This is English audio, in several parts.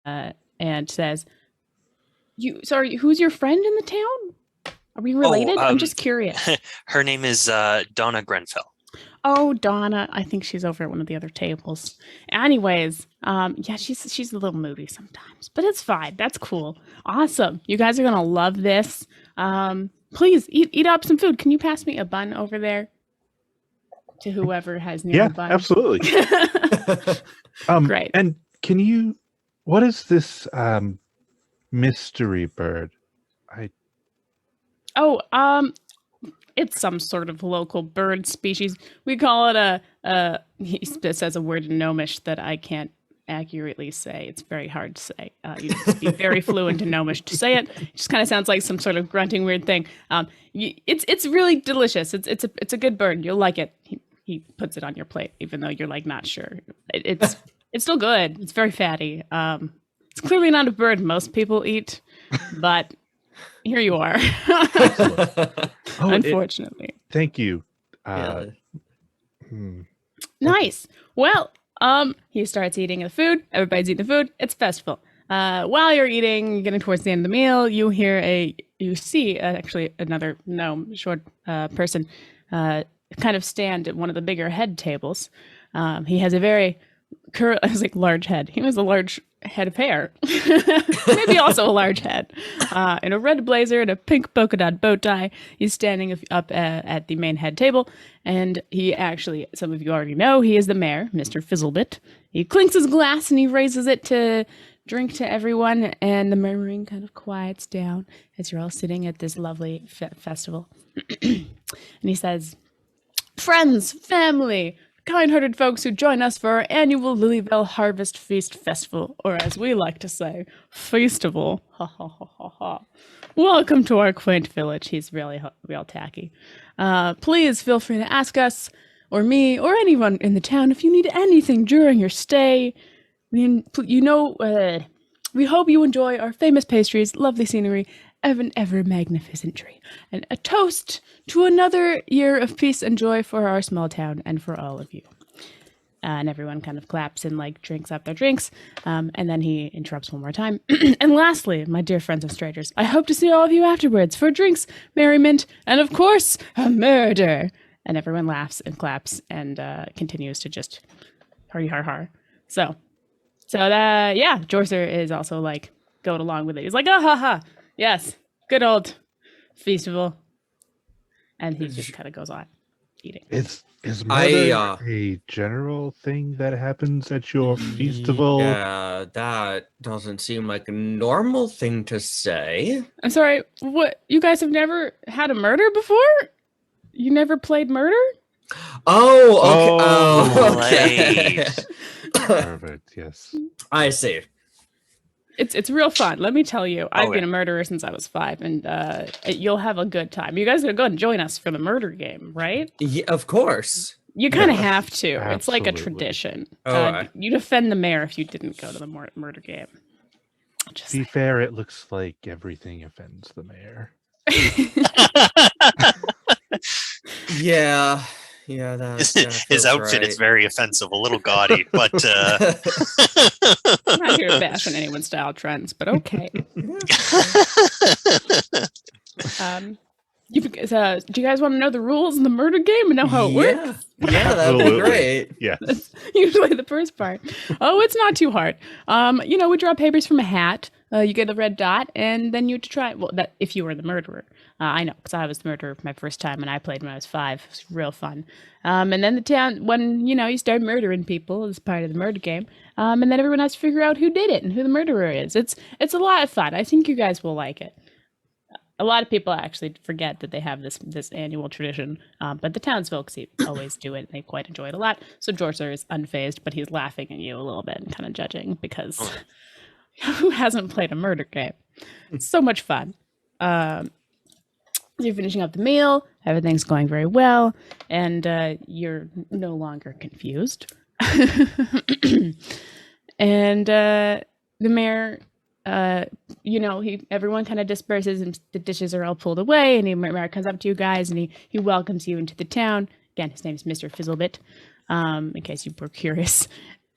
and says, who's your friend in the town? Are we related? Oh, I'm just curious. her name is Donna Grenfell. Oh, Donna. I think she's over at one of the other tables. Anyways, yeah, she's a little moody sometimes, but it's fine. That's cool. Awesome. You guys are gonna love this. Please eat up some food. Can you pass me a bun over there to whoever has near Yeah, the bun? absolutely. Great. And what is this mystery bird? It's some sort of local bird species. We call it he says a word in Gnomish that I can't accurately say. It's very hard to say. You have to be very fluent in Gnomish to say it. It just kind of sounds like some sort of grunting weird thing. It's really delicious. It's a good bird. You'll like it. He puts it on your plate, even though you're like not sure. It's still good. It's very fatty. It's clearly not a bird most people eat, but here you are. Unfortunately. Thank you. Nice. Well, he starts eating the food. Everybody's eating the food. It's Feastivle. While you're eating, getting towards the end of the meal, you see actually another gnome, short person, kind of stand at one of the bigger head tables. He has a very large head. He has a large head of hair, maybe also a large head, in a red blazer and a pink polka dot bow tie. He's standing up at the main head table, and he actually, some of you already know, he is the mayor, Mr. Fizzlebit. He clinks his glass and he raises it to drink to everyone, and the murmuring kind of quiets down as you're all sitting at this lovely festival. And he says, "Friends, family, kind-hearted folks who join us for our annual Lilyville Harvest Feast Festival, or as we like to say, Feastivle. Ha ha ha ha ha. Welcome to our quaint village." He's really real tacky. Please feel free to ask us, or me, or anyone in the town if you need anything during your stay. We hope you enjoy our famous pastries, lovely scenery, an ever magnificent tree, and a toast to another year of peace and joy for our small town and for all of you. And everyone kind of claps and drinks up their drinks. And then he interrupts one more time. "And lastly, my dear friends and strangers, I hope to see all of you afterwards for drinks, merriment, and of course, a murder." And everyone laughs and claps and continues to just party har har. So Jorser is also going along with it. He's like, "Oh, ha ha. Yes, good old Feastivle." And he just kind of goes on eating. Is murder a general thing that happens at your festival? Yeah, that doesn't seem like a normal thing to say. I'm sorry, what? You guys have never had a murder before? You never played murder? Oh, okay. Perfect, yes. I see. It's real fun. Let me tell you, I've been a murderer since I was 5, and you'll have a good time. You guys are going to go and join us for the murder game, right? Yeah, of course. You kind of have to. Absolutely. It's like a tradition. Right. You'd offend the mayor if you didn't go to the murder game. To be fair, it looks like everything offends the mayor. Yeah, his outfit is very offensive, a little gaudy, but I'm not here to bash on anyone's style trends, but okay. Do you guys want to know the rules in the murder game and know how it works? Yeah, that'd be great. Yeah. That's usually the first part. Oh, it's not too hard. We draw papers from a hat. You get a red dot, and then you try. Well, that if you were the murderer, I know because I was the murderer my first time, and I played when I was 5. It was real fun. And then the town, when you start murdering people as part of the murder game, and then everyone has to figure out who did it and who the murderer is. It's a lot of fun. I think you guys will like it. A lot of people actually forget that they have this annual tradition, but the townsfolk always do it, and they quite enjoy it a lot. So Jorser is unfazed, but he's laughing at you a little bit and kind of judging because who hasn't played a murder game? It's so much fun. You're finishing up the meal, everything's going very well, and you're no longer confused. And the mayor... everyone kind of disperses and the dishes are all pulled away, and mayor comes up to you guys and he welcomes you into the town. Again, his name is Mr. Fizzlebit, in case you were curious.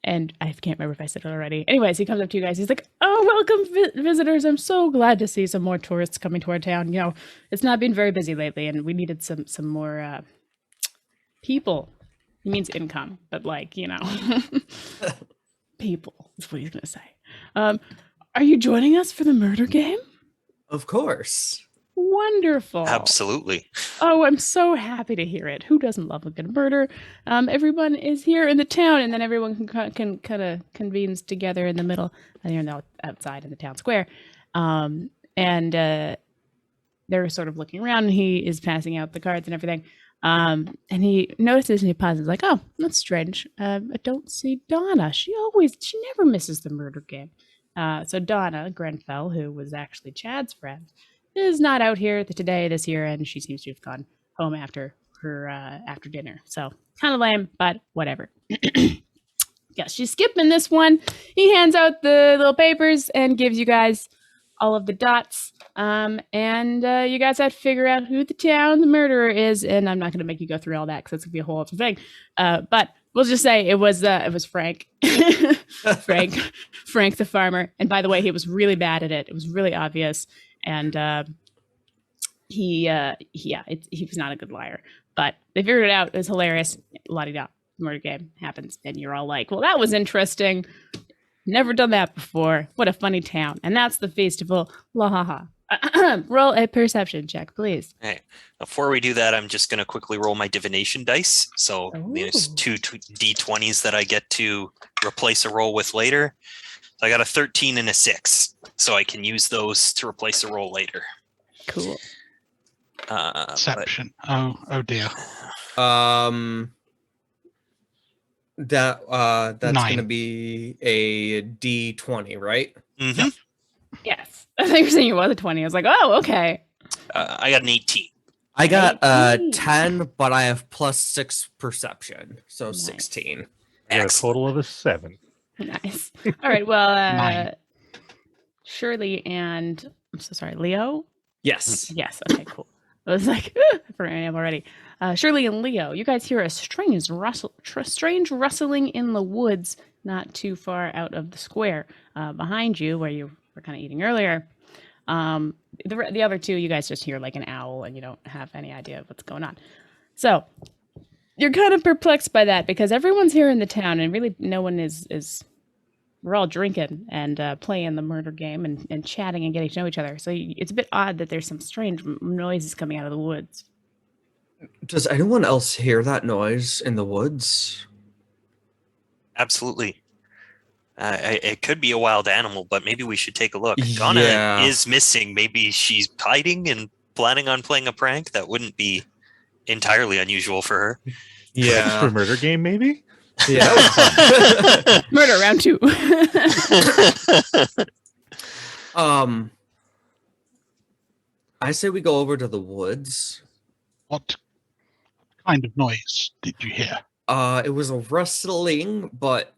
And I can't remember if I said it already. Anyways, he comes up to you guys. He's like, "Oh, welcome, visitors! I'm so glad to see some more tourists coming to our town. You know, it's not been very busy lately, and we needed some more people." He means income, but like, you know, people is what he's gonna say. Are you joining us for the murder game? Of course. Wonderful. Absolutely. Oh, I'm so happy to hear it. Who doesn't love a good murder? Everyone is here in the town, and then everyone can kind of convenes together in the middle, and you're outside in the town square. And they're sort of looking around, and he is passing out the cards and everything. And he notices and he pauses, like, "Oh, that's strange. I don't see Donna. She never misses the murder game." So Donna Grenfell, who was actually Chad's friend, is not out here this year, and she seems to have gone home after her after dinner. So kind of lame, but whatever. Yeah, she's skipping this one. He hands out the little papers and gives you guys all of the dots. And you guys have to figure out who the town the murderer is. And I'm not going to make you go through all that because that's going to be a whole other thing. But we'll just say it was Frank. Frank the farmer. And by the way, he was really bad at it. It was really obvious. And he was not a good liar. But they figured it out. It was hilarious. La-di-da. Murder game happens. And you're all like, well, that was interesting. Never done that before. What a funny town. And that's the Feastivle. La ha ha. Roll a perception check, please. Hey, before we do that, I'm just going to quickly roll my divination dice. So there's two D20s that I get to replace a roll with later. So I got a 13 and a 6. So I can use those to replace a roll later. Cool. Perception. Oh dear. That's 9. going to be a D20, right? Mm-hmm. Yes. I think you're saying you was a 20. I was like, oh, okay. I got an 18. I got 18. 10, but I have plus 6 perception, so Nice. 16. I got a total of a 7. Nice. All right. Well, 9. Shirley and I'm so sorry, Leo. Yes. Yes. Okay. Cool. I was like, I forgot my name already. Shirley and Leo, you guys hear a strange rustling in the woods, not too far out of the square, behind you, where you were kind of eating earlier. The other two, you guys just hear like an owl, and you don't have any idea of what's going on. So you're kind of perplexed by that because everyone's here in the town, and really no one is. We're all drinking and playing the murder game and chatting and getting to know each other. So it's a bit odd that there's some strange noises coming out of the woods. Does anyone else hear that noise in the woods? Absolutely. It could be a wild animal, but maybe we should take a look. Donna is missing. Maybe she's hiding and planning on playing a prank. That wouldn't be entirely unusual for her. Yeah. For murder game, maybe? Yeah. Murder round 2. I say we go over to the woods. What kind of noise did you hear? It was a rustling, but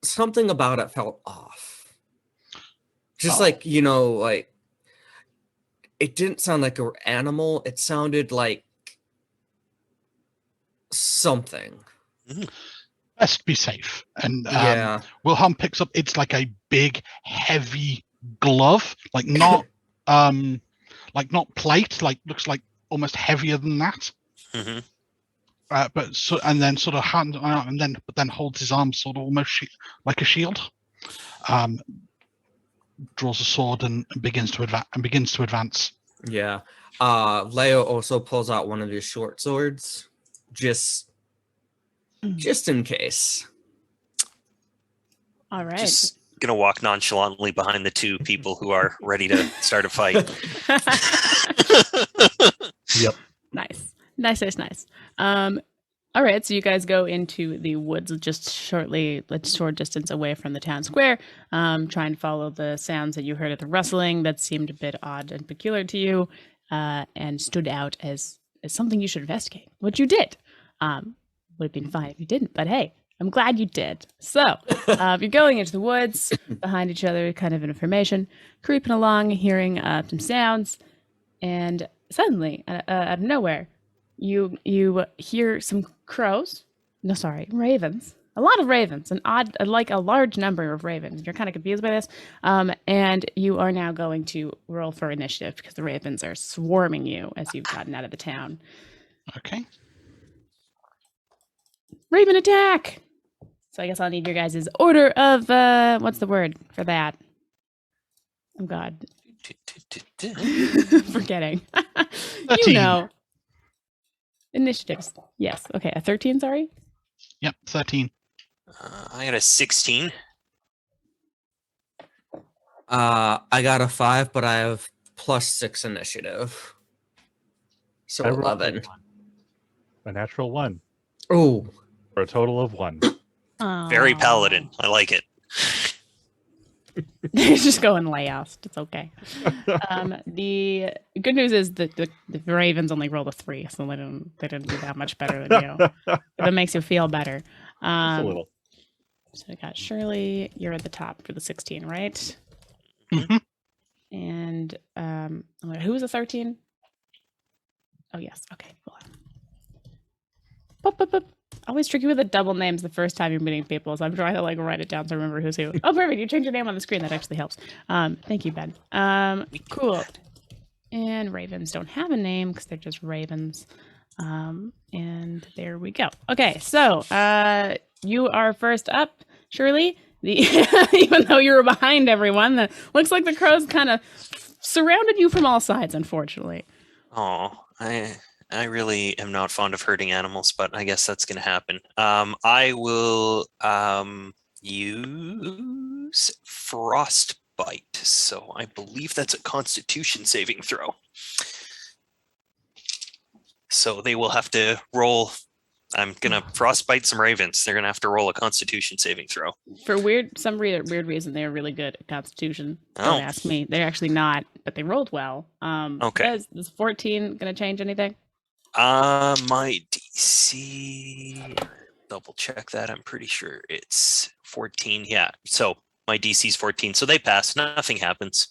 something about it felt off. Just like, like it didn't sound like an animal. It sounded like something. Best be safe. And Yeah. Wilhelm picks up, it's like a big, heavy glove, like not plate, like looks like almost heavier than that. Mm-hmm. And then sort of hand but then holds his arm sort of almost like a shield. Draws a sword and begins to advance. Yeah. Leo also pulls out one of his short swords, just in case. All right. Just gonna walk nonchalantly behind the two people who are ready to start a fight. Yep. Nice. All right, so you guys go into the woods just short distance away from the town square, trying to follow the sounds that you heard of the rustling that seemed a bit odd and peculiar to you, and stood out as something you should investigate, which you did. Would have been fine if you didn't, but hey, I'm glad you did. So you're going into the woods behind each other, kind of information, creeping along, hearing some sounds, and suddenly, out of nowhere, you hear some ravens a lot of ravens, like a large number of ravens. You're kind of confused by this, and you are now going to roll for initiative because the ravens are swarming you as you've gotten out of the town. Okay. Raven attack! So I guess I'll need your guys' order of, what's the word for that? Oh, God. Forgetting. 13. You know. Initiatives. Yes. Okay, a 13, sorry? Yep, 13. I got a 16. I got a 5, but I have +6 initiative. So I rolled 11. a natural 1 Oh, for a total of 1. Very Aw. paladin. I like it. Just go in last. It's okay. The good news is that the Ravens only rolled a 3, so they didn't do that much better than you. If that makes you feel better. Just a little. So I got Shirley. You're at the top for the 16, right? Mhm. And who was the 13? Oh yes. Okay. Cool. Boop, boop, boop. Always tricky with the double names the first time you're meeting people, so I'm trying to like write it down so I remember who's who. Oh, perfect! You changed your name on the screen. That actually helps. Thank you, Ben. Cool. And ravens don't have a name because they're just ravens. And there we go. Okay, so you are first up, Shirley. Even though you were behind everyone, looks like the crows kind of surrounded you from all sides. Unfortunately. Oh, I really am not fond of hurting animals, but I guess that's going to happen. I will use frostbite. So I believe that's a Constitution saving throw. So they will have to roll. I'm going to frostbite some ravens. They're going to have to roll a Constitution saving throw. For some weird reason, they're really good at Constitution. Oh. Don't ask me. They're actually not, but they rolled well. Okay. Is 14 going to change anything? My DC, double check that. I'm pretty sure it's 14. Yeah. So my DC's 14. So they pass. Nothing happens.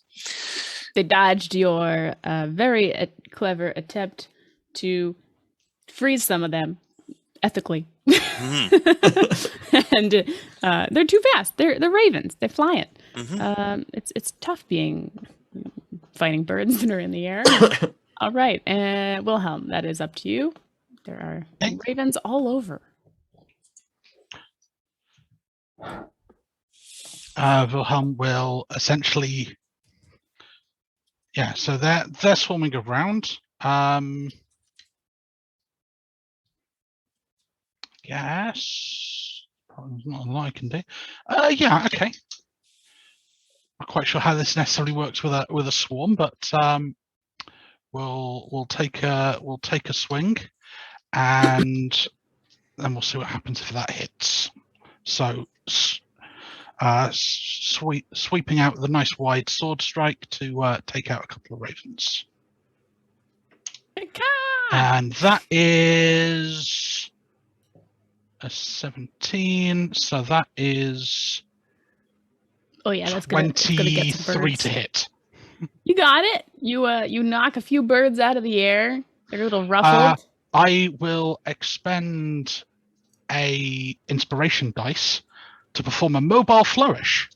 They dodged your very clever attempt to freeze some of them ethically. And they're too fast. They're ravens. They fly it. It's tough fighting birds that are in the air. All right, and Wilhelm, that is up to you. There are ravens all over. Wilhelm will essentially, so they're swarming around. Yes, probably not a lot I can do. Okay. Not quite sure how this necessarily works with a swarm, but we'll take a swing, and then we'll see what happens if that hits. So sweeping out with a nice wide sword strike to take out a couple of ravens. And that is a 17. So that is That's gonna get some 23 birds. to hit. You got it. You knock a few birds out of the air. They're a little ruffled. I will expend a inspiration dice to perform a mobile flourish,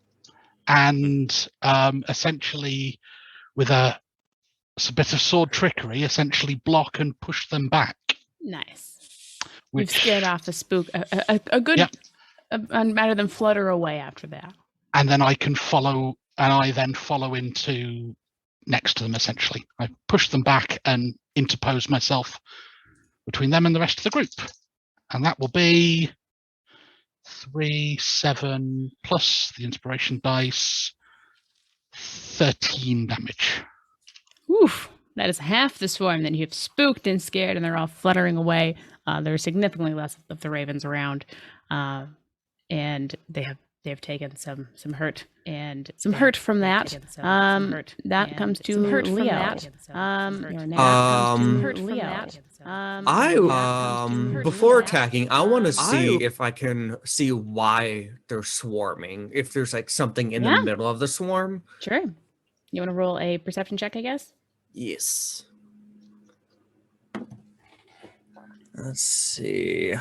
and essentially with a bit of sword trickery, essentially block and push them back. Nice. You've scared off a spook. A good, and rather than flutter away after that. And then I can follow, and I then follow into next to them. Essentially, I push them back and interpose myself between them and the rest of the group, and that will be 3, 7 plus the inspiration dice, 13 damage. Oof. That is half the swarm that you've spooked and scared, and they're all fluttering away. There are significantly less of the ravens around, and they have taken some hurt and some hurt from that. That comes to Leo. Before attacking, I want to see if I can see why they're swarming. If there's like something in the middle of the swarm. Sure. You want to roll a perception check, I guess? Yes. Let's see. I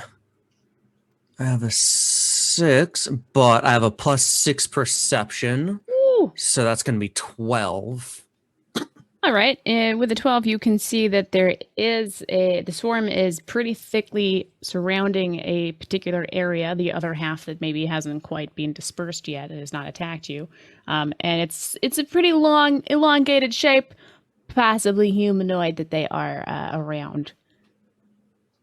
have a 6, but I have a +6 perception. Ooh. So that's going to be 12. All right. And with the 12, you can see that the swarm is pretty thickly surrounding a particular area. The other half that maybe hasn't quite been dispersed yet and has not attacked you. And it's a pretty long, elongated shape, possibly humanoid that they are around.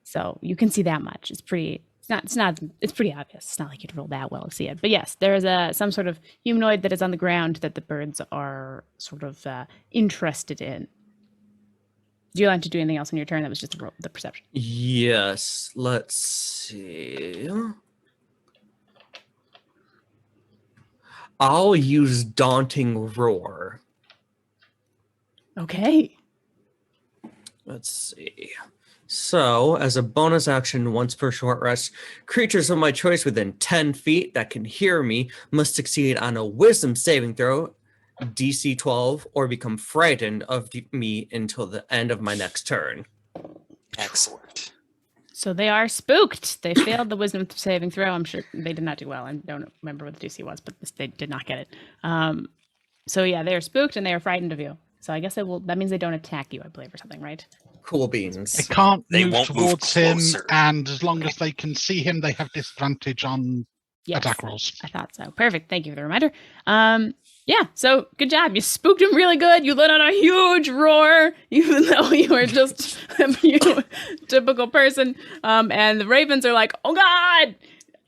So you can see that much. It's pretty obvious. It's not like you'd roll that well to see it. But yes, there is some sort of humanoid that is on the ground that the birds are sort of interested in. Do you like to do anything else on your turn? That was just the perception. Yes. Let's see. I'll use Daunting Roar. Okay. Let's see. So, as a bonus action, once per short rest, creatures of my choice within 10 feet that can hear me must succeed on a wisdom saving throw, DC 12, or become frightened of me until the end of my next turn. Excellent. So they are spooked. They failed the wisdom saving throw. I'm sure they did not do well. I don't remember what the DC was, but they did not get it. So yeah, they are spooked and they are frightened of you. So I guess that means they don't attack you, I believe, or something, right? Cool beans. They can't They move won't move towards him, closer. and as long as they can see him, they have disadvantage on Yes. attack rolls. I thought so. Perfect. Thank you for the reminder. Yeah, so good job. You spooked him really good. You let out a huge roar, even though you were just a typical person. And the ravens are like, oh God!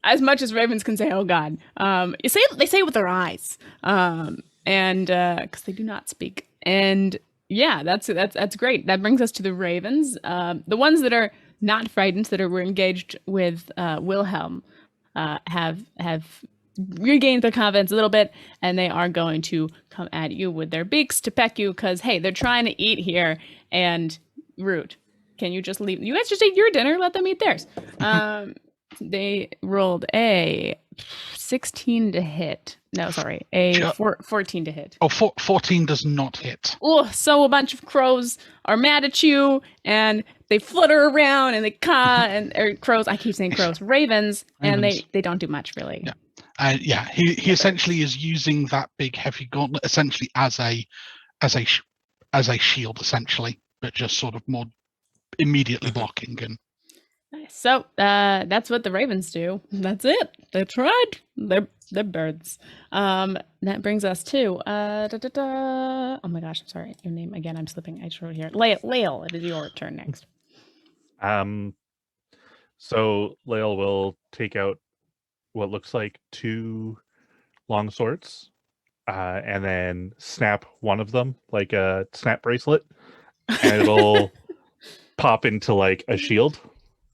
As much as ravens can say, oh God. They say it with their eyes. And because they do not speak. And yeah, that's great. That brings us to the ravens. The ones that are not frightened, that were engaged with Wilhelm, have regained their confidence a little bit, and they are going to come at you with their beaks to peck you because, hey, they're trying to eat here, and rude. Can you just leave? You guys just ate your dinner. Let them eat theirs. They rolled a 16 to hit. No, sorry, a 14 to hit. Oh, 14 does not hit. Oh, so a bunch of crows are mad at you, and they flutter around, and they caw, or crows. I keep saying crows, ravens, and they don't do much really. Yeah. He essentially is using that big heavy gauntlet essentially as a shield, essentially, but just sort of more immediately blocking. And Nice. So that's what the ravens do. That's it. They tried. They're birds. That brings us to oh my gosh, I'm sorry. Your name again. I'm slipping. I just wrote here. Lael, it is your turn next. So Lael will take out what looks like 2 long swords, and then snap one of them like a snap bracelet, and it'll pop into like a shield.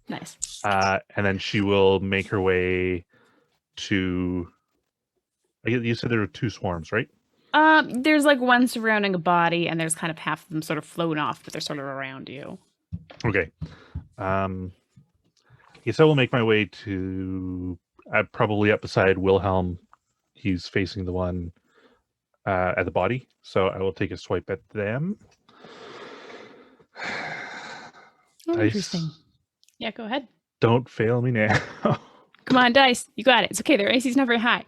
Nice. And then she will make her way to. You said there were 2 swarms, right? There's like one surrounding a body, and there's kind of half of them sort of flown off, but they're sort of around you. Okay. Yes, I will make my way to probably up beside Wilhelm. He's facing the one at the body, so I will take a swipe at them. Oh, interesting. Yeah, go ahead. Don't fail me now. Come on, dice. You got it. It's okay. Their AC's not very high.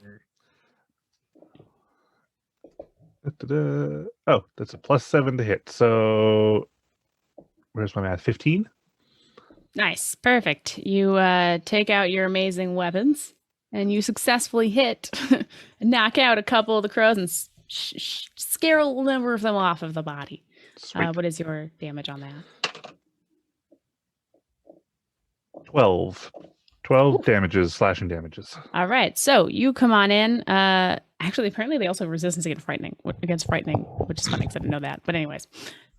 Oh, that's a +7 to hit. So, where's my math? 15? Nice. Perfect. You take out your amazing weapons, and you successfully hit and knock out a couple of the crows and scare a number of them off of the body. What is your damage on that? 12 damages, slashing damages. All right, so you come on in. Actually, apparently they also have resistance against frightening, which is funny because I didn't know that. But anyways,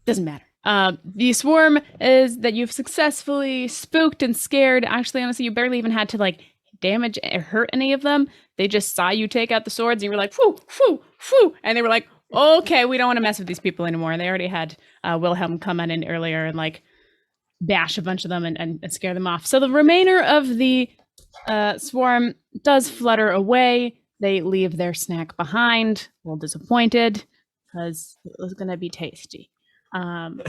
doesn't matter. The swarm is that you've successfully spooked and scared. Actually, honestly, you barely even had to like damage or hurt any of them. They just saw you take out the swords, and you were like, "Whoo, whoo, whoo," and they were like, "Okay, we don't want to mess with these people anymore." And they already had Wilhelm come on in earlier and like bash a bunch of them and scare them off. So the remainder of the swarm does flutter away. They leave their snack behind, a little disappointed because it was going to be tasty. Good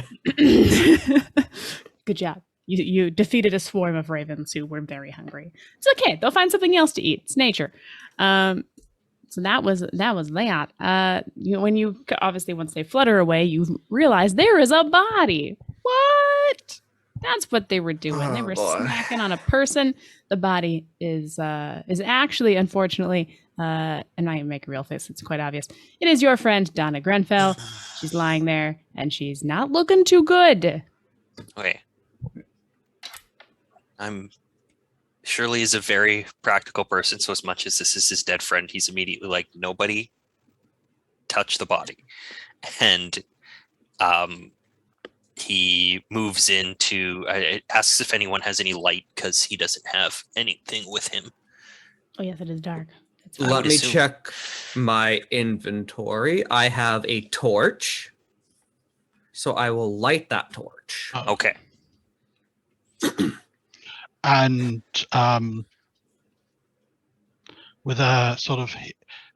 job. You defeated a swarm of ravens who were very hungry. It's okay. They'll find something else to eat. It's nature. So that was that. When you obviously once they flutter away, you realize there is a body. What? That's what they were doing. They were snacking on a person. The body is actually, unfortunately, and I make a real face. It's quite obvious. It is your friend Donna Grenfell. She's lying there, and she's not looking too good. Okay. Shirley is a very practical person, so as much as this is his dead friend, he's immediately like, nobody touch the body. And he moves into, asks if anyone has any light, because he doesn't have anything with him. Oh, yes, it is dark. Let me check my inventory. I have a torch, so I will light that torch. Okay. And with a sort of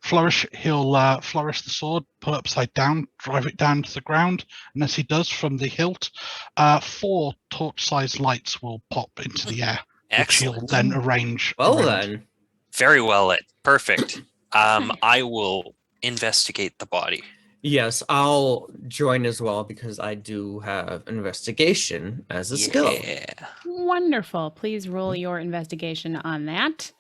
flourish, he'll flourish the sword, pull it upside down, drive it down to the ground, and as he does from the hilt, 4 torch-sized lights will pop into the air, Excellent. which he'll then arrange. Well around. then. Very well lit. Perfect. I will investigate the body. Yes, I'll join as well because I do have investigation as a skill. Wonderful. Please roll your investigation on that.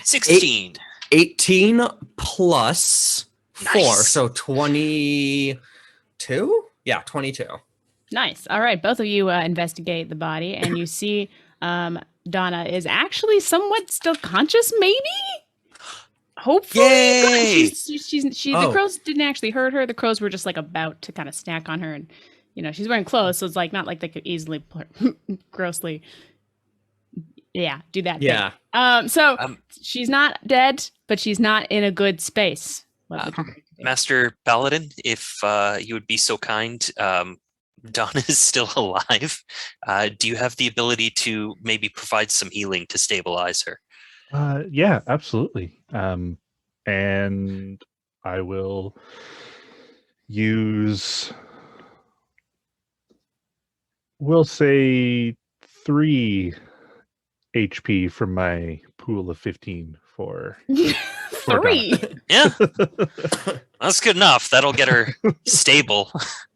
16. 18 plus 4, Nice. so 22? Yeah, 22. Nice. All right. Both of you investigate the body, and you see Donna is actually somewhat still conscious, maybe? Hopefully. Yay! The crows didn't actually hurt her. The crows were just like about to kind of snack on her, and she's wearing clothes, so it's like not like they could easily grossly do that. Yeah. So she's not dead, but she's not in a good space. Master Paladin, if you would be so kind, Donna is still alive. Do you have the ability to maybe provide some healing to stabilize her? Yeah, absolutely. And I will use, we'll say 3 HP from my pool of 15 for 3. Yeah, that's good enough. That'll get her stable.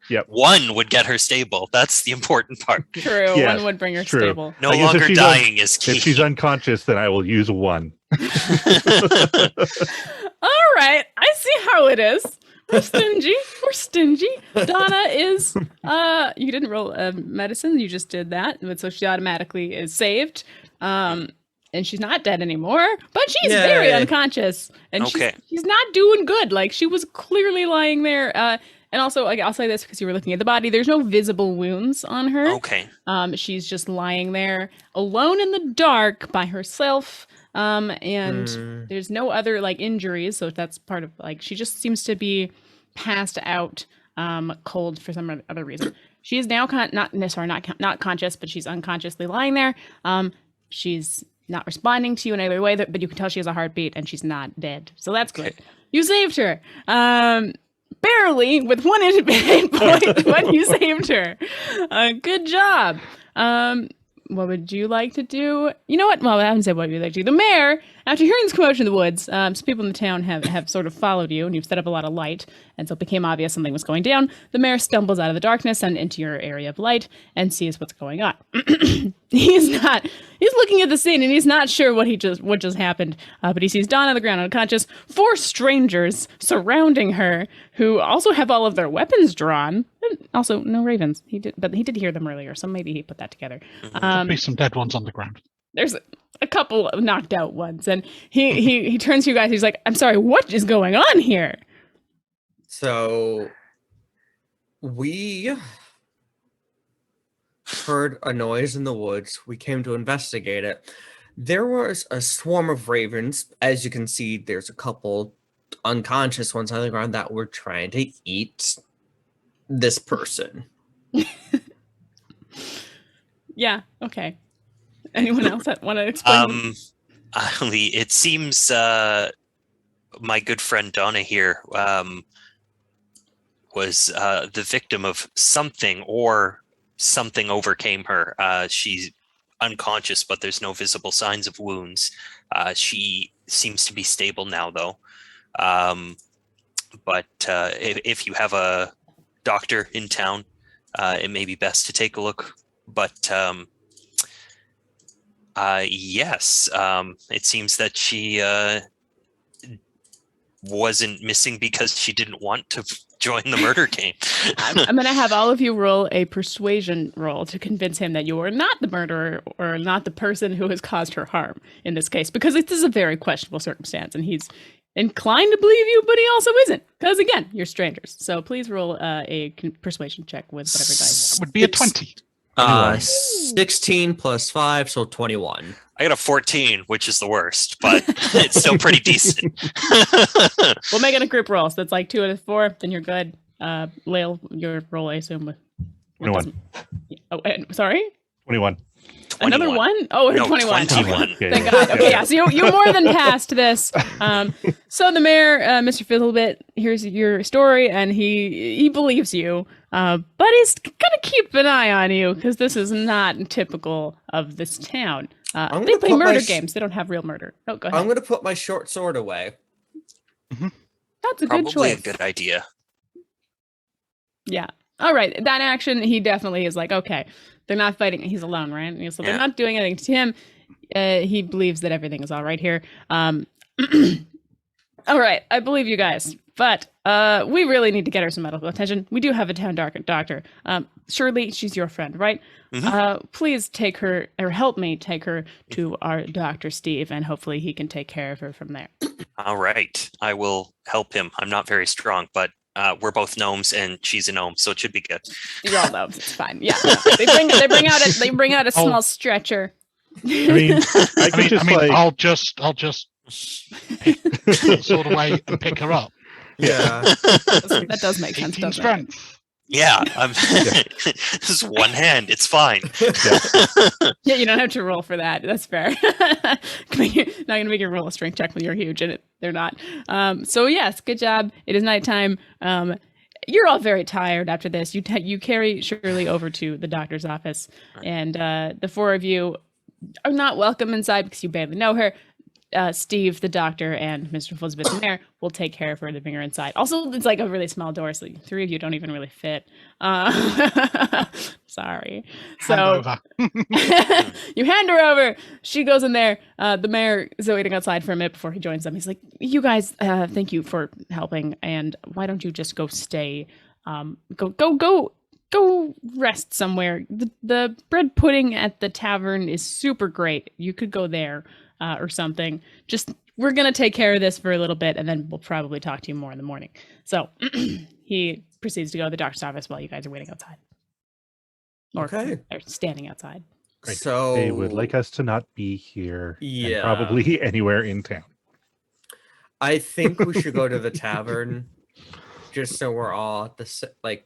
Yep. 1 would get her stable. That's the important part. True. Yes, 1 would bring her true. stable. No I guess longer dying is key. If she's unconscious, then I will use 1. All right. I see how it is. We're stingy. We're stingy. Donna is, you didn't roll medicine. You just did that. So she automatically is saved. And she's not dead anymore, but she's very unconscious. And she's not doing good. Like, she was clearly lying there. And also, I'll say this because you were looking at the body. There's no visible wounds on her. Okay. She's just lying there alone in the dark by herself. And there's no other injuries. So that's part of she just seems to be passed out, cold for some other reason. She is now not conscious, but she's unconsciously lying there. She's not responding to you in any other way, but you can tell she has a heartbeat and she's not dead. So that's good. You saved her. Barely, with 1 hit point, but you saved her. Good job. What would you like to do? You know what? Well, I haven't said what you'd like to do. The mayor, after hearing this commotion in the woods, some people in the town have sort of followed you, and you've set up a lot of light, and so it became obvious something was going down. The mayor stumbles out of the darkness and into your area of light and sees what's going on. He's looking at the scene, and he's not sure what just happened, but he sees Donna on the ground unconscious, 4 strangers surrounding her, who also have all of their weapons drawn. Also, no ravens. He did hear them earlier, so maybe he put that together. There'll be some dead ones on the ground. There's a couple of knocked out ones, and he turns to you guys. He's like, "I'm sorry, what is going on here?" So we heard a noise in the woods. We came to investigate it. There was a swarm of ravens. As you can see, there's a couple unconscious ones on the ground that were trying to eat this person. Yeah, okay. Anyone else that want to explain? Ali, it seems my good friend Donna here was the victim of something, or something overcame her. She's unconscious, but there's no visible signs of wounds. She seems to be stable now, though. But if you have a doctor in town, it may be best to take a look. But yes, it seems that she wasn't missing because she didn't want to join the murder game. I'm going to have all of you roll a persuasion roll to convince him that you are not the murderer or not the person who has caused her harm in this case, because this is a very questionable circumstance, and he's inclined to believe you, but he also isn't, because again, you're strangers. So please roll a persuasion check with whatever dice. Would be a 20. 16 plus 5, so 21. I got a 14, which is the worst, but it's still pretty decent. We'll make it a group roll, so it's like 2 out of 4, then you're good. Lael, your roll, I assume. With 21. Oh, sorry? 21. 21. Another one? Oh, No, 21. 21. Okay. Thank God. Okay, yeah, so you more than passed this. So the mayor, Mr. Fizzlebit, here's your story, and he believes you, but he's gonna keep an eye on you, because this is not typical of this town. They play murder games. They don't have real murder. Oh, go ahead. I'm going to put my short sword away. That's a Probably good choice. a good idea. Yeah. All right. That action, he definitely is like, okay, they're not fighting. He's alone, right? So they're not doing anything to him. He believes that everything is all right here. All right. I believe you guys. But we really need to get her some medical attention. We do have a town doctor. Surely she's your friend, right? Mm-hmm. Please take her, or help me take her to our Dr. Steve, and hopefully he can take care of her from there. All right. I will help him. I'm not very strong, but we're both gnomes, and she's a gnome, so it should be good. You're all gnomes. It's fine. Yeah. They bring out a small stretcher. I mean, I'll just pick the sword away and pick her up. Yeah. That does make sense, 18 doesn't it? strength. Yeah, this is one hand. It's fine. Yeah, you don't have to roll for that. That's fair. Not gonna make you roll a strength check when you're huge, and they're not. So yes, good job. It is nighttime. You're all very tired after this. You carry Shirley over to the doctor's office, and the four of you are not welcome inside because you barely know her. Steve, the doctor, and Mr. Fizzlebit, the mayor, will take care of her to bring her inside. Also, it's like a really small door, so 3 of you don't even really fit. Sorry. So you hand her over. She goes in there. The mayor is waiting outside for a minute before he joins them. He's like, "You guys, thank you for helping, and why don't you just go stay? Go rest somewhere. The bread pudding at the tavern is super great. You could go there." Or something. Just, we're going to take care of this for a little bit, and then we'll probably talk to you more in the morning. So he proceeds to go to the doctor's office while you guys are waiting outside. Or standing outside. Right. So They would like us to not be here. Yeah. And probably anywhere in town. I think we should go to the tavern, just so we're all at the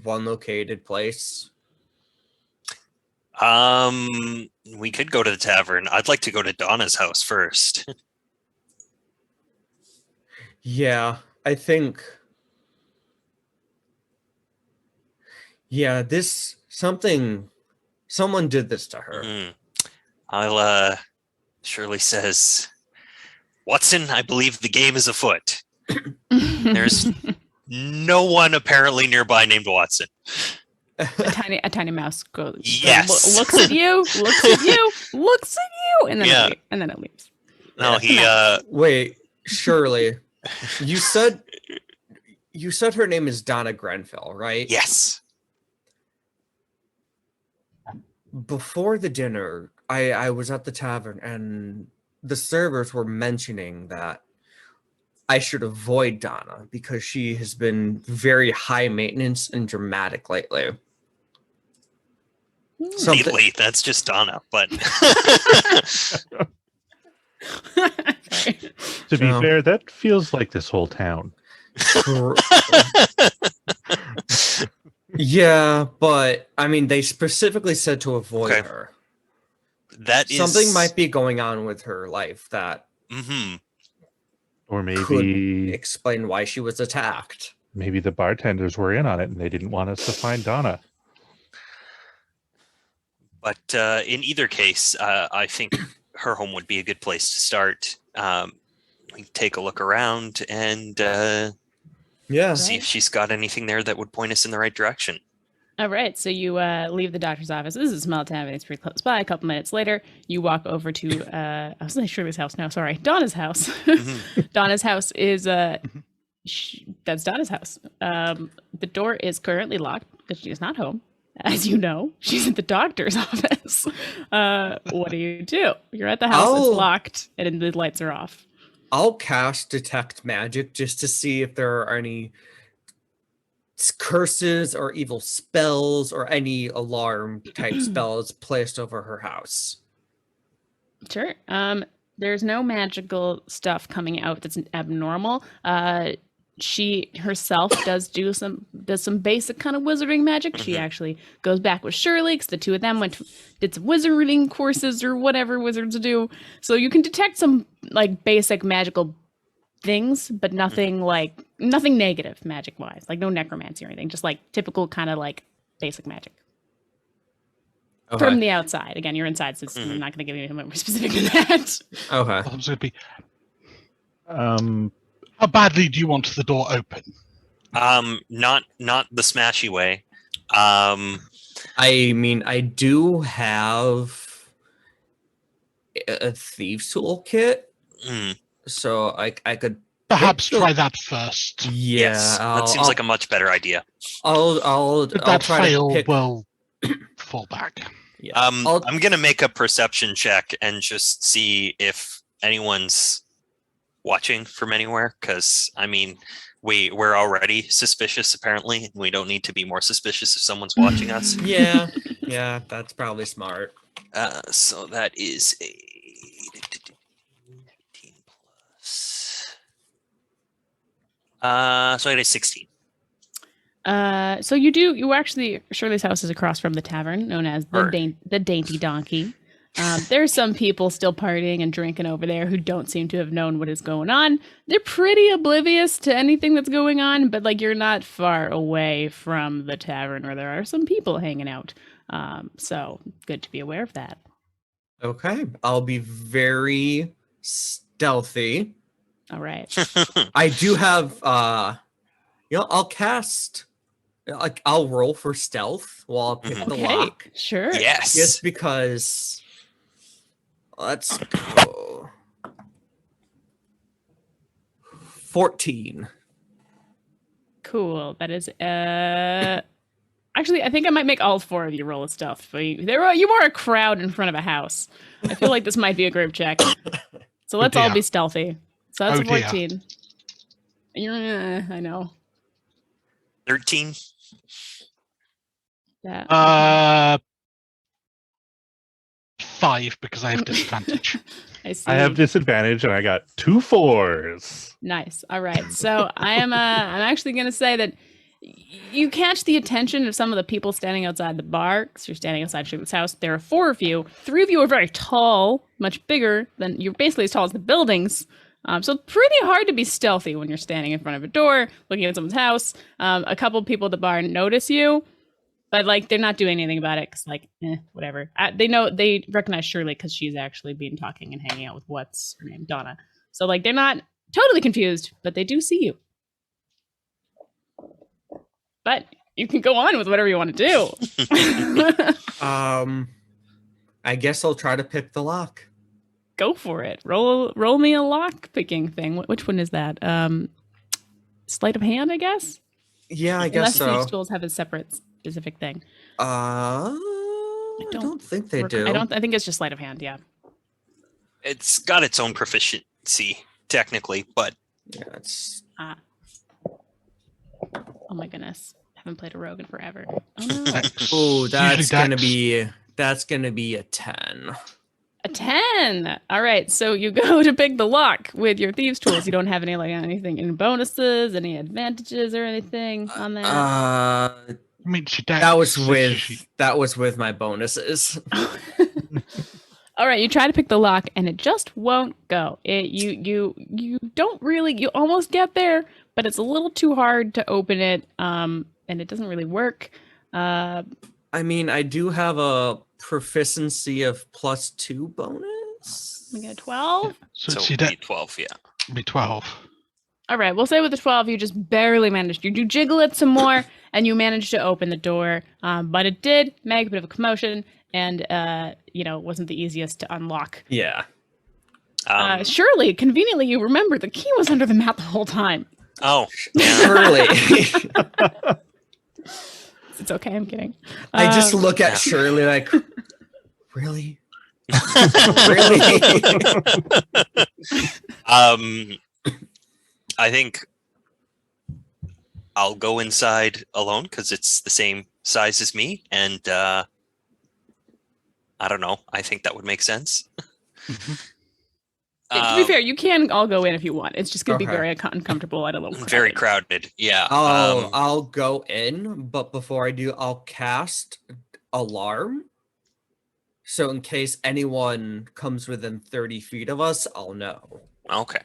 one located place. We could go to the tavern. I'd like to go to Donna's house first. Yeah, I think. Yeah, someone did this to her. Shirley says, "Watson, I believe the game is afoot." There's no one apparently nearby named Watson. A tiny mouse goes. Yes. Looks at you, and then it leaves. No, he. Wait, Shirley, you said her name is Donna Grenfell, right? Yes. Before the dinner, I was at the tavern, and the servers were mentioning that I should avoid Donna because she has been very high maintenance and dramatic lately. Lately, that's just Donna, but To be fair, that feels like this whole town. Yeah, but I mean, they specifically said to avoid her. That is something might be going on with her life that or maybe could explain why she was attacked. Maybe the bartenders were in on it and they didn't want us to find Donna. But in either case, I think her home would be a good place to start. We can take a look around and see if she's got anything there that would point us in the right direction. All right, so you leave the doctor's office. This is a small town, but it's pretty close by. A couple minutes later, you walk over to, I was saying Shirley's house. No, sorry, Donna's house. Donna's house is, that's Donna's house. The door is currently locked because she is not home. As you know, she's at the doctor's office. What do? You're at the house, it's locked, and the lights are off. I'll cast Detect Magic just to see if there are any curses or evil spells or any alarm type spells placed over her house. Sure. There's no magical stuff coming out that's abnormal. She herself does some basic kind of wizarding magic. She actually goes back with Shirley because the two of them did some wizarding courses or whatever wizards do. So you can detect some like basic magical things, but nothing negative magic wise, like no necromancy or anything, just like typical kind of like basic magic. Okay. From the outside. Again, you're inside, so I'm not going to give you anything more specific than that. Okay. I was going to be. How badly do you want the door open? Not the smashy way. I mean, I do have a thieves toolkit, so I could perhaps try that first. Yeah, yes, that seems like a much better idea. I'll try fail, to pick. We'll fall back. Yeah. I'm gonna make a perception check and just see if anyone's watching from anywhere, because I mean we're already suspicious apparently, and we don't need to be more suspicious if someone's watching us. Yeah, that's probably smart. So that is a 19 plus. So I got a 16. So you actually, Shirley's house is across from the tavern known as the Dainty Donkey. There's some people still partying and drinking over there who don't seem to have known what is going on. They're pretty oblivious to anything that's going on, but like you're not far away from the tavern where there are some people hanging out. So good to be aware of that. Okay, I'll be very stealthy. All right. I do have I'll cast, like, I'll roll for stealth while I'll pick the lock. Sure. Yes. Just because. Let's go. 14. Cool. That is actually, I think I might make all four of you roll a stealth. But you are a crowd in front of a house. I feel like this might be a group check. So let's all be stealthy. So that's a 14. I know. 13. Yeah. 5 because I have disadvantage. I see. I have disadvantage and I got 2 4s. Nice. All right. So I'm actually going to say that you catch the attention of some of the people standing outside the bar, because you're standing outside Shirley's house. There are 4 of you. 3 of you are very tall, much bigger than, you're basically as tall as the buildings. So pretty hard to be stealthy when you're standing in front of a door, looking at someone's house. A couple of people at the bar notice you, but like they're not doing anything about it because like, whatever. They recognize Shirley because she's actually been talking and hanging out with what's her name, Donna. So like they're not totally confused, but they do see you. But you can go on with whatever you want to do. I guess I'll try to pick the lock. Go for it. Roll me a lock picking thing. Which one is that? Sleight of hand, I guess. Yeah, I Unless guess so. these tools have a separate specific thing. I don't think they do. I think it's just sleight of hand. Yeah. It's got its own proficiency technically, but Yeah, it's. Oh my goodness. I haven't played a rogue in forever. Oh, no. Oh, that's Usually gonna be a 10. A 10. All right. So you go to pick the lock with your thieves' tools. You don't have anything in bonuses, any advantages or anything on that. I mean, that was with my bonuses. All right, you try to pick the lock and it just won't go. You don't really, you almost get there, but it's a little too hard to open it, and it doesn't really work. I mean, I do have a proficiency of +2 bonus. We get a 12. So So it's it your would be 12, yeah. be 12. All right, we'll say with the 12, you just barely managed. You jiggle it some more, and you managed to open the door. But it did make a bit of a commotion, and wasn't the easiest to unlock. Yeah. Surely, conveniently, you remember the key was under the mat the whole time. Oh, yeah. Shirley. It's okay, I'm kidding. I just look at yeah. Shirley like, really? Really? I think I'll go inside alone because it's the same size as me, and I don't know. I think that would make sense. To be fair, you can all go in if you want. It's just going to be Okay. very uncomfortable and a little Very crowded. crowded. Yeah. I'll go in, but before I do, I'll cast alarm. So in case anyone comes within 30 feet of us, I'll know. Okay.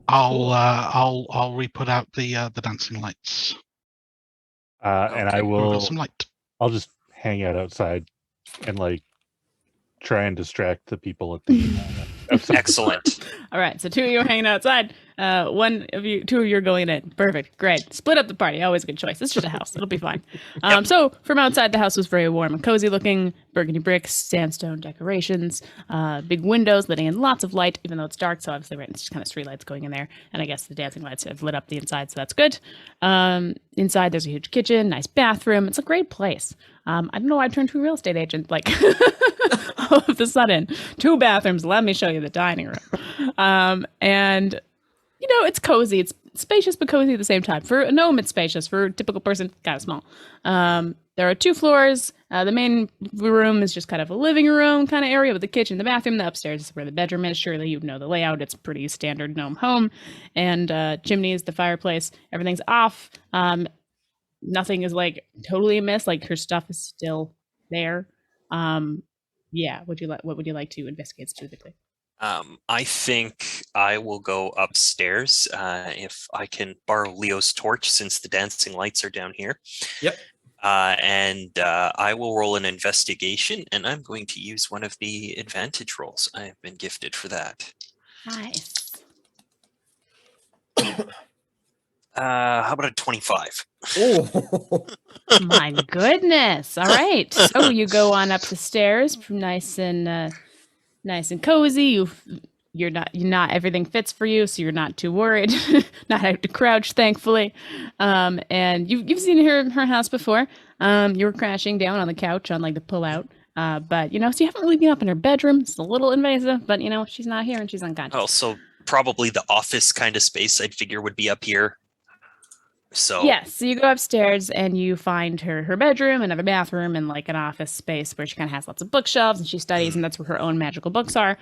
I'll re-put out the dancing lights. And I Okay. We've got will. some light. I'll just hang out outside and like try and distract the people at the outside. Excellent. All right, so 2 of you are hanging outside. 2 of you are going in. Perfect, great. Split up the party. Always a good choice. It's just a house. It'll be fine. So from outside, the house was very warm and cozy looking. Burgundy bricks, sandstone decorations, big windows letting in lots of light, even though it's dark. So obviously, right, it's just kind of street lights going in there. And I guess the dancing lights have lit up the inside, so that's good. Inside, there's a huge kitchen, nice bathroom. It's a great place. I don't know why I turned to a real estate agent, like all of a sudden. 2 bathrooms. Let me show you the dining room. And it's cozy. It's spacious but cozy at the same time. For a gnome, it's spacious. For a typical person, kind of small. There are 2 floors. The main room is just kind of a living room kind of area with the kitchen, the bathroom. The upstairs is where the bedroom is. Surely you know the layout. It's pretty standard gnome home. And chimneys, the fireplace, everything's off. Nothing is like totally amiss. Like her stuff is still there. Yeah. What would you like to investigate specifically? I think I will go upstairs if I can borrow Leo's torch since the dancing lights are down here. Yep. And I will roll an investigation, and I'm going to use one of the advantage rolls. I have been gifted for that. Nice. How about a 25? Oh. My goodness. All right. So you go on up the stairs, nice and cozy. You're not everything fits for you, so you're not too worried. Not having to crouch, thankfully. And you've seen her house before. You were crashing down on the couch on like the pull-out. But so you haven't really been up in her bedroom. It's a little invasive, but she's not here and she's unconscious. Oh, so probably the office kind of space I'd figure would be up here. So Yes, so you go upstairs and you find her bedroom, another bathroom, and like an office space where she kind of has lots of bookshelves and she studies, and that's where her own magical books are.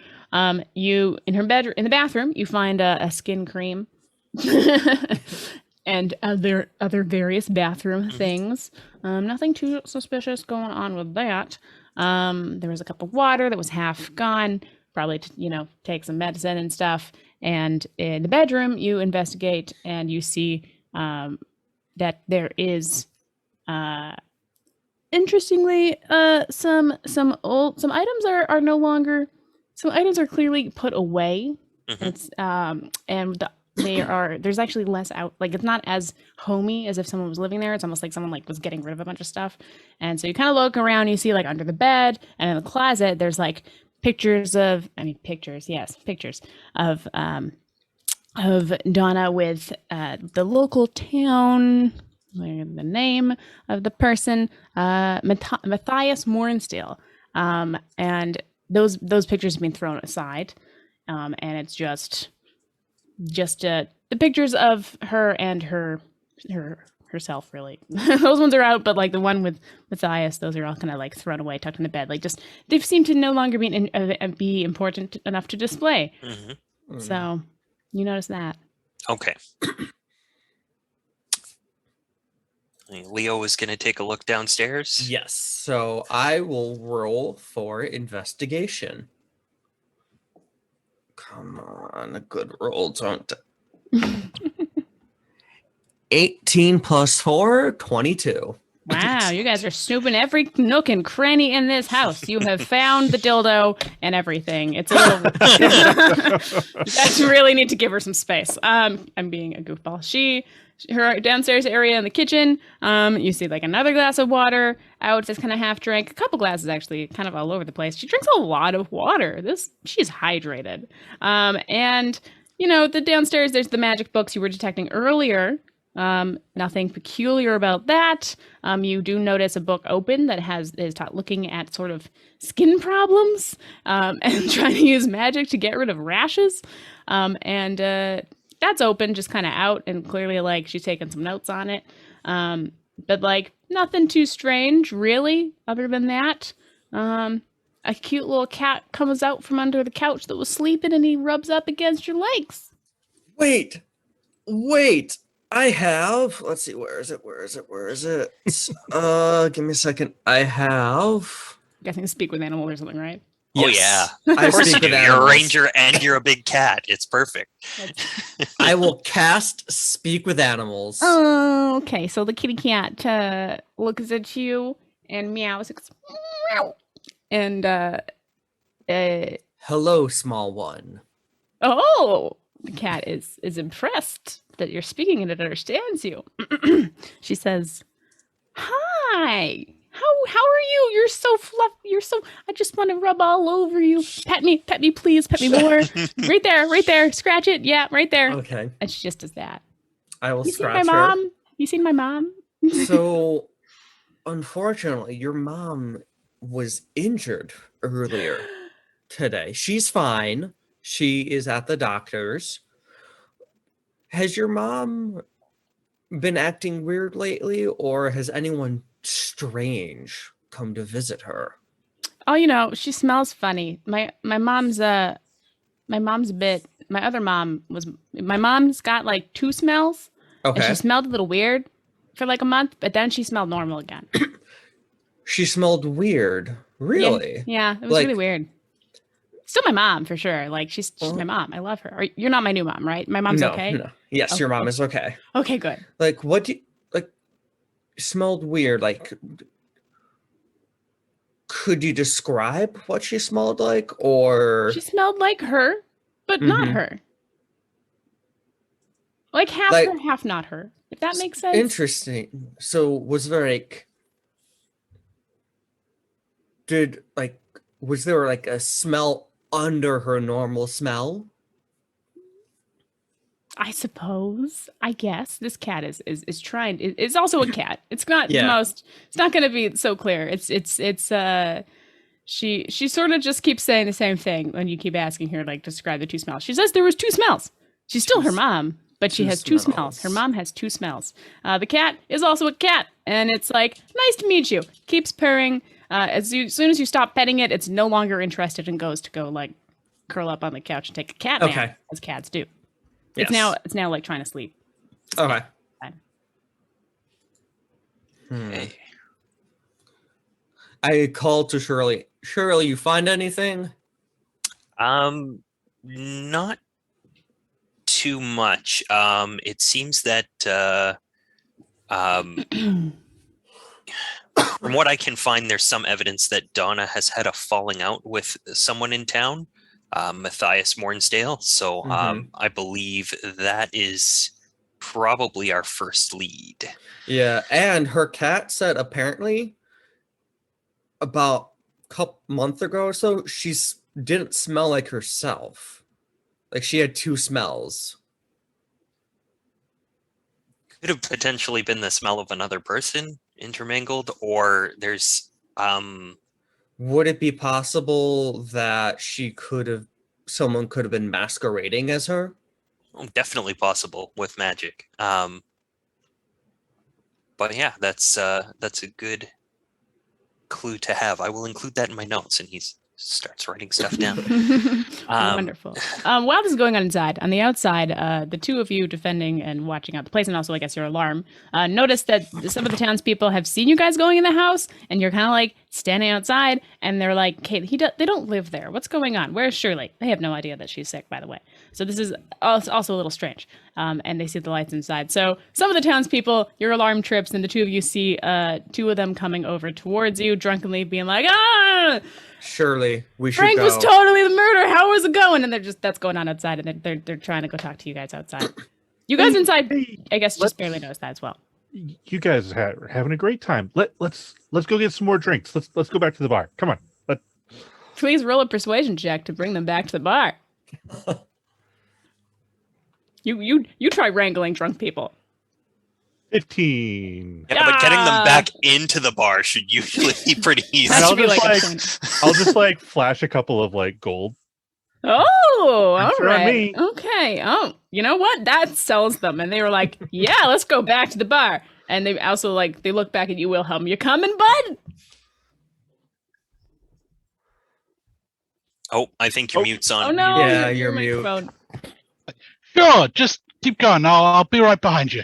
You in the bathroom, you find a skin cream and other various bathroom things. Nothing too suspicious going on with that. There was a cup of water that was half gone, probably to take some medicine and stuff. And in the bedroom, you investigate and you see that there is, interestingly, some items are no longer. Some items are clearly put away. It's there's actually less out. Like it's not as homey as if someone was living there. It's almost like someone like was getting rid of a bunch of stuff. And so you kind of look around. You see like under the bed and in the closet, there's like pictures of Donna with the local town, the name of the person, Matthias Mornsteel, and those pictures have been thrown aside, and it's just the pictures of her and herself. Really, those ones are out, but like the one with Matthias, those are all kind of like thrown away, tucked in the bed. Like just they seem to no longer be important enough to display. So. You notice that. Okay. Leo is going to take a look downstairs. Yes. So I will roll for investigation. Come on, a good roll, don't. 18 plus 4, 22. Wow, you guys are snooping every nook and cranny in this house. You have found the dildo and everything. It's a little. You guys really need to give her some space. I'm being a goofball. Her downstairs area in the kitchen. You see like another glass of water out that's kind of half drank. A couple glasses actually, kind of all over the place. She drinks a lot of water. She's hydrated. And the downstairs there's the magic books you were detecting earlier. Nothing peculiar about that. You do notice a book open that is looking at sort of skin problems and trying to use magic to get rid of rashes. And that's open, just kind of out, and clearly like she's taking some notes on it. But like nothing too strange, really, other than that. A cute little cat comes out from under the couch that was sleeping, and he rubs up against your legs. Wait. I have. Let's see. Where is it? Give me a second. I have. I'm guessing speak with animals or something, right? Oh Yes. yeah, I of course you speak do. with You're a animals. ranger and you're a big cat. It's perfect. I will cast Speak with Animals. Oh, okay. So the kitty cat looks at you and meows. Meow. And Hello, small one. oh, the cat is impressed that you're speaking and it understands you. She says, "Hi. How are you? You're so fluffy. I just want to rub all over you. Pet me, please. Pet me more. Right there. Scratch it. Yeah, right there." Okay. And she just does that. I will You seen scratch my her. mom? You seen my mom? So, unfortunately, your mom was injured earlier today. She's fine. She is at the doctor's. Has your mom been acting weird lately, or has anyone strange come to visit her? Oh, she smells funny. My mom's a bit. My mom's got like two smells, and Okay. she smelled a little weird for like a month, but then she smelled normal again. She smelled weird. Really? Yeah, it was Like- really weird. Still my mom for sure. Like she's my mom. I love her. You're not my new mom, right? My mom's no, okay. No. Yes, Oh, your mom is okay. Okay, good. Like, what do you, like, smelled weird? Like, could you describe what she smelled like, or She smelled like her, but not Mhm. her. Like half Like- her, half not her. If that makes sense. interesting? So, was there like a smell under her normal smell? I suppose. I guess this cat is trying. It's also a cat. It's not Yeah. the most. It's not going to be so clear. She sort of just keeps saying the same thing when you keep asking her like describe the two smells. She says there was two smells. She's still her mom, but she two has two smells. Her smells. mom has two smells. The cat is also a cat, and it's like nice to meet you. Keeps purring. As soon as you stop petting it, it's no longer interested and goes to go like curl up on the couch and take a cat nap, Okay. as cats do. Yes. It's now like trying to sleep. Okay. Fine. Hey. I called to Shirley. Shirley, you find anything? Not too much. It seems that from what I can find, there's some evidence that Donna has had a falling out with someone in town, Matthias Mornsdale. So I believe that is probably our first lead. Yeah, and her cat said apparently about a couple months ago or so, didn't smell like herself. Like she had two smells. Could have potentially been the smell of another person intermingled, or there's Would it be possible that someone could have been masquerading as her? definitely possible with magic. But yeah, that's a good clue to have. I will include that in my notes, and he's starts writing stuff down. Wonderful. While this is going on inside, on the outside, the two of you defending and watching out the place, and also, I guess, your alarm, notice that some of the townspeople have seen you guys going in the house, and you're kind of like standing outside, and they're like, "Kate, they don't live there. What's going on? Where's Shirley?" They have no idea that she's sick, by the way. So this is also a little strange. And they see the lights inside. So some of the townspeople, your alarm trips, and the two of you see two of them coming over towards you, drunkenly being like, "Ah! Surely we should Frank go. was totally the murderer. How is it going?" And that's going on outside, and they're trying to go talk to you guys outside. You guys inside, I guess, just barely noticed that as well. You guys are having a great time. Let's go get some more drinks. Let's go back to the bar. Come on. Please roll a persuasion check to bring them back to the bar. You try wrangling drunk people. 15. Yeah, but getting them back into the bar should usually be pretty easy. That And should be like a like, point. I'll just like flash a couple of like gold. Oh, all Drinks are on right. me. Okay. Oh, you know what? That sells them. And they were like, "Yeah, let's go back to the bar." And they also they look back at you, Wilhelm. "You coming, bud?" Oh, I think your mute's on. Oh no. Yeah, your you're mute. microphone. Sure, just keep going. I'll be right behind you.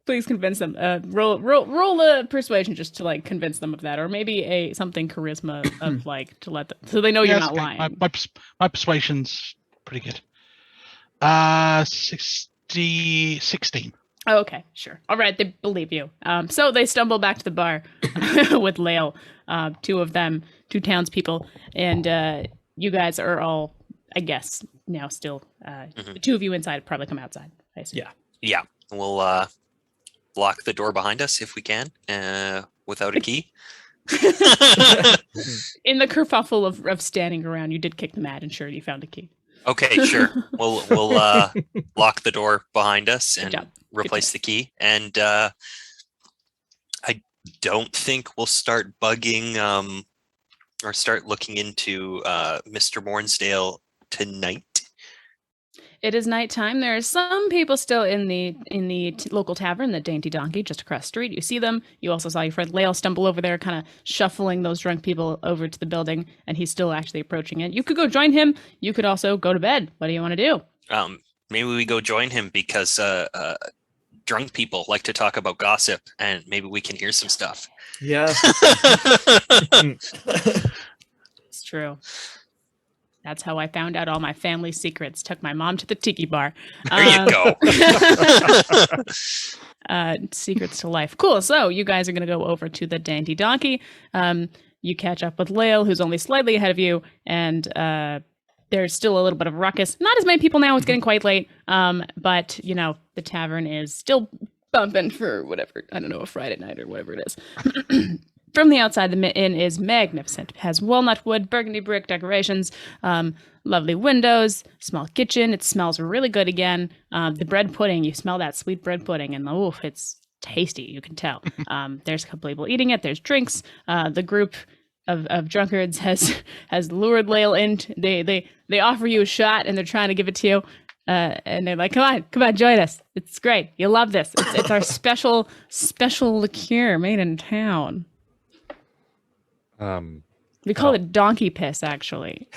Please convince them. Roll a persuasion just to like convince them of that, or maybe something charisma of like to let them so they know you're Yes, not okay. lying. My persuasion's pretty good. 16. Oh, okay, sure. All right, they believe you. So they stumble back to the bar with Lael, two of them, two townspeople, and you guys are all, I guess, now still. The two of you inside probably come outside. I assume. Yeah. Yeah, we'll lock the door behind us if we can, without a key. In the kerfuffle of standing around, you did kick the mat, and sure, you found a key. Okay, sure. We'll lock the door behind us Good and job. replace the key. And I don't think we'll start bugging or start looking into Mr. Mornsdale tonight. It is nighttime. There are some people still in the local tavern, the Dainty Donkey, just across the street. You see them. You also saw your friend Lael stumble over there, kind of shuffling those drunk people over to the building, and he's still actually approaching it. You could go join him. You could also go to bed. What do you want to do? Maybe we go join him because drunk people like to talk about gossip, and maybe we can hear some stuff. Yeah. It's true. That's how I found out all my family secrets. Took my mom to the tiki bar. There you go. Secrets to life. Cool. So you guys are going to go over to the Dainty Donkey. You catch up with Lael, who's only slightly ahead of you, and there's still a little bit of ruckus. Not as many people now. It's getting quite late. But, you know, the tavern is still bumping for whatever, I don't know, a Friday night or whatever it is. From the outside, the inn is magnificent. It has walnut wood, burgundy brick decorations, lovely windows, small kitchen. It smells really good again. The bread pudding, you smell that sweet bread pudding, and it's tasty, you can tell. There's a couple people eating it. There's drinks. The group of drunkards has lured Lael in. They offer you a shot, and they're trying to give it to you. And they're like, come on, join us. It's great. You'll love this. It's our special liqueur made in town. We call it donkey piss, actually.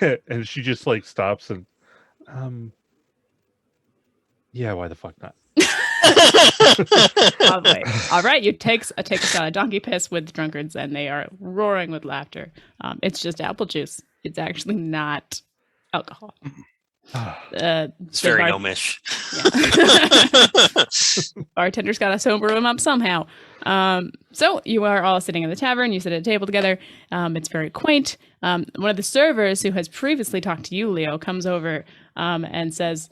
And she just like stops and yeah, why the fuck not? Lovely. All right, you take a shot of donkey piss with drunkards, and they are roaring with laughter. It's just apple juice. It's actually not alcohol. It's very gnomish. Yeah. Bartender's got to sober him up somehow. So you are all sitting in the tavern. You sit at a table together. It's very quaint. One of the servers who has previously talked to you, Leo, comes over and says,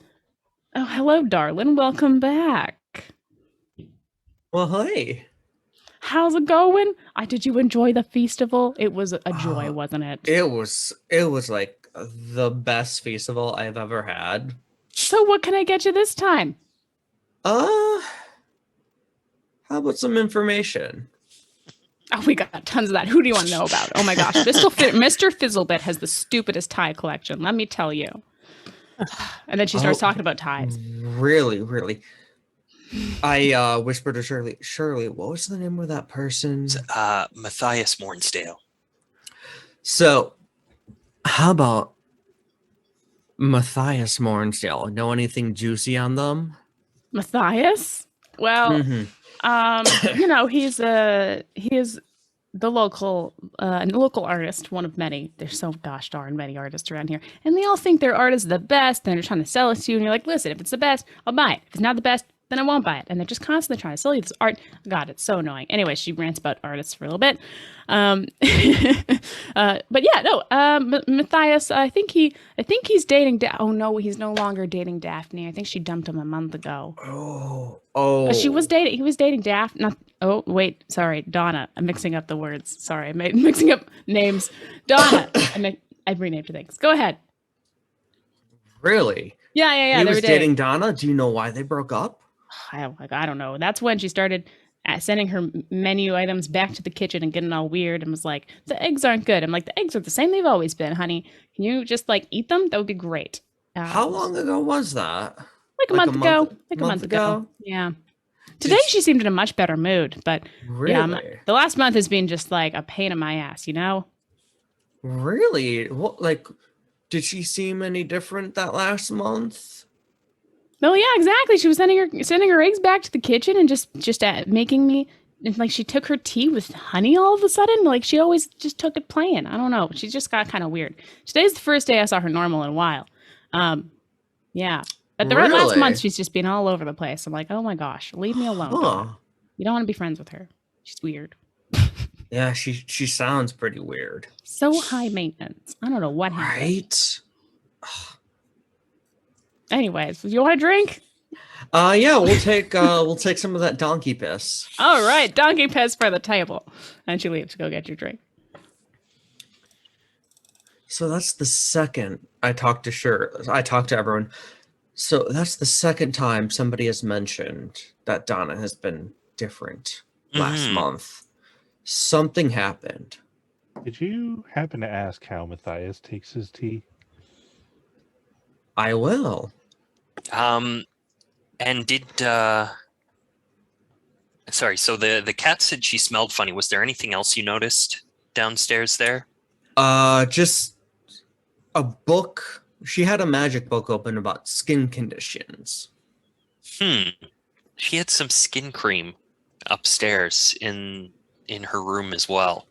"Oh, hello, darling. Welcome back. Well, hey. How's it going? Did you enjoy the Feastivle? It was a joy, wasn't it? It was like the best Feastivle I've ever had. So what can I get you this time? How about some information? Oh, we got tons of that. Who do you want to know about? Oh my gosh, Mr. Fizzlebit has the stupidest tie collection. Let me tell you. And then she starts talking about ties. Really, really. I whispered to Shirley, what was the name of that person? Matthias Mornsdale. So, how about Matthias Mornsdale? Know anything juicy on them? Matthias? Well, he is the local artist, one of many. There's so gosh darn many artists around here, and they all think their art is the best, and they're trying to sell it to you. And you're like, listen, if it's the best, I'll buy it. If it's not the best, then I won't buy it. And they're just constantly trying to sell you this art. God, it's so annoying. Anyway, she rants about artists for a little bit. But yeah, no. Matthias, I think he's dating. Oh no, he's no longer dating Daphne. I think she dumped him a month ago. Oh. He was dating Daphne. Not. Oh wait, sorry, Donna. I'm mixing up the words. Sorry, I'm mixing up names. Donna. I renamed things. Go ahead. Really? Yeah. He They was were dating. dating Donna. Do you know why they broke up? I don't know. That's when she started sending her menu items back to the kitchen and getting all weird and was like, the eggs aren't good. I'm like, the eggs are the same they've always been, honey. Can you just like eat them? That would be great. How long ago was that? Like a month ago. Yeah. Today she seemed in a much better mood, but Really? the last month has been just like a pain in my ass, you know? Really? What? Like, did she seem any different that last month? No, yeah, exactly. She was sending her eggs back to the kitchen and just making me like she took her tea with honey all of a sudden. Like she always just took it plain. I don't know. She just got kind of weird. Today's the first day I saw her normal in a while. Yeah. But the last Really? month she's just been all over the place. I'm like, oh my gosh, leave me alone. Donna. You don't want to be friends with her. She's weird. Yeah, she sounds pretty weird. So high maintenance. I don't know what happened. Right? Anyways, you want a drink? Yeah, we'll take some of that donkey piss. All right, donkey piss for the table. And she leaves to go get your drink. So that's the second I talked to everyone. So that's the second time somebody has mentioned that Donna has been different last month. Something happened. Did you happen to ask how Matthias takes his tea? I will. And did sorry, so the cat said she smelled funny. Was there anything else you noticed downstairs there? Just a book. She had a magic book open about skin conditions. She had some skin cream upstairs in her room as well.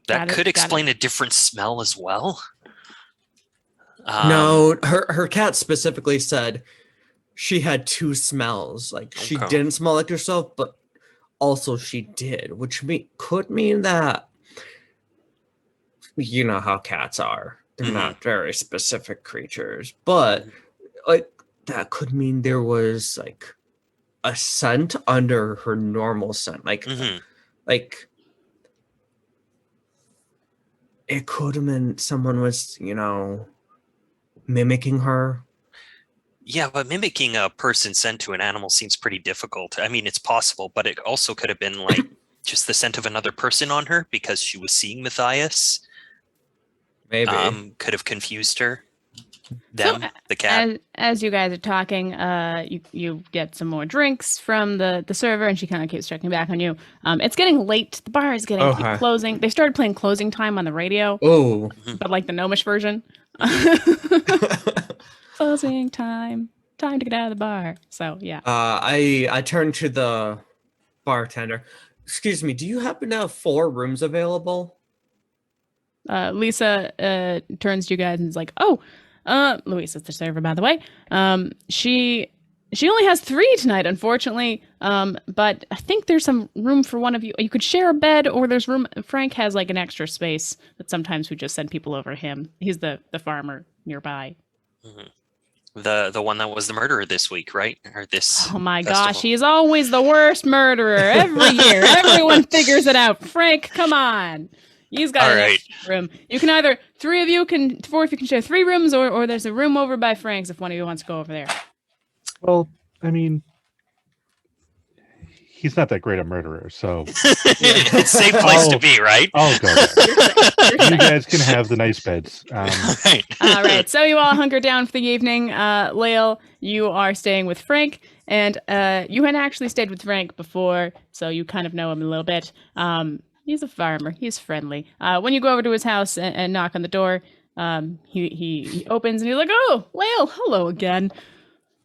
That could explain a different smell as well. No, her cat specifically said she had two smells. Like she didn't smell like herself, but also she did, which could mean that you know how cats are. They're not very specific creatures, but like that could mean there was like a scent under her normal scent. Like it could have been someone was, mimicking her. Yeah, but mimicking a person's scent to an animal seems pretty difficult. I mean, it's possible, but it also could have been like just the scent of another person on her because she was seeing Matthias. Maybe. Could have confused her. Them, the cat. As you guys are talking, you get some more drinks from the server, and she kind of keeps checking back on you. It's getting late. The bar is getting closing. They started playing closing time on the radio. Oh. But like the gnomish version. Closing time. Time to get out of the bar. So yeah. I turned to the bartender. Excuse me, do you happen to have 4 rooms available? Lisa turns to you guys and is like, "Oh, Louisa's the server, by the way. She only has 3 tonight, unfortunately. But I think there's some room for one of you. You could share a bed, or there's room. Frank has like an extra space that sometimes we just send people over to him. He's the farmer nearby. The one that was the murderer this week, right? Or this? Oh my festival. gosh, he's always the worst murderer every year. Everyone figures it out. Frank, come on." He's got an extra room. You can either 4 of you can share 3 rooms, or there's a room over by Frank's if one of you wants to go over there. Well, I mean, he's not that great a murderer, so It's a safe place to be, right? I'll go there. You're You safe. guys can have the nice beds. All right. All right, so you all hunker down for the evening. Lael, you are staying with Frank, and you had actually stayed with Frank before, so you kind of know him a little bit. He's a farmer. He's friendly. When you go over to his house and knock on the door, he opens and he's like, "Oh, Lael, hello again.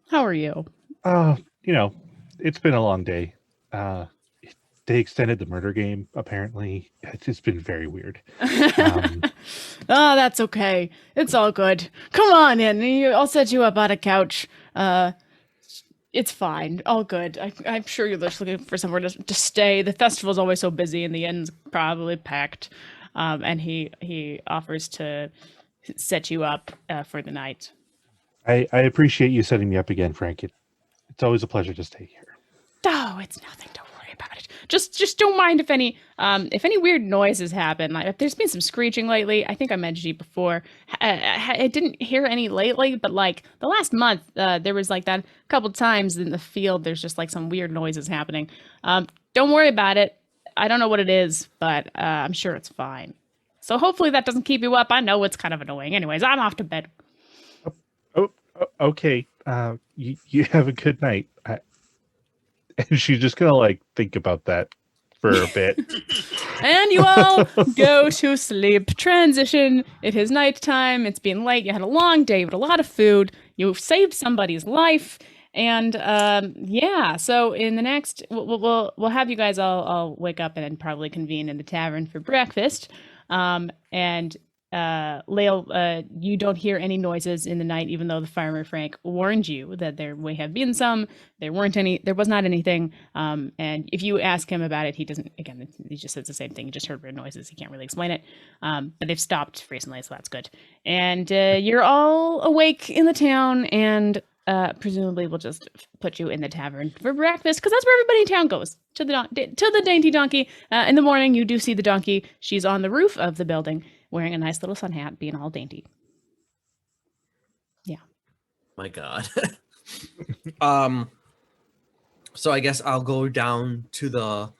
How are you?" It's been a long day. They extended the murder game, apparently. It's just been very weird. Oh, that's okay. It's all good. Come on in. I'll set you up on a couch. It's fine. All good. I'm sure you're just looking for somewhere to stay. The festival's always so busy and the inn's probably packed. And he offers to set you up for the night. I appreciate you setting me up again, Frank. It's always a pleasure to stay here. Oh, it's nothing. Don't worry about it. Just don't mind if any weird noises happen. Like there's been some screeching lately. I think I mentioned it before. I didn't hear any lately, but like the last month, there was like that a couple times in the field. There's just like some weird noises happening. Don't worry about it. I don't know what it is, but I'm sure it's fine. So hopefully that doesn't keep you up. I know it's kind of annoying. Anyways, I'm off to bed. Oh, okay. You have a good night. And she's just gonna like think about that for a bit. And you all go to sleep. Transition. It is nighttime. It's been late. You had a long day with a lot of food. You've saved somebody's life. And yeah, so in the next, we'll have you guys all wake up and then probably convene in the tavern for breakfast. And Lael, you don't hear any noises in the night, even though the farmer Frank warned you that there may have been some. There was not anything. And if you ask him about it, he doesn't. Again, he just says the same thing. He just heard weird noises. He can't really explain it. But they've stopped recently, so that's good. And you're all awake in the town, and presumably we'll just put you in the tavern for breakfast, because that's where everybody in town goes, to the dainty donkey. In the morning, you do see the donkey. She's on the roof of the building, wearing a nice little sun hat, being all dainty. Yeah. My God. So I guess I'll go down to the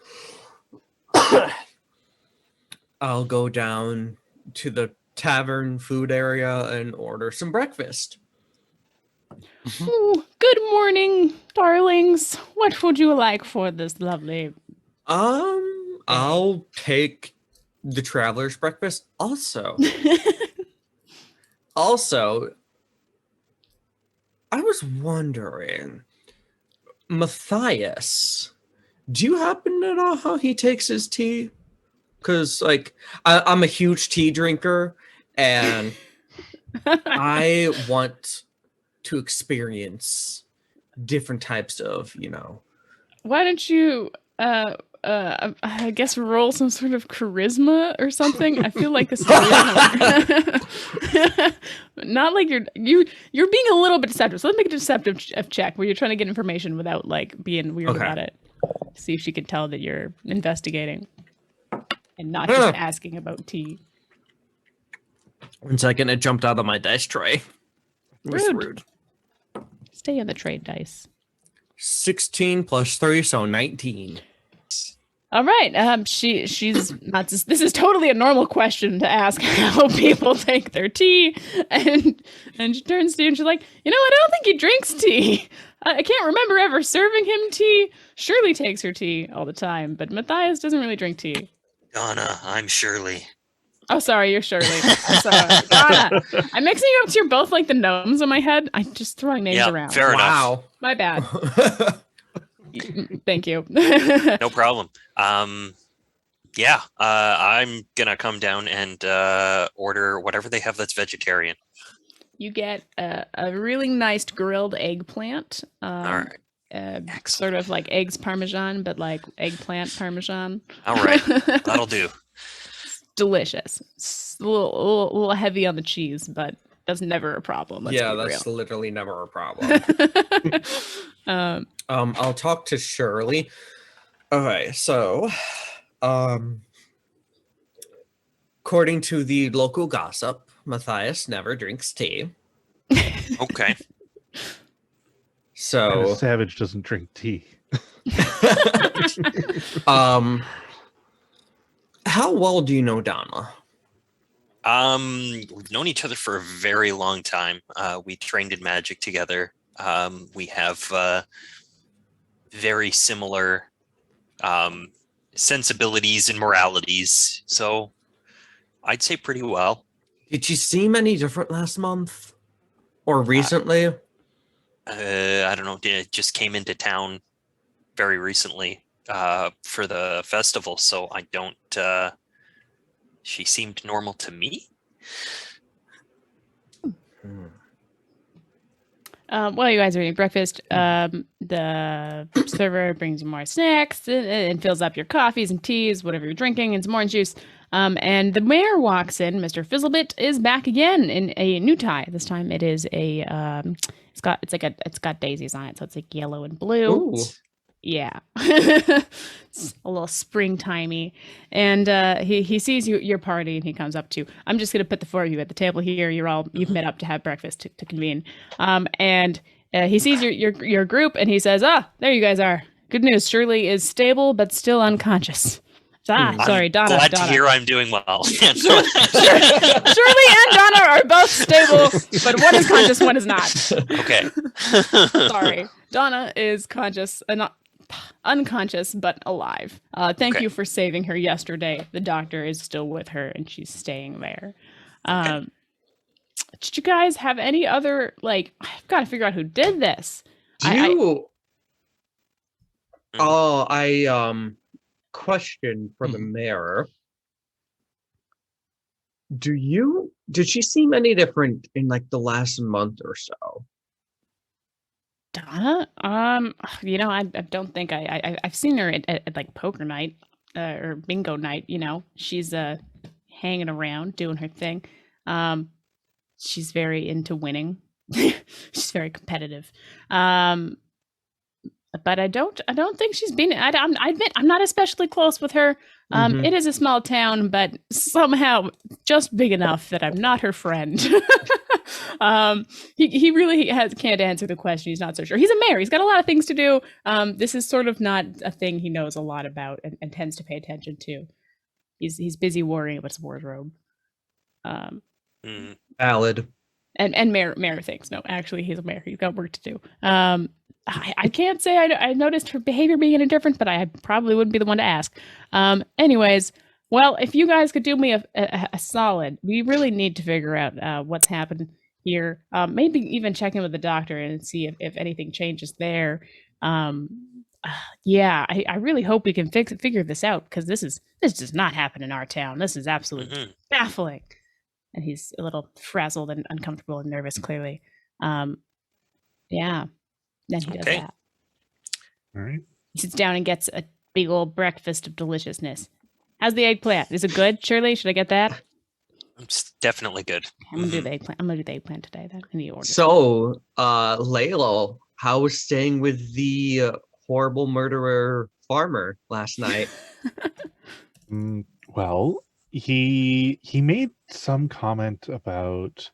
tavern food area and order some breakfast. Ooh, good morning, darlings. What would you like for this lovely... I'll take the traveler's breakfast also. Also, I was wondering, Matthias, do you happen to know how he takes his tea? Because, like, I'm a huge tea drinker, and I want to experience different types of, Why don't you, I guess roll some sort of charisma or something? I feel like this is not like you're being a little bit deceptive. So let's make a deceptive check where you're trying to get information without like being weird about it. See if she can tell that you're investigating and not just asking about tea. 1 second, it jumped out of my dice tray. It was rude. Stay on the trade dice. 16 plus 3, so 19. All right. She's not. This is totally a normal question to ask how people take their tea, and she turns to you and she's like, I don't think he drinks tea. I can't remember ever serving him tea. Shirley takes her tea all the time, but Matthias doesn't really drink tea. Donna, I'm Shirley. Oh, sorry, you're Shirley. I'm sorry. Donna. I'm mixing you up because you're both like the gnomes in my head. I'm just throwing names around. Fair enough. My bad. Thank you. No problem. I'm gonna come down and order whatever they have that's vegetarian. You get a really nice grilled eggplant. All right. Sort of like eggs parmesan, but like eggplant parmesan. All right, that'll do. Delicious. It's a little heavy on the cheese, but that's never a problem. That's literally never a problem. I'll talk to Shirley. Okay, so according to the local gossip, Matthias never drinks tea. Okay. And So a savage doesn't drink tea. How well do you know Donna? We've known each other for a very long time. We trained in magic together. We have very similar sensibilities and moralities. So I'd say pretty well. Did you seem any different last month or recently? I don't know. Just came into town very recently for the festival, so I don't. She seemed normal to me. While you guys are eating breakfast, the server brings you more snacks and fills up your coffees and teas, whatever you're drinking, and some orange juice. And the mayor walks in. Mr. Fizzlebit is back again in a new tie. This time it is a it's got daisies on it, so it's like yellow and blue. Ooh. Yeah. It's a little springtimey. And he sees your party and he comes up to you. I'm just gonna put the four of you at the table here. You've met up to have breakfast to convene. And he sees your group and he says, there you guys are. Good news, Shirley is stable but still unconscious. Sorry, Donna. Glad Donna. to hear I'm doing well. Shirley and Donna are both stable, but one is conscious, one is not. Okay. Sorry. Donna is conscious, not unconscious, but alive. Thank Okay. you for saving her yesterday. The doctor is still with her and she's staying there. Did you guys have any other, I've got to figure out who did this. Question for the mayor. Did she seem any different in the last month or so? Donna? I don't think I've seen her at poker night or bingo night. She's hanging around doing her thing. She's very into winning. She's very competitive. But I don't think she's been. I admit I'm not especially close with her. It is a small town, but somehow just big enough that I'm not her friend. He really can't answer the question. He's not so sure. He's a mayor. He's got a lot of things to do. This is sort of not a thing he knows a lot about and tends to pay attention to. He's busy worrying about his wardrobe. Valid. And mayor thinks no. Actually, he's a mayor. He's got work to do. I can't say I noticed her behavior being any different, but I probably wouldn't be the one to ask. Anyways, well, if you guys could do me a solid, we really need to figure out what's happened here. Maybe even check in with the doctor and see if anything changes there. Yeah, I really hope we can figure this out because this does not happen in our town. This is absolutely baffling. And he's a little frazzled and uncomfortable and nervous, clearly. Yeah. Then he does that. All right. He sits down and gets a big old breakfast of deliciousness. How's the eggplant? Is it good, Shirley? Should I get that? It's definitely good. I'm gonna do the eggplant. I'm gonna do the eggplant today. Then I need to order. So, Layla, how was staying with the horrible murderer farmer last night? Well, he made some comment about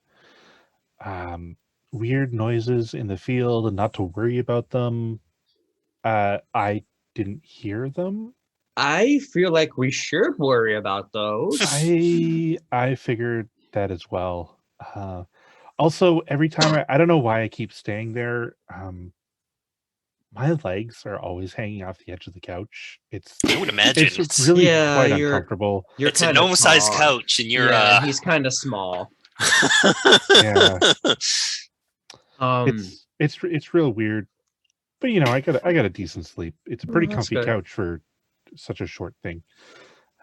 weird noises in the field and not to worry about them. I didn't hear them. I feel like we should worry about those. I figured that as well. Also, every time I don't know why I keep staying there. My legs are always hanging off the edge of the couch. I would imagine it's really quite uncomfortable. It's a gnome-sized couch, and you're he's kind of small. Yeah. It's real weird, but I got a decent sleep. It's a pretty comfy couch for such a short thing.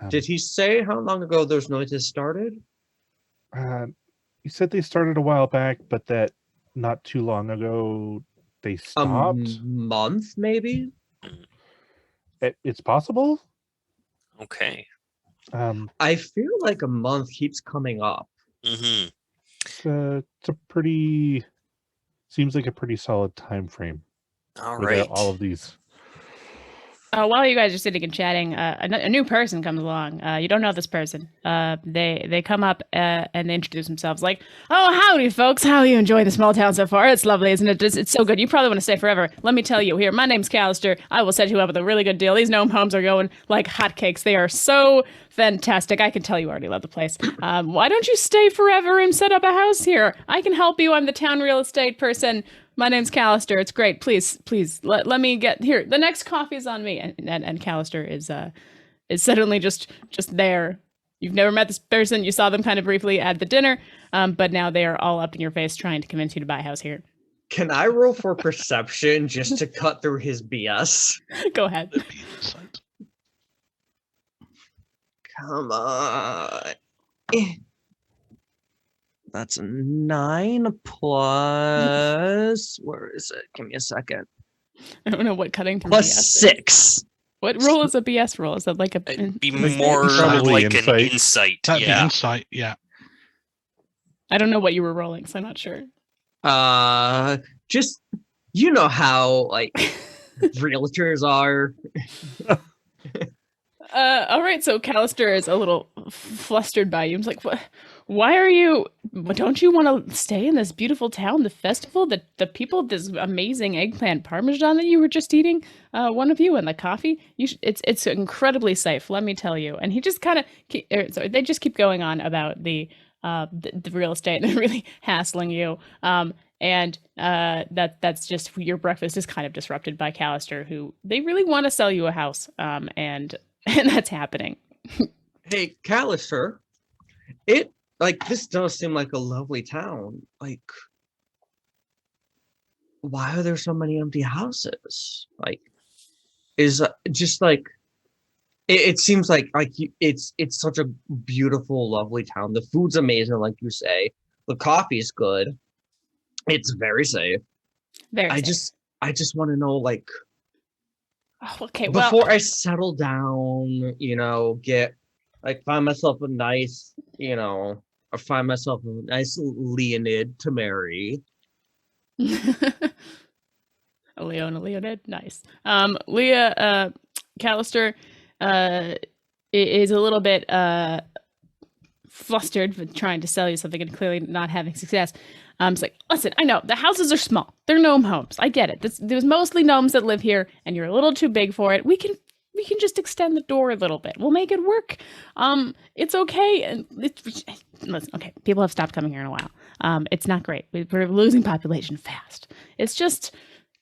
Did he say how long ago those noises started? He said they started a while back, but that not too long ago they stopped. A month, maybe. It's possible. Okay. I feel like a month keeps coming up. It's a seems like a pretty solid time frame. All right. All of these While you guys are sitting and chatting, a new person comes along. You don't know this person. They come up and they introduce themselves like, "Oh, howdy, folks. How are you enjoying the small town so far? It's lovely, isn't it? It's so good. You probably want to stay forever. Let me tell you. Here, my name's Callister. I will set you up with a really good deal. These gnome homes are going like hotcakes. They are so fantastic. I can tell you already love the place. Why don't you stay forever and set up a house here? I can help you. I'm the town real estate person. My name's Callister. It's great. Please, let me get here. The next coffee's on me." And Callister is suddenly just there. You've never met this person. You saw them kind of briefly at the dinner, but now they are all up in your face trying to convince you to buy a house here. Can I roll for perception just to cut through his BS? Go ahead. Come on. That's a 9 plus. Where is it? Give me a second. I don't know what cutting through Plus BS is. 6. What roll is a BS roll? Is that like a? It'd be Like, more probably like insight. an insight. That'd be Yeah. insight, yeah. I don't know what you were rolling, so I'm not sure. Just you know how like realtors are. All right. So Callister is a little flustered by you. He's like, "What? Why are you? Don't you want to stay in this beautiful town? The festival, the people, this amazing eggplant parmesan that you were just eating. One of you and the coffee. It's incredibly safe. Let me tell you." And he just kind of, sorry, they just keep going on about the real estate and really hassling you. And that's just your breakfast is kind of disrupted by Callister, who they really want to sell you a house. And that's happening. Hey, Callister, it like this does seem like a lovely town. Like, why are there so many empty houses? Like, is just like it seems like it's such a beautiful, lovely town. The food's amazing, like you say. The coffee's good. It's very safe. Very I safe. just want to know, like, Oh, okay, well, before I settle down, get like find myself a nice, or find myself a nice Leonid to marry. a Leonid, nice. Leah, Callister, is a little bit flustered with trying to sell you something and clearly not having success. It's like, listen, I know the houses are small. They're gnome homes. I get it. There's mostly gnomes that live here, and you're a little too big for it. We can just extend the door a little bit. We'll make it work. It's okay. And listen, okay, people have stopped coming here in a while. It's not great. We're losing population fast. It's just,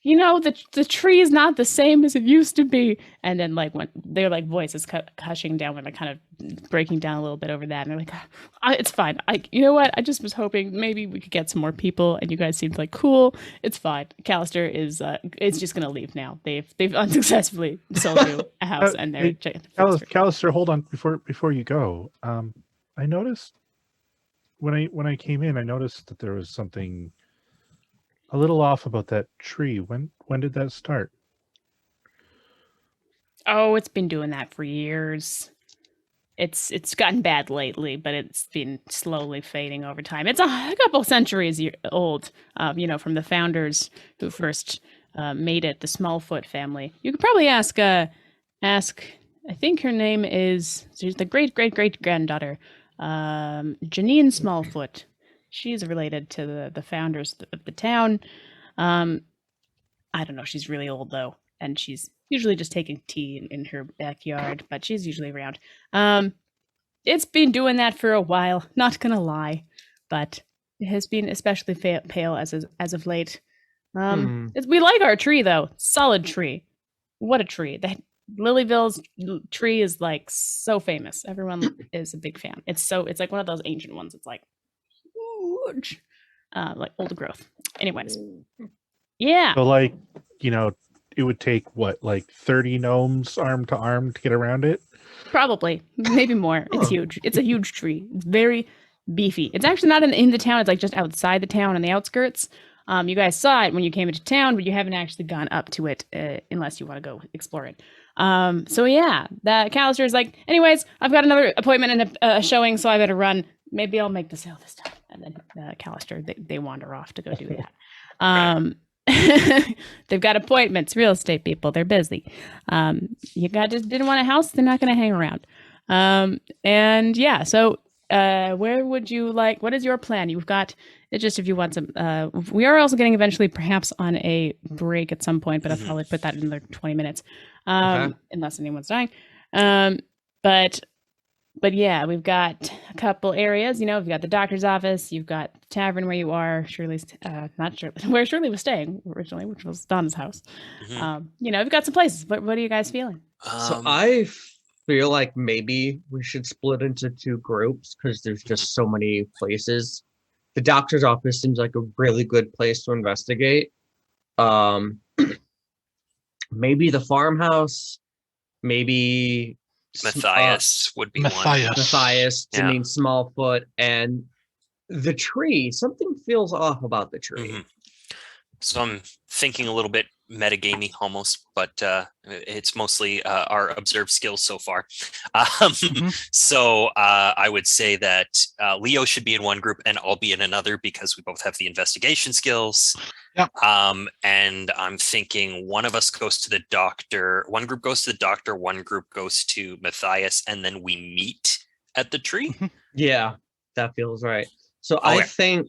the tree is not the same as it used to be. And then like when their like voice is hushing down, when they're kind of breaking down a little bit over that, and they're like, it's fine. You know what? I just was hoping maybe we could get some more people, and you guys seemed like cool. It's fine. Callister is just gonna leave now. They've unsuccessfully sold you a house, and they're Callister, hold on before you go. I noticed when I came in, I noticed that there was something a little off about that tree. When did that start? Oh, it's been doing that for years. It's gotten bad lately, but it's been slowly fading over time. It's a couple centuries old, from the founders who first made it, the Smallfoot family. You could probably ask. I think her name is. She's the great granddaughter, Janine Smallfoot. She's related to the founders of the town. I don't know. She's really old though, and she's usually just taking tea in her backyard, but she's usually around. It's been doing that for a while, not gonna lie, but it has been especially pale as of late. We like our tree though, solid tree. What a tree! That Lilyville's tree is like so famous. Everyone is a big fan. It's like one of those ancient ones. It's like huge, like old growth. Anyways, yeah. So like, it would take what, like 30 gnomes arm to arm to get around it? Probably, maybe more. It's huge. It's a huge tree. It's very beefy. It's actually not in the town. It's like just outside the town on the outskirts. You guys saw it when you came into town, but you haven't actually gone up to it unless you want to go explore it. So yeah, that Callister is like, anyways, I've got another appointment and a showing, so I better run. Maybe I'll make the sale this time. And then Callister, they wander off to go do that. They've got appointments, real estate people. They're busy. You guys just didn't want a house. They're not going to hang around. And yeah, so where would you like, what is your plan? You've got, it's just if you want some, we are also getting eventually perhaps on a break at some point, but I'll probably put that in another 20 minutes, unless anyone's dying. But yeah, we've got a couple areas. You know, we've got the doctor's office. You've got the tavern where you are. Shirley's not Shirley, where Shirley was staying originally, which was Donna's house. You know, we've got some places. What are you guys feeling? So I feel like maybe we should split into 2 groups because there's just so many places. The doctor's office seems like a really good place to investigate. Maybe the farmhouse. Maybe. Matthias would be Matthias, I mean Smallfoot, and the tree. Something feels off about the tree. So I'm thinking a little bit metagamey almost, but it's mostly our observed skills so far. So I would say that Leo should be in one group and I'll be in another because we both have the investigation skills. Yep. And I'm thinking one of us goes to the doctor, one group goes to the doctor, one group goes to Matthias, and then we meet at the tree. Yeah, that feels right. So I think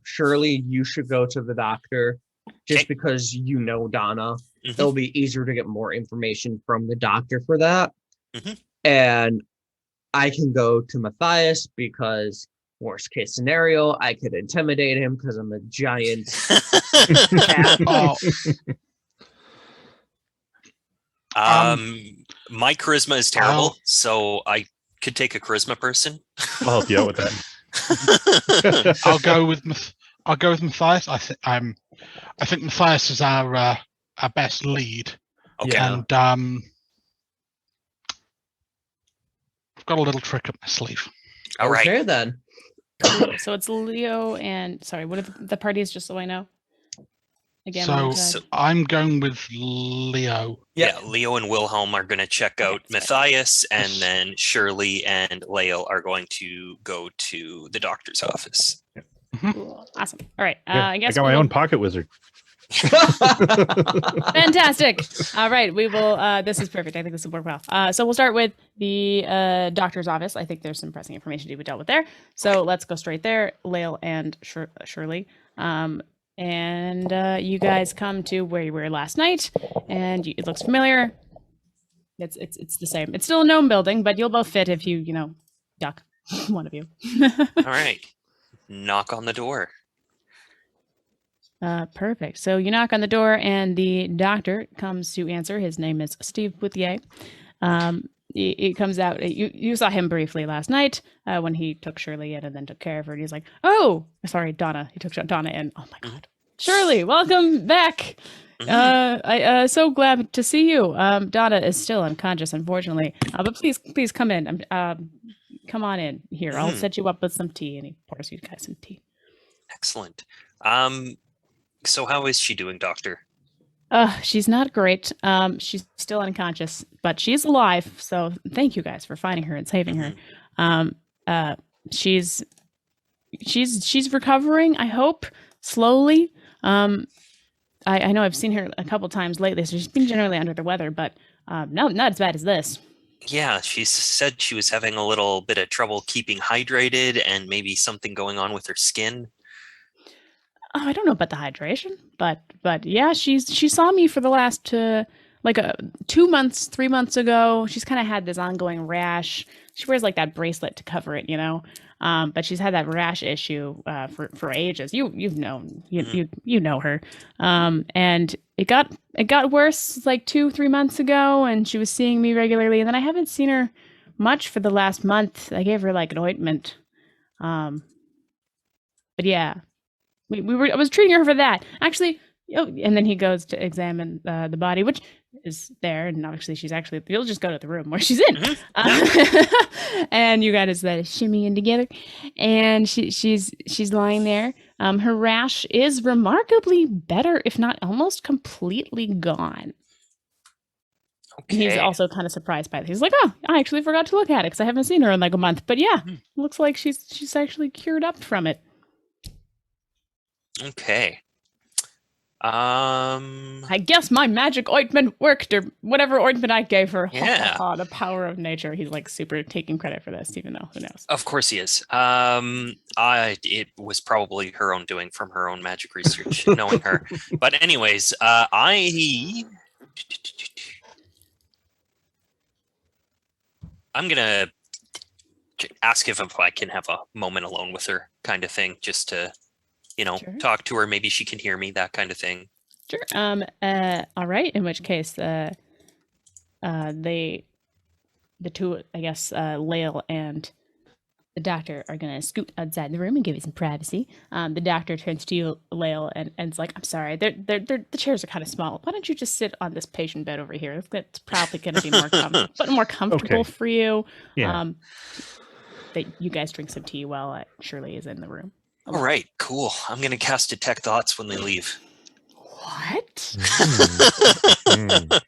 Shirley, you should go to the doctor just because you know Donna. It'll be easier to get more information from the doctor for that. And I can go to Matthias because worst case scenario, I could intimidate him because I'm a giant cat. My charisma is terrible, so I could take a charisma person. I'll help you out with that. I'll go with Matthias. I think Matthias is our best lead. Okay. And I've got a little trick up my sleeve. All right. Okay, then. So it's Leo and sorry, what are the parties? Just so I know. Again, So I'm going with Leo. Yeah, Leo and Wilhelm are going to check out Matthias, and then Shirley and Lael are going to go to the doctor's office. Cool. Awesome. All right. Yeah, I guess I got my own pocket wizard. Fantastic. All right. We will. This is perfect. I think this will work well. So we'll start with the doctor's office. I think there's some pressing information to be dealt with there. So let's go straight there. Lael and Shirley. And you guys come to where you were last night, and it looks familiar. It's the same. It's still a gnome building, but you'll both fit if you duck, one of you. All right. Knock on the door. Perfect. So you knock on the door, and the doctor comes to answer. His name is Steve Bouthier. He comes out. You saw him briefly last night when he took Shirley in and then took care of her. And he's like, "Oh, sorry, Donna." He took Donna in. Oh my God, Shirley, welcome back. I so glad to see you. Donna is still unconscious, unfortunately. But please come in. Come on in here. I'll set you up with some tea. And he pours you guys some tea. Excellent. So how is she doing, Doctor? She's not great. She's still unconscious, but she's alive. So thank you guys for finding her and saving her. She's recovering, I hope, slowly. I know I've seen her a couple times lately, so she's been generally under the weather, but not as bad as this. Yeah, she said she was having a little bit of trouble keeping hydrated and maybe something going on with her skin. Oh, I don't know about the hydration, but yeah, she saw me for the last 2 months, 3 months ago. She's kind of had this ongoing rash. She wears like that bracelet to cover it, but she's had that rash issue for ages. You've known you know her, and it got worse like 2-3 months ago, and she was seeing me regularly, and then I haven't seen her much for the last month. I gave her like an ointment, but yeah. I was treating her for that. Actually, and then he goes to examine the body, which is there, and obviously you'll just go to the room where she's in. And you guys shimmy in together, and she's lying there. Her rash is remarkably better, if not almost completely gone. Okay. He's also kind of surprised by this. He's like, "Oh, I actually forgot to look at it because I haven't seen her in like a month." But yeah, looks like she's actually cured up from it. Okay. I guess my magic ointment worked, or whatever ointment I gave her. Yeah. The power of nature. He's like super taking credit for this, even though who knows. Of course he is. It was probably her own doing from her own magic research, knowing her. But anyways, I'm gonna ask if I can have a moment alone with her, kind of thing, just to, Sure. talk to her. Maybe she can hear me, that kind of thing. Sure. All right. In which case, the two, I guess, Lael and the doctor are gonna scoot outside the room and give you some privacy. The doctor turns to you, Lael, and it's like, "I'm sorry, the chairs are kind of small. Why don't you just sit on this patient bed over here? That's probably gonna be more comfortable Okay. for you." Yeah. That you guys drink some tea while Shirley is in the room. All right, cool. I'm gonna cast Detect Thoughts when they leave. What? Mm.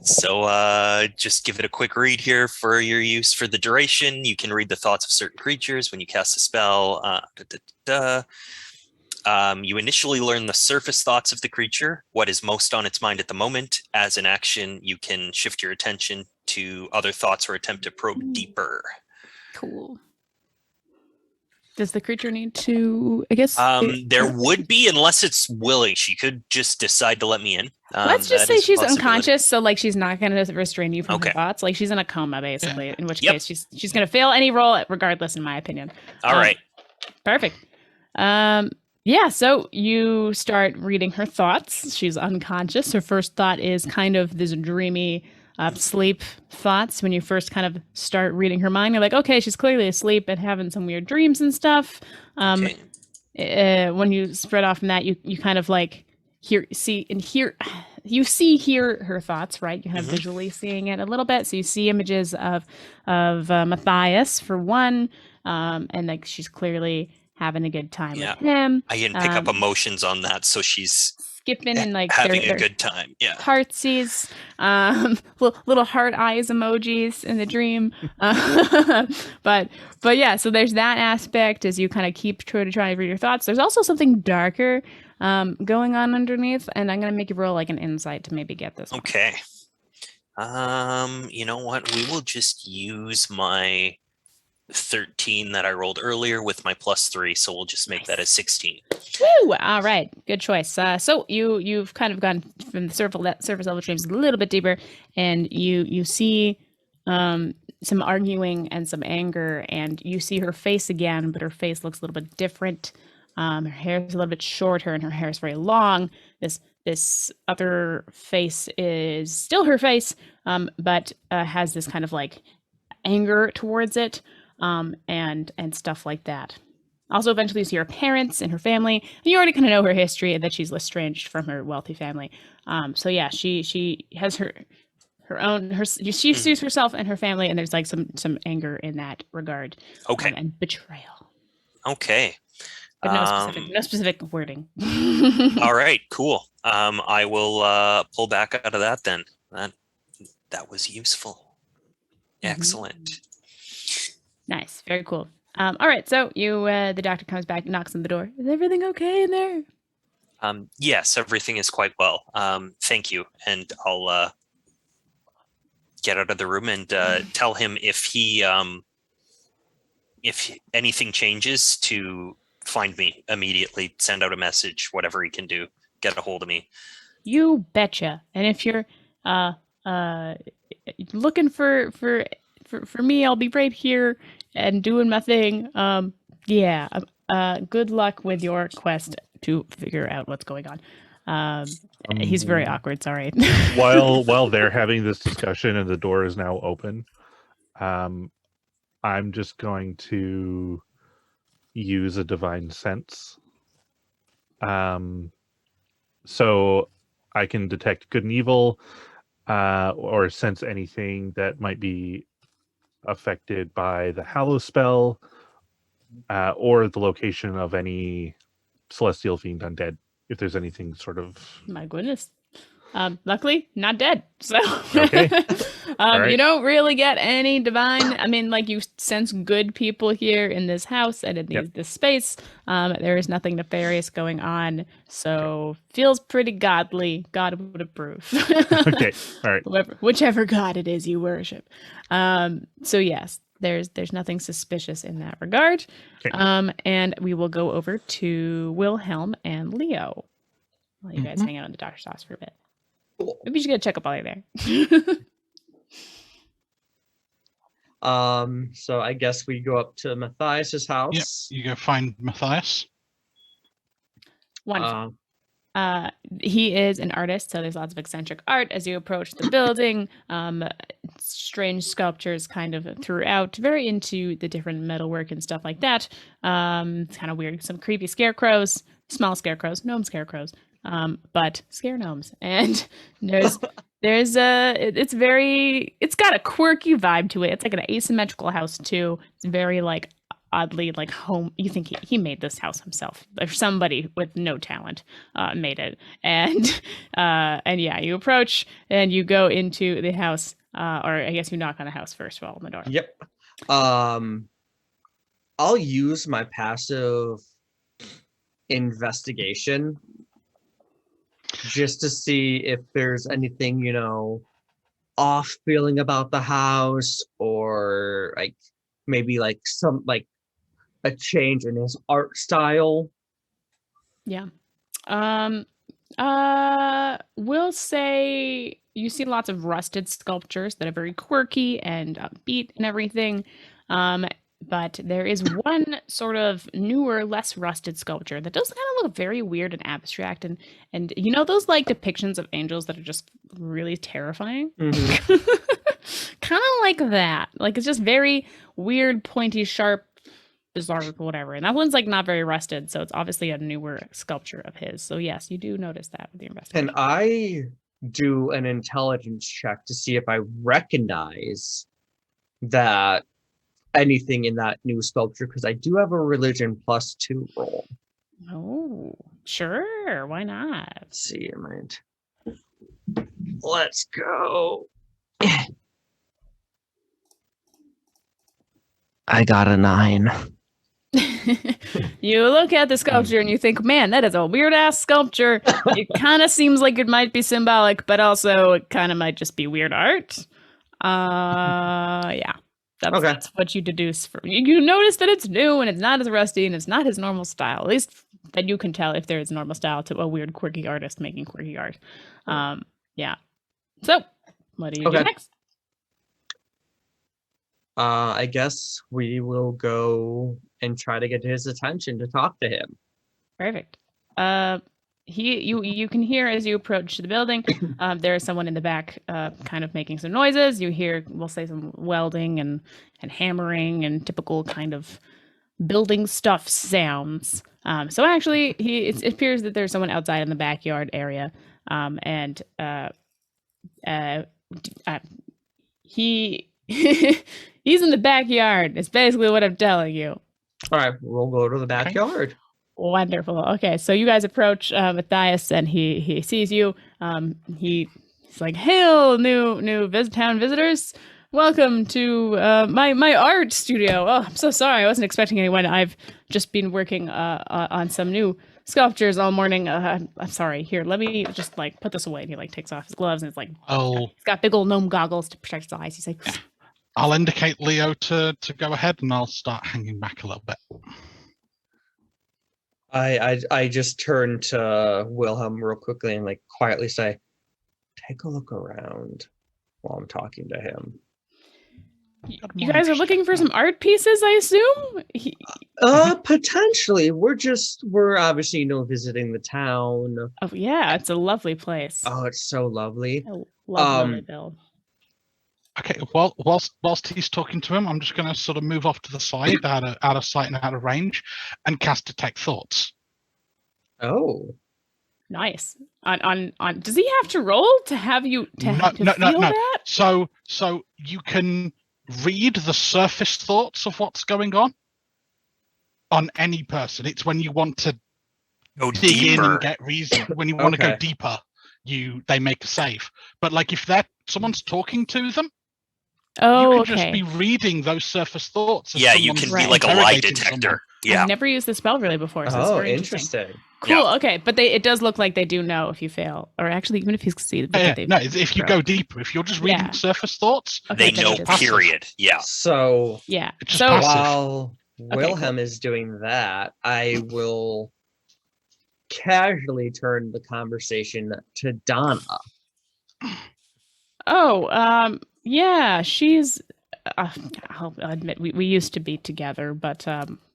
So just give it a quick read here for your use. For the duration, you can read the thoughts of certain creatures when you cast a spell. You initially learn the surface thoughts of the creature, what is most on its mind at the moment. As an action, you can shift your attention to other thoughts or attempt to probe deeper. Cool. Does the creature need to, I guess? There would be, unless it's willing. She could just decide to let me in. Let's just that say is a she's possibility. unconscious, so like she's not going to restrain you from Okay. her thoughts. Like she's in a coma, basically. Yeah. In which Yep. case, she's going to fail any roll, regardless, in my opinion. All right. Perfect. Yeah. So you start reading her thoughts. She's unconscious. Her first thought is kind of this dreamy sleep thoughts. When you first kind of start reading her mind, you're like, okay, she's clearly asleep and having some weird dreams and stuff. Okay. When you spread off from that, you kind of like hear her thoughts, right? You kind of Mhm. visually seeing it a little bit. So you see images of Matthias for one, and like she's clearly having a good time Yeah. with him. I can pick up emotions on that, so she's Skipping and like having they're a good time. Yeah. heartsies, little heart eyes emojis in the dream. But yeah, so there's that aspect as you kind of keep trying to read your thoughts. There's also something darker going on underneath, and I'm gonna make you roll like an insight to maybe get this one. Okay. You know what? We will just use my 13 that I rolled earlier with my +3, so we'll just make that a 16. Woo! All right, good choice. So you've kind of gone from the surface level dreams a little bit deeper, and you see some arguing and some anger, and you see her face again, but her face looks a little bit different. Her hair is a little bit shorter, and her hair is very long. This other face is still her face, but has this kind of like anger towards it, and stuff like that. Also, eventually, you see her parents and her family, and you already kind of know her history and that she's estranged from her wealthy family. So yeah, she has her own. She sees herself and her family, and there's like some anger in that regard. Okay. And betrayal. Okay. But no specific wording. All right, cool. I will pull back out of that then. That was useful. Excellent. Nice, very cool. All right, so the doctor comes back, knocks on the door. Is everything okay in there? Yes, everything is quite well. Thank you, and I'll get out of the room and tell him if anything changes to find me immediately. Send out a message, whatever he can do. Get a hold of me. You betcha. And if you're looking for me, I'll be right here and doing my thing. Good luck with your quest to figure out what's going on. He's very awkward, sorry. while they're having this discussion and the door is now open, I'm just going to use a divine sense. So I can detect good and evil, or sense anything that might be affected by the Hallow spell, or the location of any celestial fiend undead, if there's anything sort of... My goodness. Luckily, not dead. So Okay. right. You don't really get any divine. I mean, like you sense good people here in this house and in this space. There is nothing nefarious going on, so feels pretty godly. God would approve. Okay. All right. Whichever god it is you worship. So yes, there's nothing suspicious in that regard. Okay. And we will go over to Wilhelm and Leo while you guys hang out in the doctor's house for a bit. Maybe you should get a checkup while you're there. So I guess we go up to Matthias's house. Yep, you go find Matthias. Wonderful. He is an artist, so there's lots of eccentric art as you approach the building. Strange sculptures kind of throughout, very into the different metalwork and stuff like that. It's kind of weird. Some creepy scarecrows, small scarecrows, gnome scarecrows, but scare gnomes. And it's got a quirky vibe to it. It's like an asymmetrical house too. It's very like oddly like home. You think he made this house himself, or somebody with no talent made it. And yeah, you approach and you go into the house, or I guess you knock on the house first while on the door. Yep. I'll use my passive investigation just to see if there's anything, off feeling about the house, or like maybe like some like a change in his art style. Yeah. We'll say you see lots of rusted sculptures that are very quirky and upbeat and everything. But there is one sort of newer, less rusted sculpture that does kind of look very weird and abstract, and those like depictions of angels that are just really terrifying. Mm-hmm. Kind of like that. Like it's just very weird, pointy, sharp, bizarre, whatever. And that one's like not very rusted, so it's obviously a newer sculpture of his. So yes, you do notice that with your investigation. Can I do an intelligence check to see if I recognize that anything in that new sculpture? Because I do have a religion +2 roll. Oh, sure. Why not? Let's see, let's go. I got a 9. You look at the sculpture and you think, man, that is a weird ass sculpture. It kind of seems like it might be symbolic, but also it kind of might just be weird art. Yeah. That's what you deduce from. You notice that it's new and it's not as rusty and it's not his normal style. At least that you can tell if there is a normal style to a weird, quirky artist making quirky art. Yeah. So, what do you do next? I guess we will go and try to get his attention to talk to him. Perfect. You can hear as you approach the building, there is someone in the back kind of making some noises. You hear, we'll say, some welding and hammering and typical kind of building stuff sounds. So actually, it appears that there's someone outside in the backyard area, and he's in the backyard. It's basically what I'm telling you. All right, we'll go to the backyard. Wonderful. Okay, so you guys approach Matthias, and he sees you. He's like, "Hail, new town visitors! Welcome to my art studio. Oh, I'm so sorry, I wasn't expecting anyone. I've just been working on some new sculptures all morning. I'm sorry. Here, let me just like put this away." And he like takes off his gloves, and it's like, he's got big old gnome goggles to protect his eyes. He's like, I'll indicate Leo to go ahead, and I'll start hanging back a little bit. I just turn to Wilhelm real quickly and like quietly say, "Take a look around," while I'm talking to him. You guys are looking for some art pieces, I assume? Potentially. We're obviously visiting the town. Oh yeah, it's a lovely place. Oh, it's so lovely. I love Lilyville. Okay, well, whilst he's talking to him, I'm just going to sort of move off to the side, out of sight and out of range, and cast Detect Thoughts. Oh, nice. On does he have to roll to have you feel that? So you can read the surface thoughts of what's going on any person. It's when you want to go dig deeper. in and get reason. When you want to go deeper, they make a save. But like if someone's talking to them, Oh, you can just okay. be reading those surface thoughts. As Yeah, you someone's can Right. be like a lie interrogating detector. someone. Yeah. I've never used the spell really before, so it's Oh, very interesting. interesting. Cool. Okay, but it does look like they do know if you fail, or actually even if you succeed. But Yeah, that no, they've if you grown. go deeper, if you're just reading Yeah. surface thoughts, Okay, They then know, it is passive. period. Yeah. So Yeah. it's just So passive. while Wilhelm is doing that, I will casually turn the conversation to Donna. yeah, she's. I'll admit we used to be together, but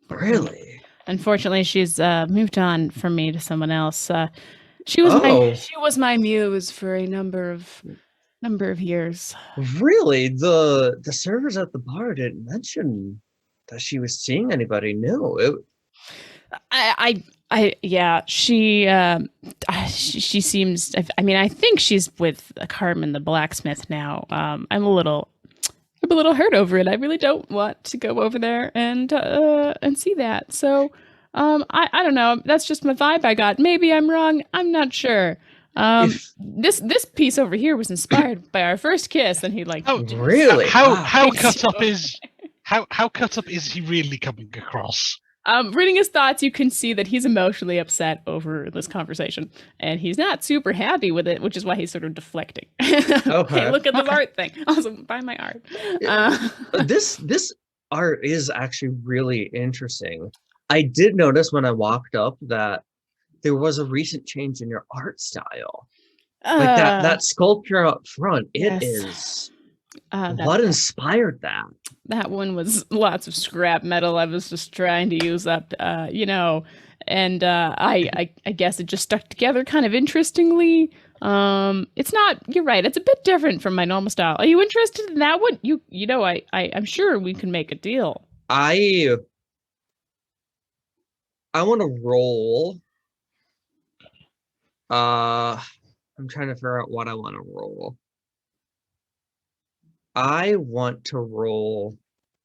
Really? unfortunately, she's moved on from me to someone else. She Oh. was my muse for a number of years. Really? The servers at the bar didn't mention that she was seeing anybody new. Yeah, she seems. I mean, I think she's with Carmen the blacksmith now. I'm a little hurt over it. I really don't want to go over there and see that. So, I don't know. That's just my vibe I got. Maybe I'm wrong. I'm not sure. This piece over here was inspired by our first kiss, and he like Oh, Really? How Wow. how cut up is how cut up is he really coming across? reading his thoughts, you can see that he's emotionally upset over this conversation, and he's not super happy with it, which is why he's sort of deflecting. Okay. Hey, look at this art thing. Also, buy my art. This art is actually really interesting. I did notice when I walked up that there was a recent change in your art style. Like that sculpture up front. It Yes. is. That What inspired that? one was lots of scrap metal I was just trying to use up, and I guess it just stuck together kind of interestingly. It's not. You're right. It's a bit different from my normal style. Are you interested in that one? I'm sure we can make a deal. I want to roll. I'm trying to figure out what I want to roll. I want to roll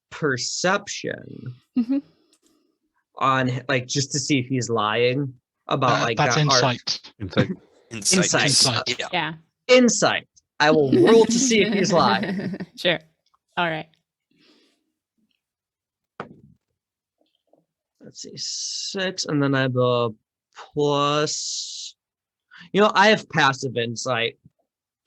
perception Mhm. on like just to see if he's lying about like That's that insight. Insight. Insight. Insight. Yeah. Yeah. Insight. I will roll to see if he's lying. Sure. All right. Let's see, 6, and then I have a plus. I have passive insight,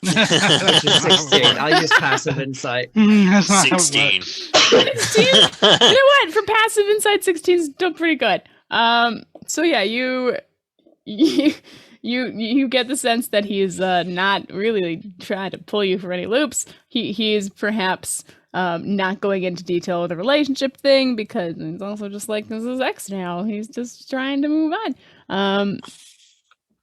which is 16. I'll use passive insight. That's not how it 16. works. 16? You know what? For passive insight, 16 is still pretty good. So yeah, you get the sense that he's not really trying to pull you for any loops. He is perhaps not going into detail with the relationship thing because he's also just like, this is X now. He's just trying to move on.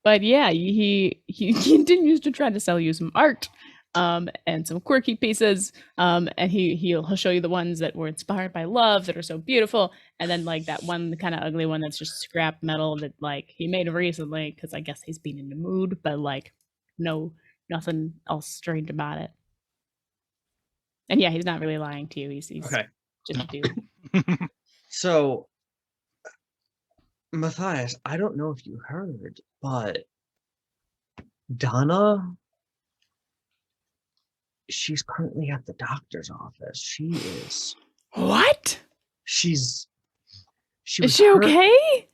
But yeah, he continues to try to sell you some art, and some quirky pieces, and he'll show you the ones that were inspired by love that are so beautiful, and then like that one kind of ugly one that's just scrap metal that like he made recently because I guess he's been in the mood, but like nothing else strange about it. And yeah, he's not really lying to you. He's Okay. just a dude. So, Matthias, I don't know if you heard, but Donna, she's currently at the doctor's office. She is. What? She Is was she hurt- okay?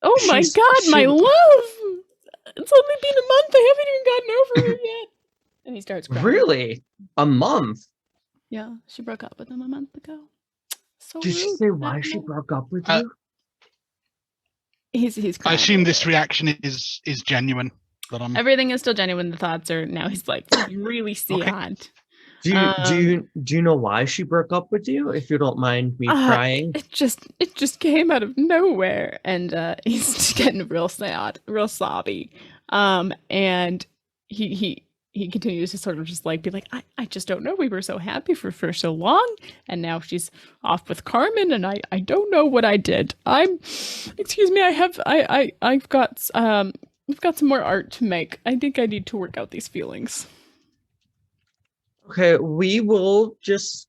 Oh my She's- god, she- my love! It's only been a month. I haven't even gotten over her yet. And he starts crying. Really? A month? Yeah, she broke up with him a month ago. So Did she rude. say why That she man. broke up with Uh, you? He's I crying. assume this reaction is genuine. That I'm. Everything is still genuine. The thoughts are now. He's like really sad. Do you know why she broke up with you? If you don't mind me prying. It just came out of nowhere, and he's just getting real sad, real sobby. And he continues to sort of just like be like, I just don't know. We were so happy for so long, and now she's off with Carmen, and I don't know what I did. Excuse me. I've got some more art to make. I think I need to work out these feelings. Okay, we will just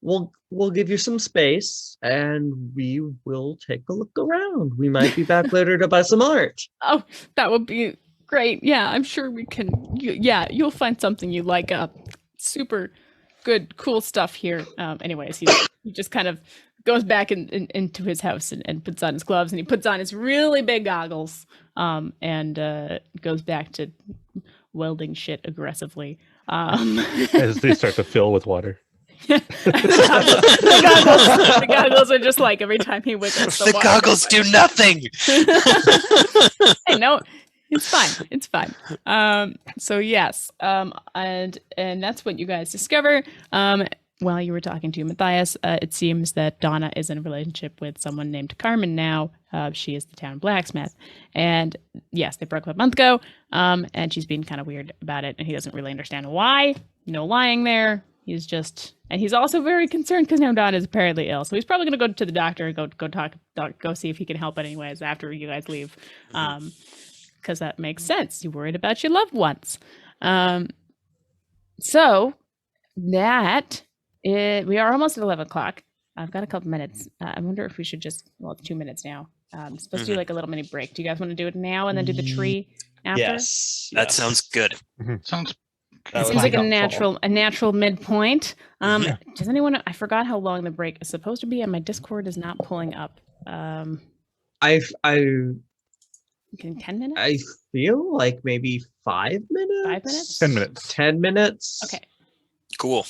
we'll give you some space and we will take a look around. We might be back later to buy some art. Oh, that would be great. Yeah, I'm sure we can. Yeah, you'll find something you like. Super good, cool stuff here. Anyways, he just kind of goes back into his house and puts on his gloves, and he puts on his really big goggles, and goes back to welding shit aggressively. As they start to fill with water. The goggles are just like every time he wiggles. The goggles do nothing. Hey, no, it's fine. It's fine. So yes, and that's what you guys discover. While you were talking to Matthias, it seems that Donna is in a relationship with someone named Carmen now. She is the town blacksmith. And yes, they broke up a month ago. And she's being kind of weird about it. And he doesn't really understand why. No lying there. He's just, and he's also very concerned because now Donna is apparently ill. So he's probably going to go to the doctor and go see if he can help anyways after you guys leave. Because that makes sense. You're worried about your loved ones. So that... we are almost at 11 o'clock. I've got a couple minutes. I wonder if we should just, well, it's 2 minutes now. I'm supposed to do like a little mini break. Do you guys want to do it now and then do the tree after? Yes. That sounds good. Sounds. It seems like a natural midpoint. Does anyone? I forgot how long the break is supposed to be, and my Discord is not pulling up. I 10 minutes. I feel like maybe 5 minutes. 5 minutes. 10 minutes. 10 minutes. Okay. Cool.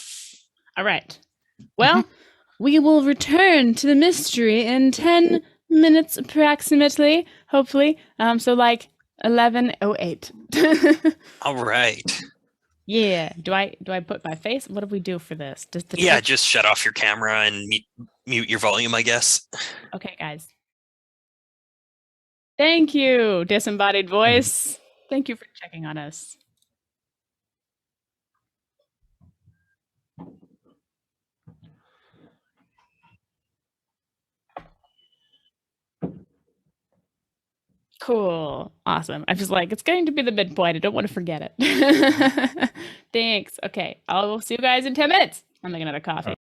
All right. Well, we will return to the mystery in 10 minutes approximately, hopefully. So like 11:08. All right. Yeah. Do I put my face? What do we do for this? Does the Yeah, just shut off your camera and mute your volume, I guess. Okay, guys. Thank you, disembodied voice. Thank you for checking on us. Cool. Awesome. I was like, it's going to be the midpoint. I don't want to forget it. Thanks. Okay. I'll see you guys in 10 minutes. I'm making another coffee.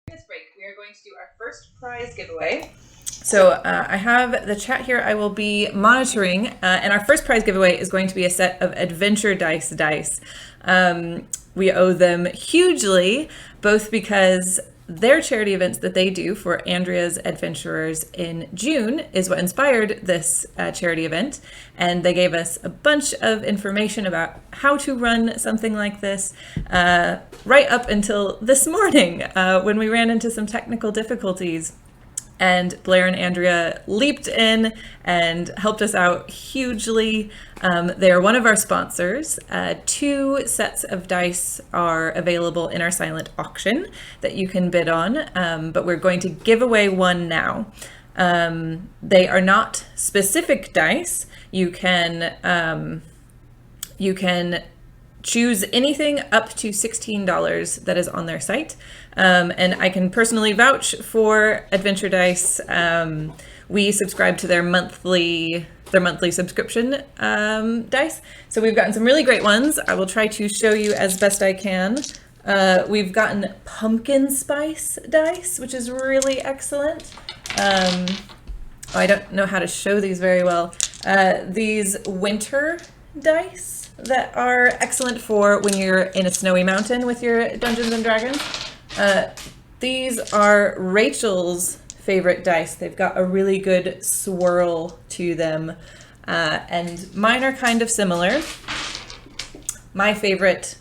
This break, we are going to do our first prize giveaway. So I have the chat here I will be monitoring, and our first prize giveaway is going to be a set of Adventure dice. We owe them hugely, both because their charity events that they do for Andrea's Adventurers in June is what inspired this charity event. And they gave us a bunch of information about how to run something like this right up until this morning when we ran into some technical difficulties. And Blair and Andrea leaped in and helped us out hugely. They are one of our sponsors. 2 sets of dice are available in our silent auction that you can bid on, but we're going to give away one now. They are not specific dice. You can choose anything up to $16 that is on their site. And I can personally vouch for Adventure Dice. We subscribe to their monthly subscription dice. So we've gotten some really great ones. I will try to show you as best I can. We've gotten pumpkin spice dice, which is really excellent. I don't know how to show these very well. These winter dice that are excellent for when you're in a snowy mountain with your Dungeons and Dragons. These are Rachel's favorite dice. They've got a really good swirl to them. And mine are kind of similar. My favorite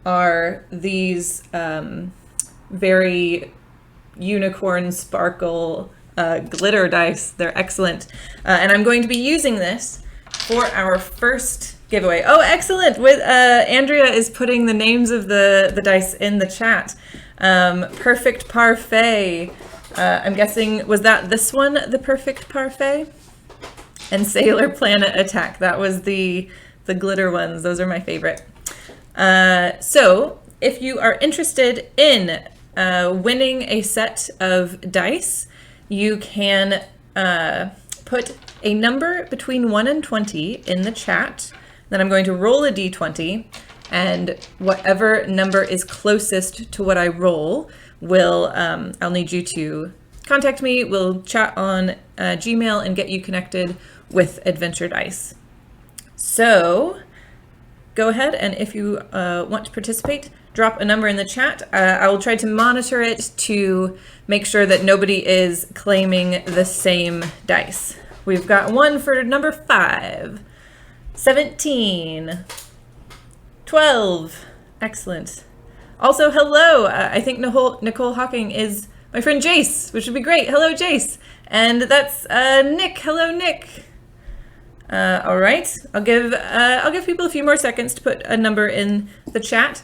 are these very unicorn sparkle glitter dice. They're excellent. And I'm going to be using this for our first giveaway. Oh, excellent! With Andrea is putting the names of the dice in the chat. Perfect Parfait. I'm guessing, was that this one, the Perfect Parfait? And Sailor Planet Attack. That was the glitter ones. Those are my favorite. So if you are interested in winning a set of dice, you can put a number between 1 and 20 in the chat. Then I'm going to roll a d20, and whatever number is closest to what I roll will, I'll need you to contact me. We'll chat on Gmail and get you connected with Adventure Dice. So go ahead and if you want to participate, drop a number in the chat. I will try to monitor it to make sure that nobody is claiming the same dice. We've got one for number 5, 17, 12. Excellent. Also, hello. I think Nicole Hawking is my friend Jace, which would be great. Hello, Jace. And that's Nick. Hello, Nick. All right. I'll give people a few more seconds to put a number in the chat.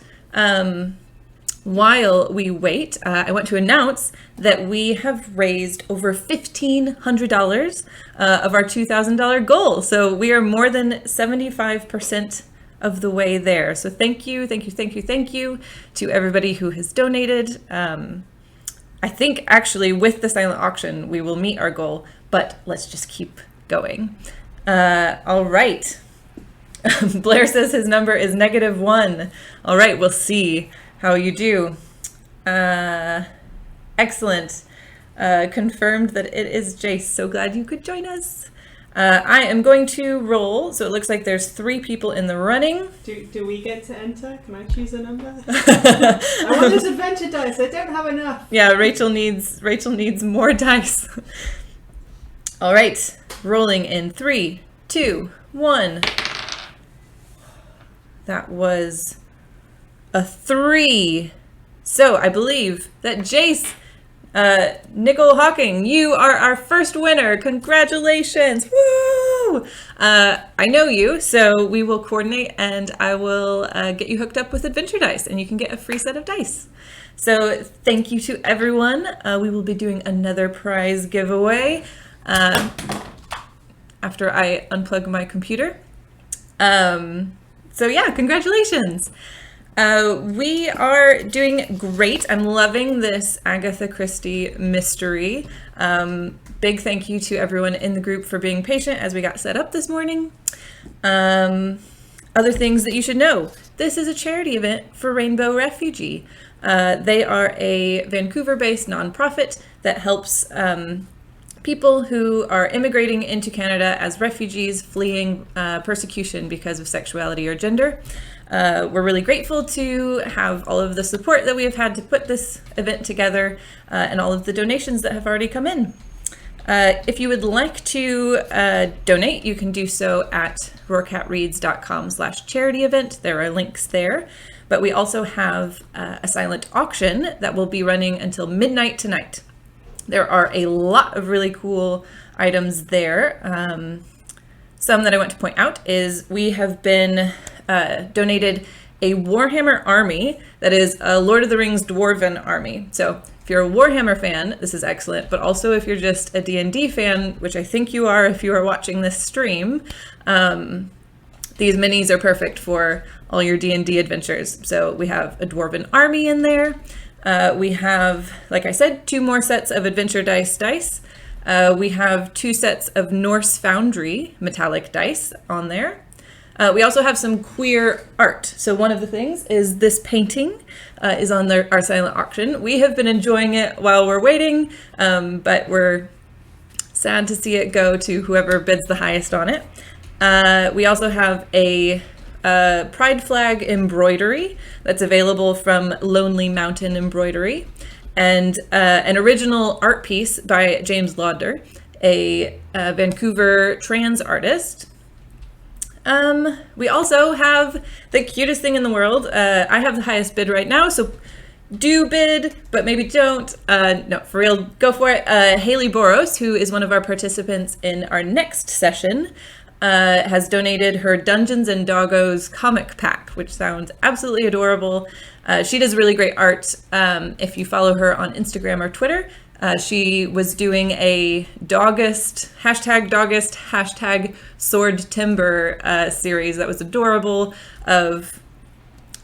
While we wait, I want to announce that we have raised over $1,500 of our $2,000 goal. So we are more than 75% of the way there. So thank you to everybody who has donated. I think actually with the silent auction, we will meet our goal, but let's just keep going. All right. Blair says his number is -1. All right, we'll see how you do. Excellent. Confirmed that it is Jace. So glad you could join us. I am going to roll. So it looks like there's 3 people in the running. Do we get to enter? Can I choose a number? I wanted adventure dice. I don't have enough. Yeah, Rachel needs more dice. All right, rolling in 3, 2, 1. That was a 3. So I believe that Jace, Nicole Hawking, you are our first winner. Congratulations. Woo! I know you, so we will coordinate and I will get you hooked up with adventure dice and you can get a free set of dice. So thank you to everyone. We will be doing another prize giveaway after I unplug my computer. So yeah, congratulations. We are doing great. I'm loving this Agatha Christie mystery. Big thank you to everyone in the group for being patient as we got set up this morning. Other things that you should know. This is a charity event for Rainbow Refugee. They are a Vancouver-based nonprofit that helps people who are immigrating into Canada as refugees fleeing persecution because of sexuality or gender. We're really grateful to have all of the support that we have had to put this event together and all of the donations that have already come in. If you would like to donate, you can do so at roarcatreads.com/charity event. There are links there. But we also have a silent auction that will be running until midnight tonight. There are a lot of really cool items there. Some that I want to point out is we have been donated a Warhammer army that is a Lord of the Rings Dwarven army. So if you're a Warhammer fan, this is excellent, but also if you're just a D&D fan, which I think you are if you are watching this stream, these minis are perfect for all your D&D adventures. So we have a Dwarven army in there. We have, like I said, 2 more sets of adventure dice. We have 2 sets of Norse Foundry metallic dice on there. We also have some queer art. So one of the things is this painting is on our silent auction. We have been enjoying it while we're waiting, but we're sad to see it go to whoever bids the highest on it. We also have a pride flag embroidery that's available from Lonely Mountain Embroidery, and an original art piece by James Lauder, a Vancouver trans artist. We also have the cutest thing in the world. I have the highest bid right now, so do bid, but maybe don't. No, for real, go for it. Haley Boros, who is one of our participants in our next session, has donated her Dungeons and Doggos comic pack, which sounds absolutely adorable. She does really great art. If you follow her on Instagram or Twitter, she was doing a Doggist, hashtag Sword Timber series that was adorable of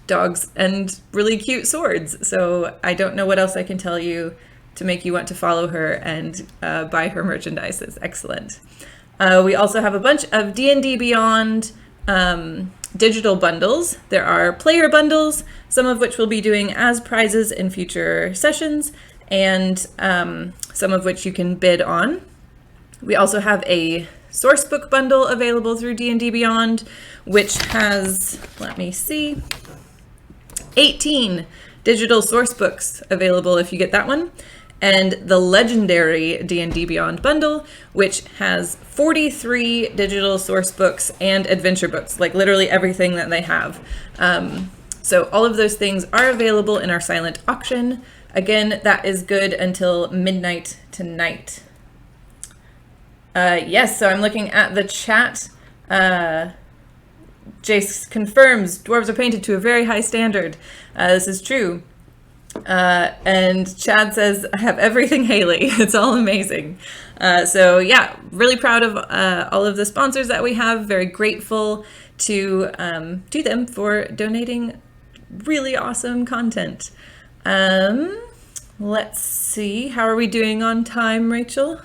dogs and really cute swords. So I don't know what else I can tell you to make you want to follow her and buy her merchandise. It's excellent. We also have a bunch of D&D Beyond digital bundles. There are player bundles, some of which we'll be doing as prizes in future sessions, and some of which you can bid on. We also have a sourcebook bundle available through D&D Beyond, which has, let me see, 18 digital source books available if you get that one, and the legendary D&D Beyond bundle, which has 43 digital source books and adventure books, like literally everything that they have. So all of those things are available in our silent auction. Again, that is good until midnight tonight. Yes, so I'm looking at the chat. Jace confirms dwarves are painted to a very high standard. This is true. And Chad says, I have everything Haley. It's all amazing. So yeah, really proud of all of the sponsors that we have. Very grateful to them for donating really awesome content. Let's see. How are we doing on time, Rachel?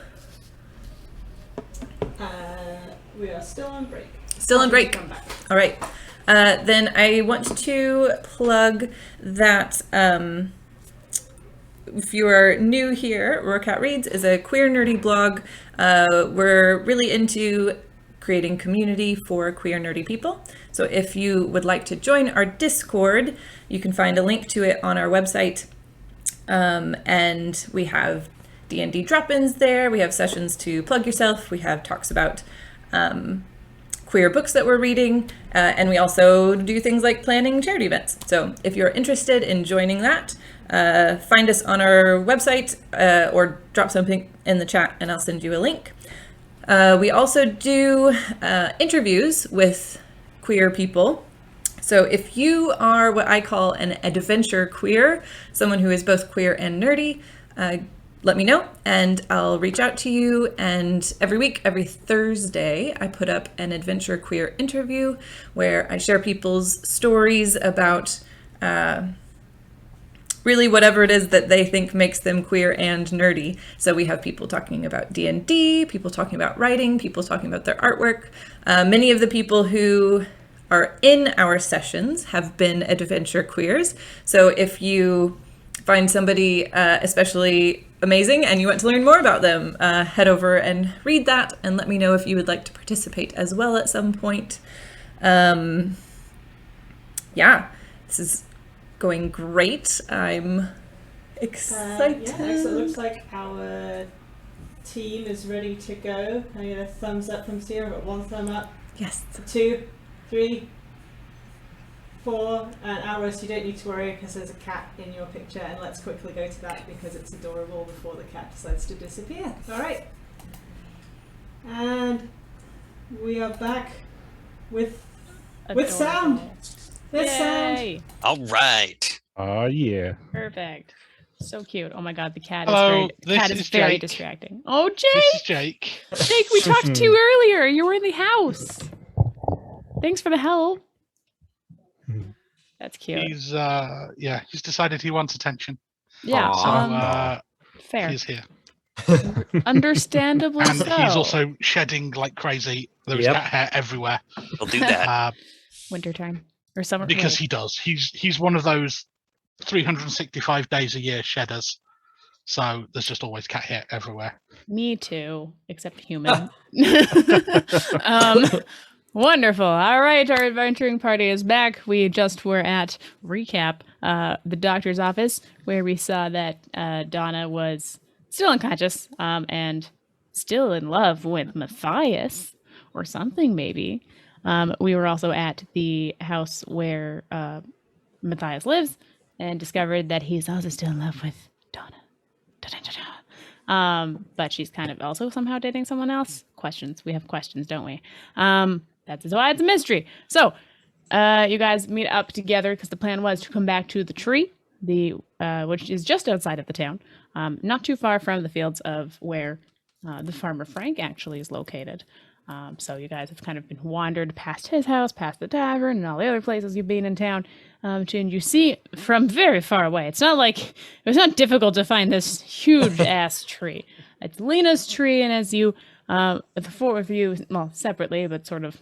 We are still on break. Still on break. Come back. All right. Then I want to plug that if you are new here, Roarcat Reads is a queer nerdy blog. We're really into creating community for queer nerdy people. So if you would like to join our Discord, you can find a link to it on our website. And we have D&D drop-ins there. We have sessions to plug yourself. We have talks about queer books that we're reading. And we also do things like planning charity events. So if you're interested in joining that, find us on our website or drop something in the chat and I'll send you a link. We also do interviews with queer people. So if you are what I call an adventure queer, someone who is both queer and nerdy, let me know and I'll reach out to you. And every week, every Thursday, I put up an adventure queer interview where I share people's stories about really whatever it is that they think makes them queer and nerdy. So we have people talking about D&D, people talking about writing, people talking about their artwork. Many of the people who are in our sessions have been adventure queers. So if you find somebody especially amazing and you want to learn more about them, head over and read that and let me know if you would like to participate as well at some point. Yeah, this is going great. I'm excited. Yeah, so it looks like our team is ready to go. Can I get a thumbs up from Sierra? I've got one thumb up. Yes. 2, 3, 4, and Aros, you don't need to worry because there's a cat in your picture, and let's quickly go to that because it's adorable before the cat decides to disappear. Alright. And we are back with sound. There's sound. All right. Oh, yeah. Perfect. So cute. Oh my god, the cat Hello, is very Jake. distracting. Oh, This Jake! is Jake. Jake, we talked to you earlier. You were in the house. Thanks for the help. That's cute. He's he's decided he wants attention. Yeah, So fair. he's here. Understandably And so. he's also shedding like crazy. There is Yep. cat hair everywhere. I'll do that. Wintertime or summer. Because wait. he does. He's one of those 365 days a year shedders. So there's just always cat hair everywhere. Me too, except human. Wonderful. All right, our adventuring party is back. We just were at recap, the doctor's office, where we saw that Donna was still unconscious and still in love with Matthias or something, maybe. We were also at the house where Matthias lives and discovered that he's also still in love with Donna. But she's kind of also somehow dating someone else. Questions. We have questions, don't we? That's why it's a mystery. So, you guys meet up together because the plan was to come back to the tree, which is just outside of the town, not too far from the fields of where the farmer Frank actually is located. So you guys have kind of been wandered past his house, past the tavern, and all the other places you've been in town. And you see from very far away. It's not difficult to find this huge ass tree. It's Lena's tree, and as you, the four of you, well, separately, but sort of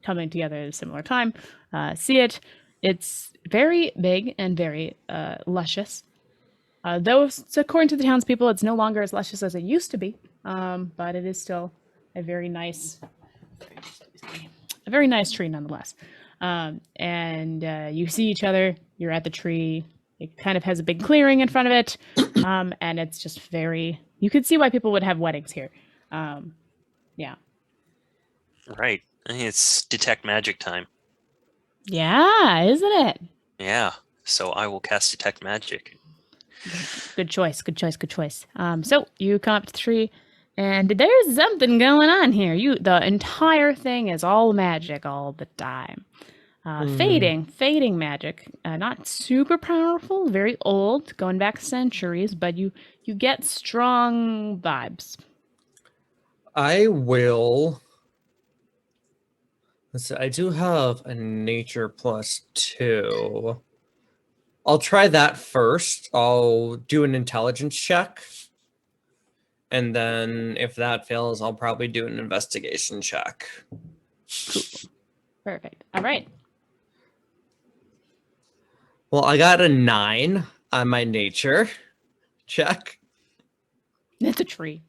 coming together at a similar time, see it. It's very big and very luscious. Though, according to the townspeople, it's no longer as luscious as it used to be, but it is still a very nice tree nonetheless. And you see each other. You're at the tree. It kind of has a big clearing in front of it, and it's just very. You could see why people would have weddings here. Yeah. Right. It's detect magic time. Yeah, isn't it? Yeah. So I will cast detect magic. Good choice. So you come up to the tree, and there's something going on here. The entire thing is all magic all the time. Fading magic. Not super powerful, very old, going back centuries, but you get strong vibes. I will. Let's see, I do have a nature +2. I'll try that first. I'll do an intelligence check. And then if that fails, I'll probably do an investigation check. Cool. Perfect. All right. Well, I got a 9 on my nature check. It's a tree.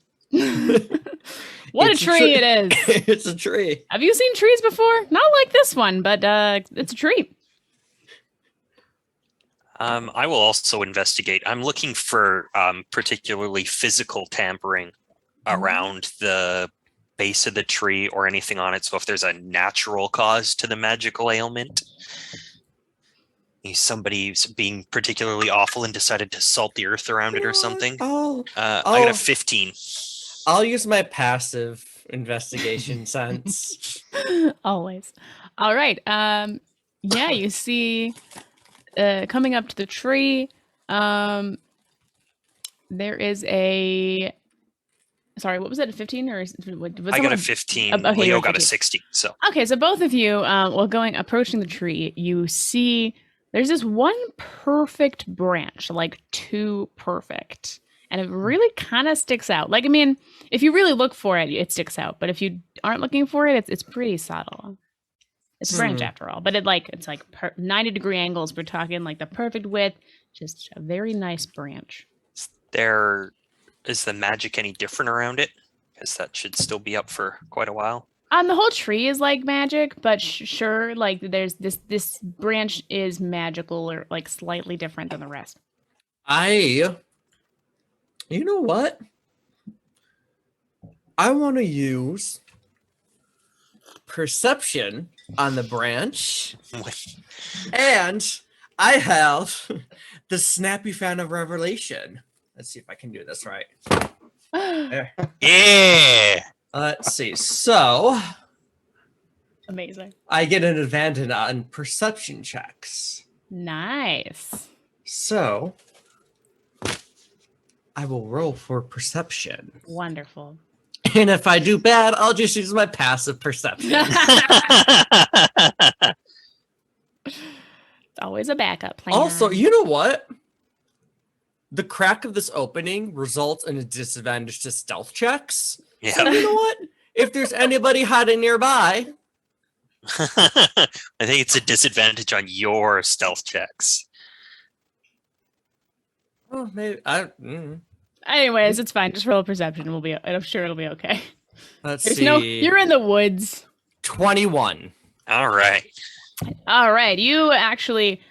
What It's a tree it is. It's a tree. Have you seen trees before? Not like this one, but it's a tree. I will also investigate. I'm looking for particularly physical tampering around the base of the tree or anything on it. So if there's a natural cause to the magical ailment, somebody's being particularly awful and decided to salt the earth around it or something. I got a 15. I'll use my passive investigation sense. Always. All right. Yeah, you see coming up to the tree, there is a sorry, what was it? A 15 or I got a 15. Okay, Leo you're got a 15. 16. So okay, so both of you, approaching the tree, you see there's this one perfect branch, like too perfect. And it really kind of sticks out. Like, I mean, if you really look for it, it sticks out. But if you aren't looking for it, it's pretty subtle. It's a branch after all. But it's like 90-degree angles. We're talking like the perfect width. Just a very nice branch. Is the magic any different around it? Because that should still be up for quite a while. The whole tree is like magic, but sure, like there's this branch is magical or like slightly different than the rest. You know what? I want to use perception on the branch. And I have the snappy fan of revelation. Let's see if I can do this right. There. Yeah. Let's see. So Amazing. I get an advantage on perception checks. Nice. So I will roll for perception. Wonderful. And if I do bad, I'll just use my passive perception. It's always a backup plan. Also, you know what? The crack of this opening results in a disadvantage to stealth checks. Yeah. So you know what? If there's anybody hiding nearby, I think it's a disadvantage on your stealth checks. well, maybe Anyways, it's fine. Just roll a perception. I'm sure it'll be okay. let's There's see. you're in the woods. 21. All right. All right. You actually,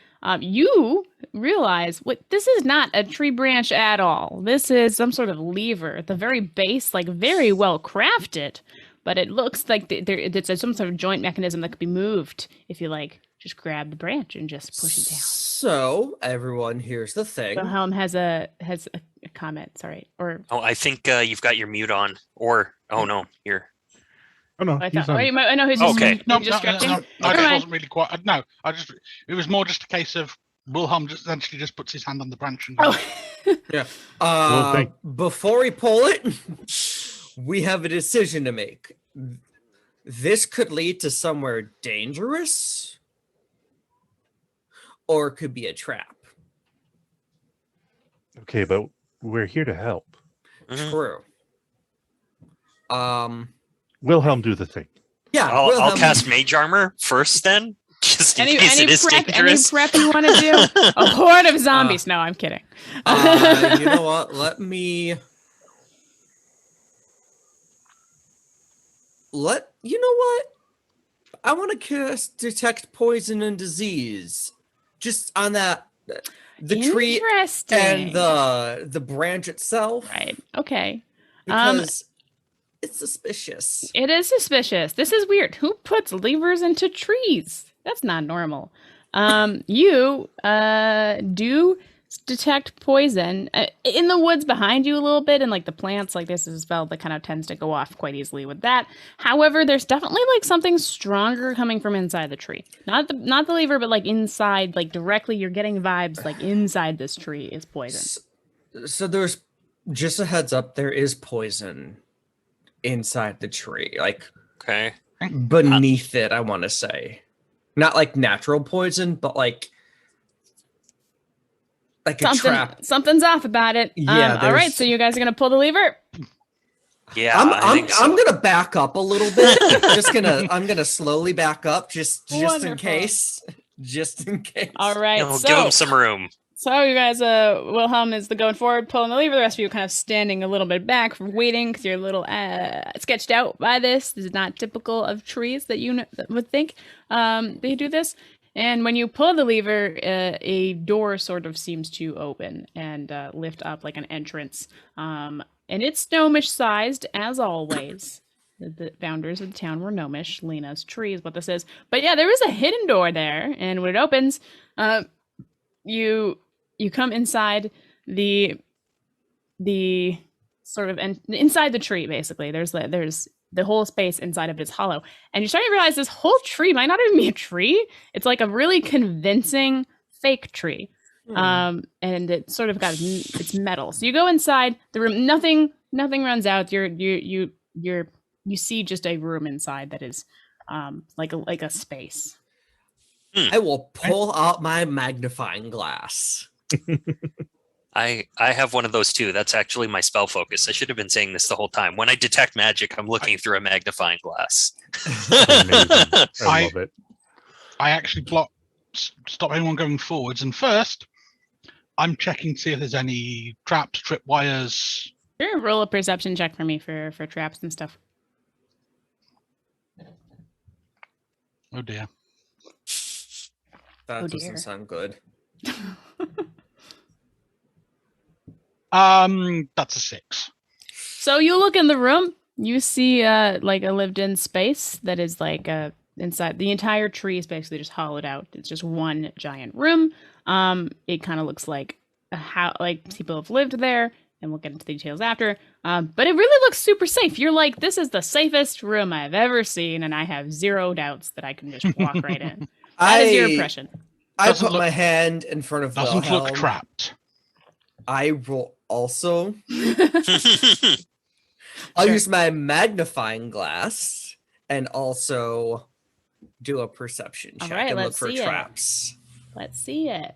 you realize this is not a tree branch at all. This is some sort of lever at the very base, like very well crafted, but it looks like it's some sort of joint mechanism that could be moved if you like just grab the branch and just push it down. So, everyone, here's the thing. Wilhelm has a comment. Sorry, or I think you've got your mute on. Or no, you're. Oh no, I he's thought. on. I know he's Okay. just No, distracting. I Never just mind. wasn't really quite. No, it was more just a case of Wilhelm just essentially just puts his hand on the branch and goes, Oh. Yeah. Well, Before we pull it, we have a decision to make. This could lead to somewhere dangerous, or it could be a trap. Okay, but we're here to help. Mhm. True. Wilhelm, do the thing. Yeah. I'll Wilhelm- cast Mage Armor first, then, just in Any case it is prep dangerous. you want to do? A horde of zombies. No, I'm kidding. You know what? Let me. You know what? I want to cast detect poison and disease, just on that the tree Interesting. and the branch itself, Right. Okay. because it's suspicious. It is suspicious. This is weird. Who puts levers into trees? That's not normal. You do detect poison in the woods behind you a little bit, and like the plants, like this is a spell that kind of tends to go off quite easily with that. However, there's definitely like something stronger coming from inside the tree. Not the lever, but like inside, like directly. You're getting vibes like inside this tree is poison. So there's just a heads up. There is poison inside the tree, like Okay. beneath it. I want to say, not like natural poison, but like a trap. Something's off about it. Yeah, all right, so you guys are gonna pull the lever. Yeah, I think so. I'm gonna back up a little bit. I'm gonna slowly back up just in Wonderful. case. Just in case. All right, You know, so give him some room. So you guys, Wilhelm is the going forward, pulling the lever. The rest of you kind of standing a little bit back, waiting because you're a little sketched out by this. This is not typical of trees that you would think they do this. And when you pull the lever, a door sort of seems to open and lift up like an entrance. And it's gnomish sized, as always. The founders of the town were gnomish. Lena's tree is what this is. But yeah, there is a hidden door there, and when it opens, you come inside the sort of inside the tree. Basically, there's the whole space inside of it is hollow, and you're starting to realize this whole tree might not even be a tree. It's like a really convincing fake tree, and it sort of got it's metal. So you go inside the room. Nothing runs out. You see just a room inside that is like a space. I will pull out my magnifying glass. I have one of those too. That's actually my spell focus. I should have been saying this the whole time. When I detect magic, I'm looking through a magnifying glass. Amazing. I love it. I actually stop anyone going forwards, and first, I'm checking to see if there's any traps, tripwires. Sure, roll a perception check for me for traps and stuff. Oh dear. That Oh, dear. doesn't sound good. That's a 6. So you look in the room, you see like a lived-in space that is like inside. The entire tree is basically just hollowed out. It's just one giant room. It kind of looks like like people have lived there, and we'll get into the details after. But it really looks super safe. You're like, this is the safest room I've ever seen, and I have zero doubts that I can just walk right in. That is your impression. I put my hand in front of Doesn't Wilhelm. look trapped. I will also. I'll use my magnifying glass and also do a perception check and look for traps. Let's see it.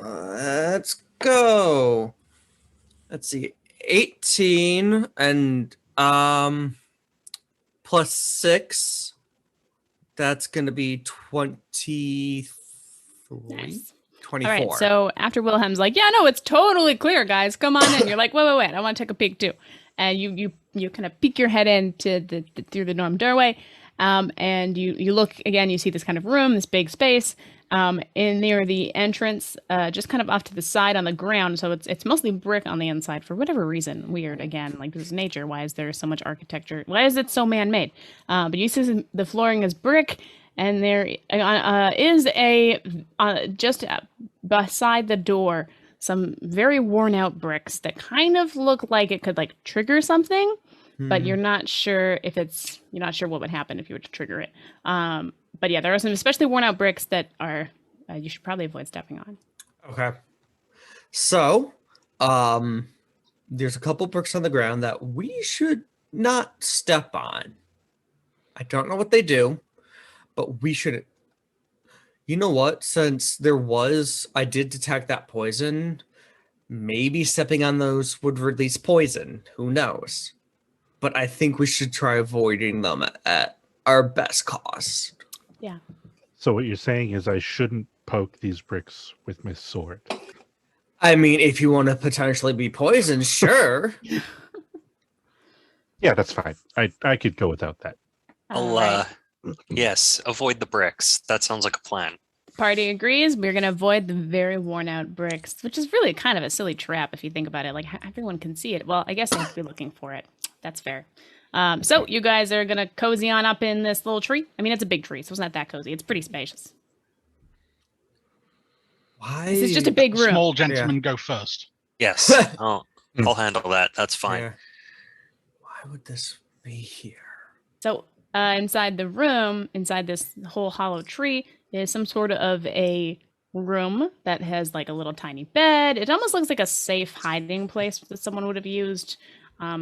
Let's go. Let's see. 18 and plus 6. That's going to be 23. Nice. 24. All right, so after Wilhelm's like, yeah, no, it's totally clear, guys. Come on in. You're like, wait, I want to take a peek too. And you kind of peek your head into through the dorm doorway, and you look again. You see this kind of room, this big space, in near the entrance, just kind of off to the side on the ground. So it's mostly brick on the inside for whatever reason. Weird again, like this is nature. Why is there so much architecture? Why is it so man-made? But you see the flooring is brick. And there is just beside the door, some very worn out bricks that kind of look like it could like trigger something, but you're not sure what would happen if you were to trigger it. But yeah, there are some especially worn out bricks that are you should probably avoid stepping on. Okay. So, there's a couple bricks on the ground that we should not step on. I don't know what they do. But we should, you know what? Since I did detect that poison, maybe stepping on those would release poison. Who knows? But I think we should try avoiding them at our best cost. Yeah. So what you're saying is I shouldn't poke these bricks with my sword. I mean, if you want to potentially be poisoned, sure. Yeah, that's fine. I could go without that. I'll, Alright. yes, avoid the bricks. That sounds like a plan. Party agrees. We're gonna avoid the very worn out bricks, which is really kind of a silly trap if you think about it. Like everyone can see it. Well, I guess I have to be looking for it. That's fair. So you guys are gonna cozy on up in this little tree. I mean, it's a big tree, so it's not that cozy. It's pretty spacious. Why? This is just a big room. Small gentlemen go first. Yes, I'll handle that. That's fine. Yeah. Why would this be here? So inside the room, inside this whole hollow tree, is some sort of a room that has like a little tiny bed. It almost looks like a safe hiding place that someone would have used.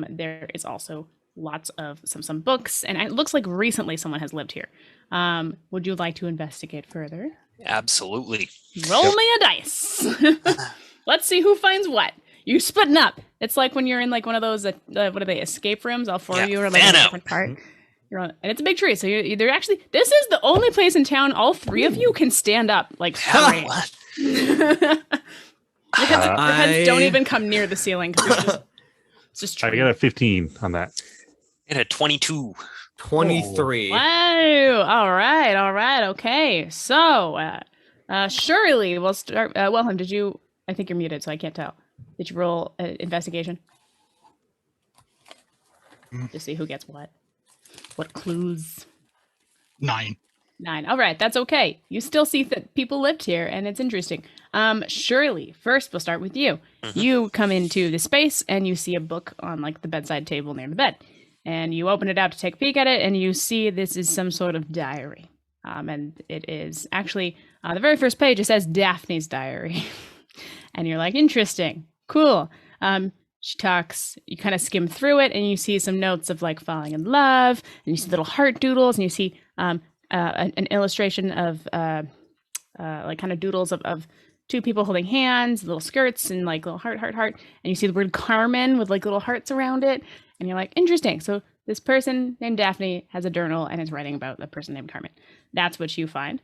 There is also lots of some books, and it looks like recently someone has lived here. Would you like to investigate further? Absolutely. Roll me a dice. Let's see who finds what. You splitting up. It's like when you're in like one of those what are they, escape rooms? All four of you are like in a fan out. different part. You're on, and it's a big tree, so you're actually. This is the only place in town all three of you can stand up like straight. What? Your heads don't even come near the ceiling because it's just I tree. got a 15 on that. It had 22. 23. Wow! All right, okay. So, Shirley, we'll start. Wilhelm, did you? I think you're muted, so I can't tell. Did you roll investigation to see who gets what? What clues? 9. 9. All right, that's okay. You still see that people lived here, and it's interesting. Shirley, first we'll start with you. You come into the space, and you see a book on like the bedside table near the bed, and you open it out to take a peek at it, and you see this is some sort of diary. And it is actually the very first page. It says Daphne's diary, and you're like, interesting, cool. She talks, you kind of skim through it, and you see some notes of like falling in love, and you see little heart doodles, and you see an illustration of like kind of doodles of two people holding hands, little skirts, and like little heart. And you see the word Carmen with like little hearts around it, and you're like, interesting. So this person named Daphne has a journal and is writing about a person named Carmen. That's what you find.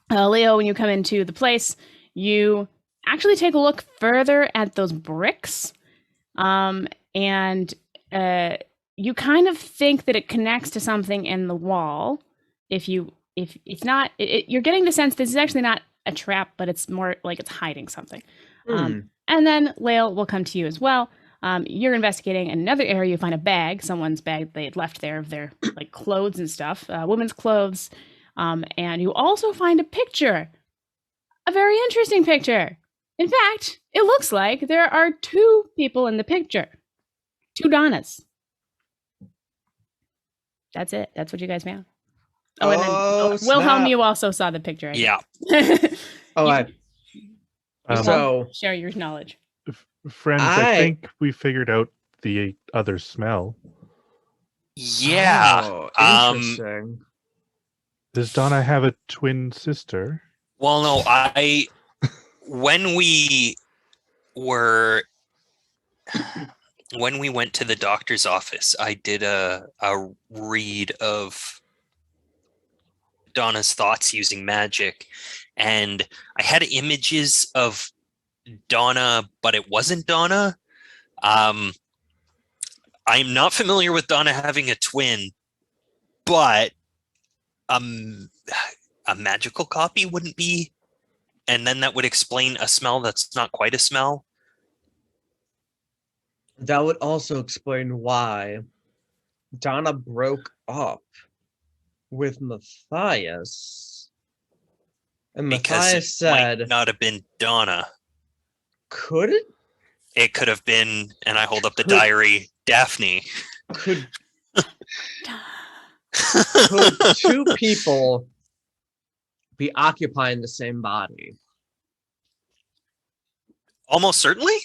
Leo, when you come into the place, you actually take a look further at those bricks. And you kind of think that it connects to something in the wall. If it's not, you're getting the sense this is actually not a trap, but it's more like it's hiding something. And then Lael will come to you as well. You're investigating another area. You find a bag, someone's bag they had left there of their like clothes and stuff, women's clothes. And you also find a picture, a very interesting picture. In fact, it looks like there are 2 people in the picture. 2 Donnas. That's it. That's what you guys found. Oh, and then Wilhelm, snap. you also saw the picture. I Yeah. guess. Oh, so Share your knowledge. Friends, I think we figured out the other smell. Yeah. Oh, interesting. Does Donna have a twin sister? Well, no, when we went to the doctor's office, I did a read of Donna's thoughts using magic, and I had images of Donna, but it wasn't Donna. I'm not familiar with Donna having a twin, but a magical copy wouldn't be, and then that would explain a smell that's not quite a smell. That would also explain why Donna broke up with Matthias. And Because Matthias it might said, not have been Donna. could it? It could have been, and I hold up the diary, Daphne. Could 2 people be occupying the same body? Almost certainly.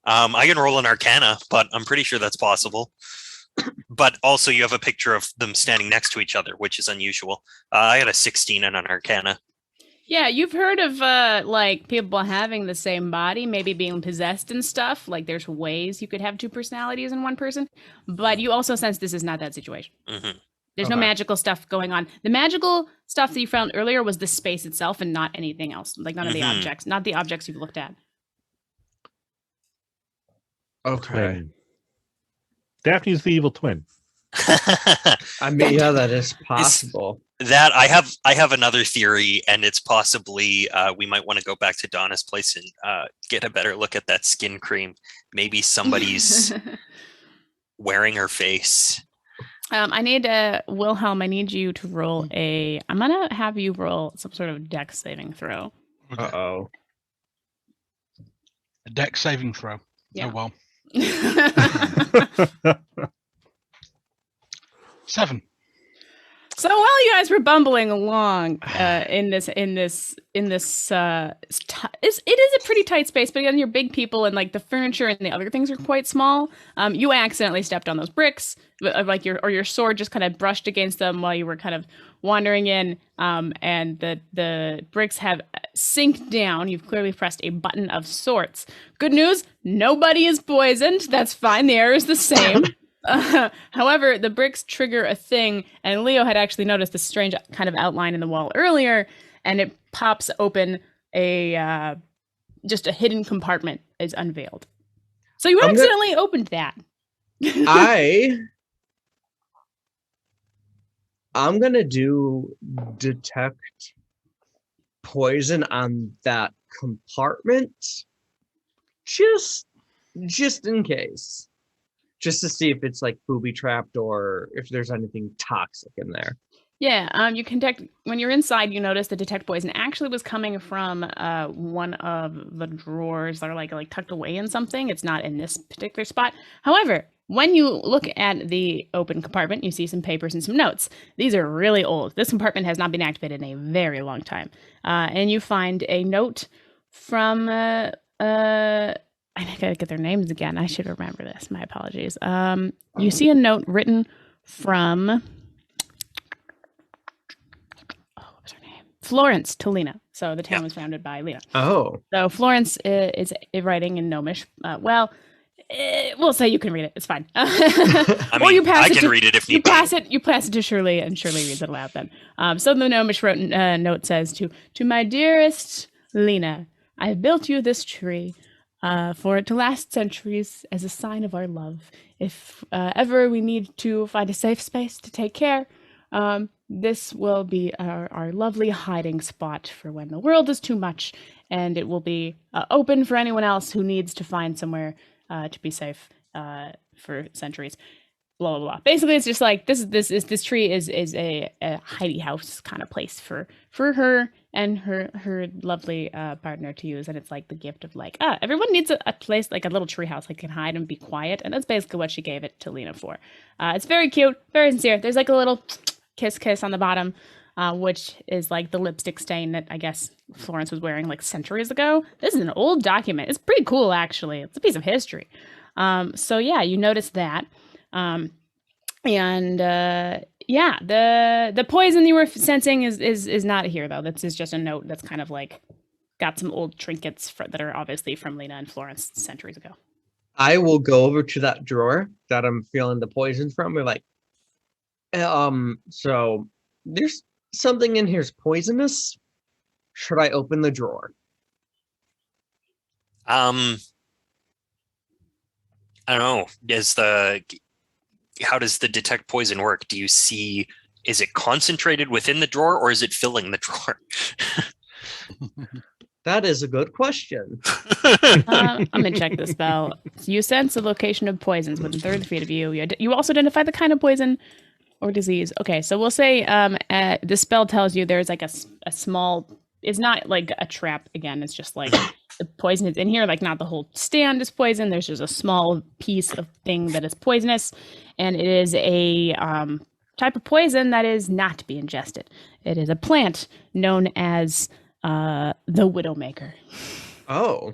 I can roll an Arcana, but I'm pretty sure that's possible. But also, you have a picture of them standing next to each other, which is unusual. I had a 16 and an Arcana. Yeah, you've heard of like people having the same body, maybe being possessed and stuff. Like there's ways you could have 2 personalities in one person, but you also sense this is not that situation. Mm-hmm. There's no magical stuff going on. The magical stuff that you found earlier was the space itself and not anything else. Like none of the objects, not the objects you've looked at. Okay. Daphne's the evil twin. I mean, yeah, that is possible. That I have another theory, and it's possibly we might want to go back to Donna's place and get a better look at that skin cream. Maybe somebody's wearing her face. I need Wilhelm. I need you to roll a. I'm gonna have you roll some sort of dex saving throw. Okay. Uh-oh. A dex saving throw. Yeah. Oh well. 7. So while you guys were bumbling along in this, it is a pretty tight space. But again, you're big people, and like the furniture and the other things are quite small. You accidentally stepped on those bricks, like your sword just kind of brushed against them while you were kind of wandering in. And the bricks have sinked down. You've clearly pressed a button of sorts. Good news, nobody is poisoned. That's fine. The air is the same. However, the bricks trigger a thing, and Leo had actually noticed this strange kind of outline in the wall earlier, and it pops open a just a hidden compartment is unveiled. So you accidentally opened that. I'm gonna do detect poison on that compartment, just in case. Just to see if it's like booby trapped or if there's anything toxic in there. Yeah, you can detect when you're inside. You notice the detect poison actually was coming from one of the drawers that are like tucked away in something. It's not in this particular spot. However, when you look at the open compartment, you see some papers and some notes. These are really old. This compartment has not been activated in a very long time. And you find a note from I gotta get their names again. I should remember this. My apologies. You see a note written from what was her name? Florence to Lena. So the town was founded by Lena. Oh. So Florence is writing in Gnomish. We'll say you can read it. It's fine. I mean, you pass I can read it if you pass it. You pass it to Shirley, and Shirley reads it aloud. Then, so the Gnomish note says to my dearest Lena, I built you this tree. For it to last centuries as a sign of our love. If ever we need to find a safe space to take care, this will be our lovely hiding spot for when the world is too much, and it will be open for anyone else who needs to find somewhere to be safe for centuries. Blah blah blah. Basically, it's just like this tree is a hidey house kind of place for her and her lovely partner to use, and it's like the gift of like everyone needs a place like a little tree house like can hide and be quiet, and that's basically what she gave it to Lena for. It's very cute, very sincere. There's like a little kiss on the bottom, which is like the lipstick stain that I guess Florence was wearing like centuries ago. This is an old document. It's pretty cool actually. It's a piece of history. So yeah, you notice that. The poison you were sensing is not here though. This is just a note that's kind of like got some old trinkets that are obviously from Lena and Florence centuries ago. I will go over to that drawer that I'm feeling the poison from. We're like, so there's something in here's poisonous. Should I open the drawer? I don't know. How does the detect poison work? Do you see, is it concentrated within the drawer or is it filling the drawer? That is a good question. I'm going to check the spell. You sense the location of poisons within 30 feet of you. You also identify the kind of poison or disease. Okay, so we'll say the spell tells you there's like a small, it's not like a trap again. It's just like the poison is in here, like not the whole stand is poison. There's just a small piece of thing that is poisonous, and it is a type of poison that is not to be ingested. It is a plant known as the Widowmaker. Oh.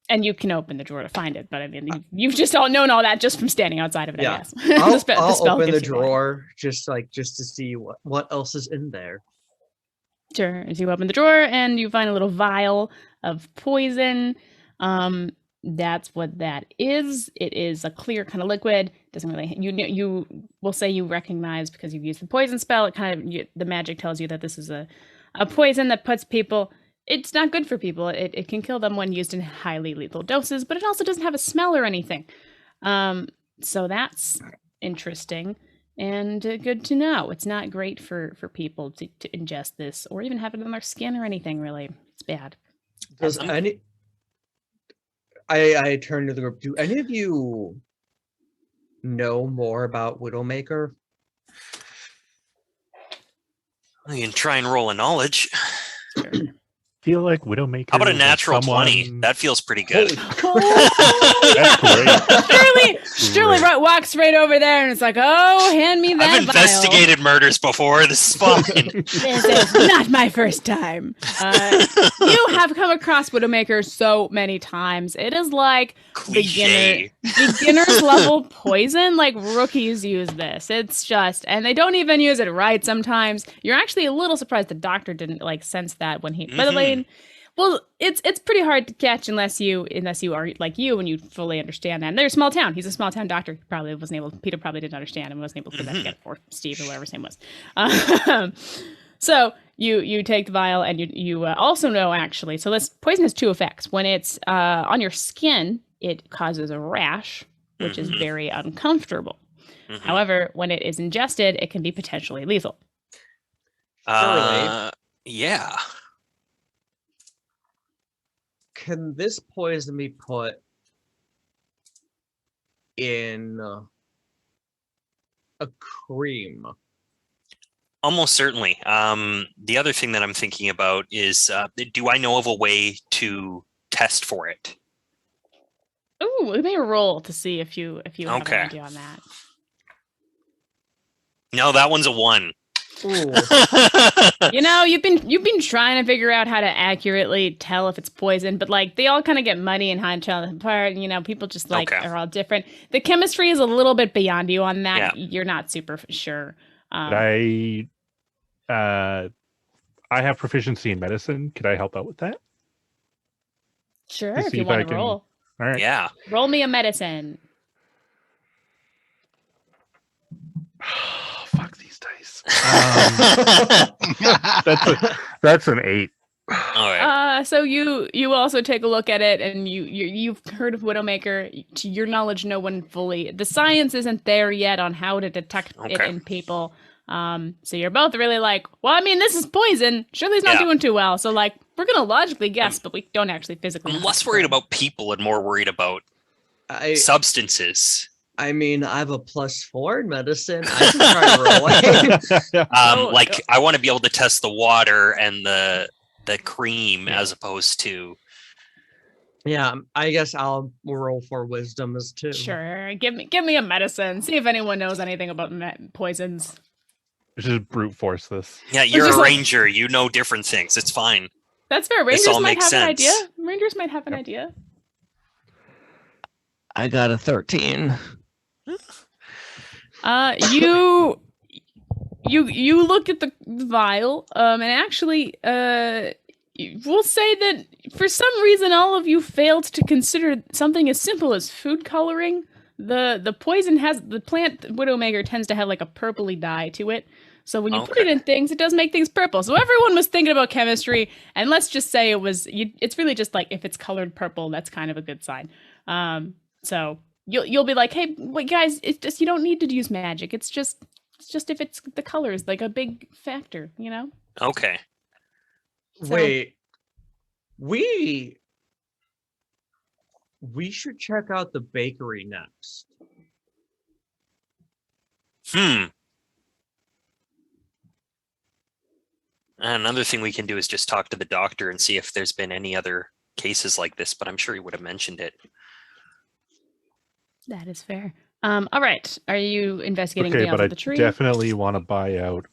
And you can open the drawer to find it, but I mean, you've just all known all that just from standing outside of it, Yeah. I guess. I'll open the drawer just to see what else is in there. Sure. As you open the drawer and you find a little vial of poison. That's what that is. It is a clear kind of liquid. Doesn't really, you will say you recognize because you've used the poison spell. It kind of, the magic tells you that this is a poison that puts people it's not good for people. It can kill them when used in highly lethal doses, but it also doesn't have a smell or anything. So that's interesting and good to know. It's not great for people to ingest this or even have it on their skin or anything, really. It's bad. Does any... I turn to the group. Do any of you know more about Widowmaker? I can try and roll a knowledge. Sure. Feel like Widowmaker. How about a was natural someone... 20? That feels pretty good. That's great. Shirley walks right over there and it's like, oh, hand me that I've investigated murders before. This is fine. This is not my first time. You have come across Widowmaker so many times. It is like Cliche. beginner's level poison. Like rookies use this. It's just, and they don't even use it right sometimes. You're actually a little surprised the doctor didn't like sense that when he. By the way, well, it's pretty hard to catch unless you are like you and you fully understand that. And they're a small town. He's a small town doctor. Peter probably didn't understand and wasn't able to put that together for Steve or whatever his name was. So you take the vial and you also know actually. So this poison has two effects. When it's on your skin, it causes a rash, which is very uncomfortable. However, when it is ingested, it can be potentially lethal. Yeah. Can this poison be put in a cream? Almost certainly. The other thing that I'm thinking about is, do I know of a way to test for it? Ooh, we may roll to see if you have Okay. an idea on that. No, that one's a 1. Ooh. You know, you've been trying to figure out how to accurately tell if it's poison, but like they all kind of get muddy and hard to tell apart. You know, people just like are all different. The chemistry is a little bit beyond you on that. Yeah. You're not super sure. I have proficiency in medicine. Could I help out with that? Sure, To if see you if I want to can- roll. All right. Yeah. Roll me a medicine. Fuck these dice. That's an 8. All right. So you also take a look at it, and you've heard of Widowmaker. To your knowledge, no one fully. The science isn't there yet on how to detect it in people. So you're both really like, well, I mean, this is poison. Shirley's not doing too well, so like we're gonna logically guess, but we don't actually physically. I'm less worried about people and more worried about substances. I mean, I have a +4 in medicine. I can try rolling. I want to be able to test the water and the cream as opposed to. Yeah, I guess I'll roll for wisdom as too. Sure, give me a medicine. See if anyone knows anything about poisons. Just brute force this. Yeah, you're a ranger. You know different things. It's fine. That's fair. Rangers all might makes have an sense. idea. Rangers might have an idea. I got a 13. You look at the vial, and actually, we'll say that for some reason all of you failed to consider something as simple as food coloring. The poison the plant Widowmaker tends to have like a purpley dye to it. So when you put it in things, it does make things purple. So everyone was thinking about chemistry, and let's just say it's really just like if it's colored purple, that's kind of a good sign. So you'll be like, hey, wait, guys, it's just you don't need to use magic. It's just if it's the colors, like a big factor, you know? Okay. So- Wait, we should check out the bakery next. Another thing we can do is just talk to the doctor and see if there's been any other cases like this, but I'm sure he would have mentioned it. That is fair. All right. Are you investigating Okay, anything else but I at the tree? definitely want to buy out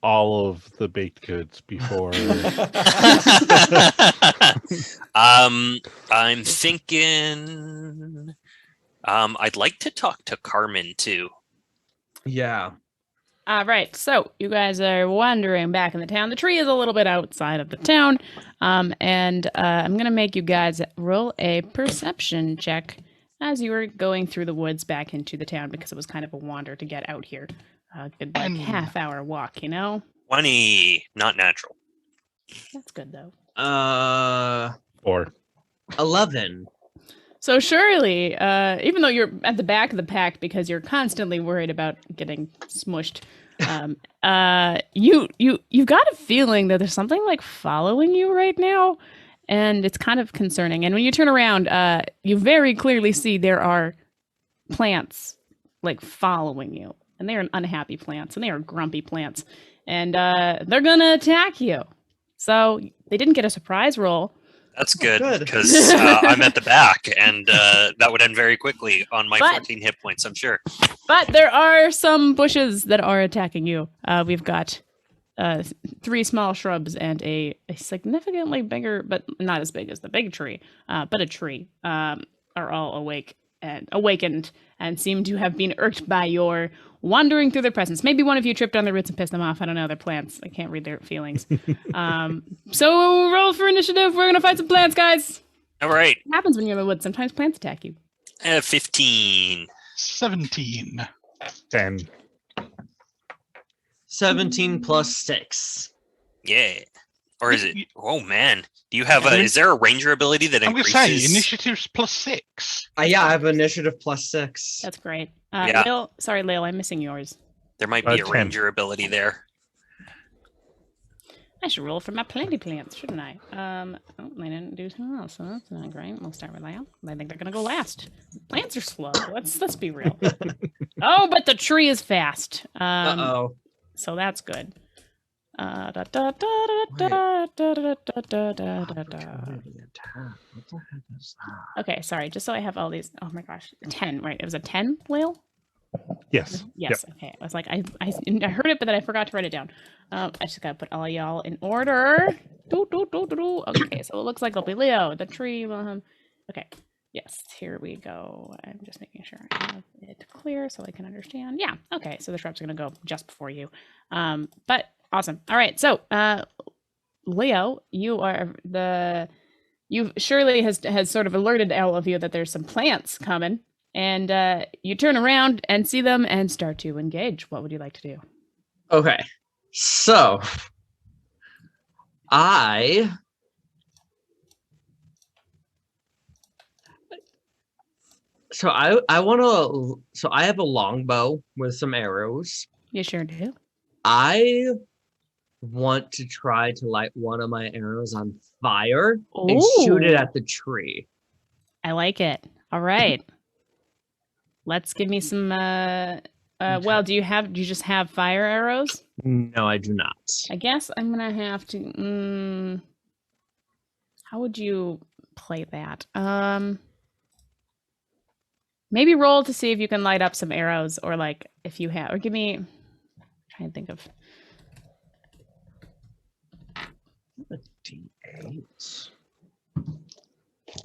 all of the baked goods before. I'm thinking I'd like to talk to Carmen too. Yeah. All right. So you guys are wandering back in the town. The tree is a little bit outside of the town. And I'm going to make you guys roll a perception check as you were going through the woods back into the town because it was kind of a wander to get out here. A good half-hour walk, you know? 20, not natural. That's good though. 4. 11. So Shirley, even though you're at the back of the pack because you're constantly worried about getting smushed, you've got a feeling that there's something like following you right now, and it's kind of concerning. And when you turn around, you very clearly see there are plants like following you, and they are unhappy plants, and they are grumpy plants, and they're gonna attack you. So they didn't get a surprise roll. That's good good. because I'm at the back, and that would end very quickly on my But- 14 hit points, I'm sure. But there are some bushes that are attacking you. We've got 3 small shrubs and a significantly bigger, but not as big as the big tree, but a tree, are all awakened and seem to have been irked by your wandering through their presence. Maybe one of you tripped on their roots and pissed them off. I don't know. They're plants. I can't read their feelings. So roll for initiative. We're going to fight some plants, guys. All right. What happens when you're in the woods? Sometimes plants attack you. 15. 17. 10. 17 plus 6. Yeah. Or is it? Oh, man. Do you have is there a ranger ability that I'm going to increases? say initiative's plus 6. Yeah, I have initiative plus 6. That's great. Yeah. Lil, sorry, Lil, I'm missing yours. There might be a 10. ranger ability there. I should roll for my planty plants, shouldn't I? Oh, they didn't do so well, so that's not great. We'll start with that. I think they're gonna go last. Plants are slow. Let's be real. Oh, but the tree is fast. Uh-oh. So that's good. Okay, sorry. Just so I have all these. Oh my gosh, 10. Right? It was a 10, Lil. Yes. Yes. Okay. I was like, I heard it, but then I forgot to write it down. I just gotta put all y'all in order. Okay, so it looks like it'll be Leo, the tree. Okay. Yes. Here we go. I'm just making sure I have it clear so I can understand. Yeah. Okay. So the shrub's gonna go just before you. But awesome. All right. So, Leo, Shirley has sort of alerted all of you that there's some plants coming. And you turn around and see them and start to engage. What would you like to do? Okay. So I want to. So I have a longbow with some arrows. You sure do. I want to try to light one of my arrows on fire and shoot it at the tree. I like it. All right. Let's give me some. Well, do you just have fire arrows? No, I do not. I guess I'm gonna have to. How would you play that? Maybe roll to see if you can light up some arrows, or like if you have, or give me. I'm trying to think of. D8.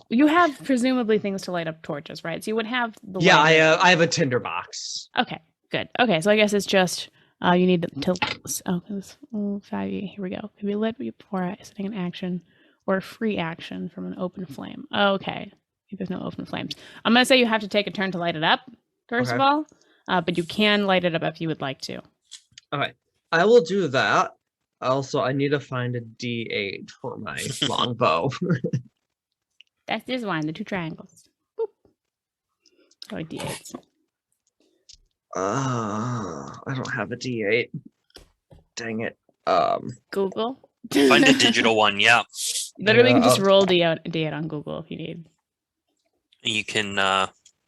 You have presumably things to light up torches, right? So you would have the. Yeah, lighter. I have a tinderbox. Okay, good. Okay, so I guess it's just you need to. Oh, 5. Here we go. If you lit before setting an action or a free action from an open flame. Okay, there's no open flames. I'm gonna say you have to take a turn to light it up first of all, but you can light it up if you would like to. Okay, I will do that. Also, I need to find a D8 for my longbow. That's this one, the 2 triangles. Boop. Oh, D8s. I don't have a D8. Dang it. Google. Find a digital one, yeah. Literally, you can just Yeah. roll D8 on Google if you need. You can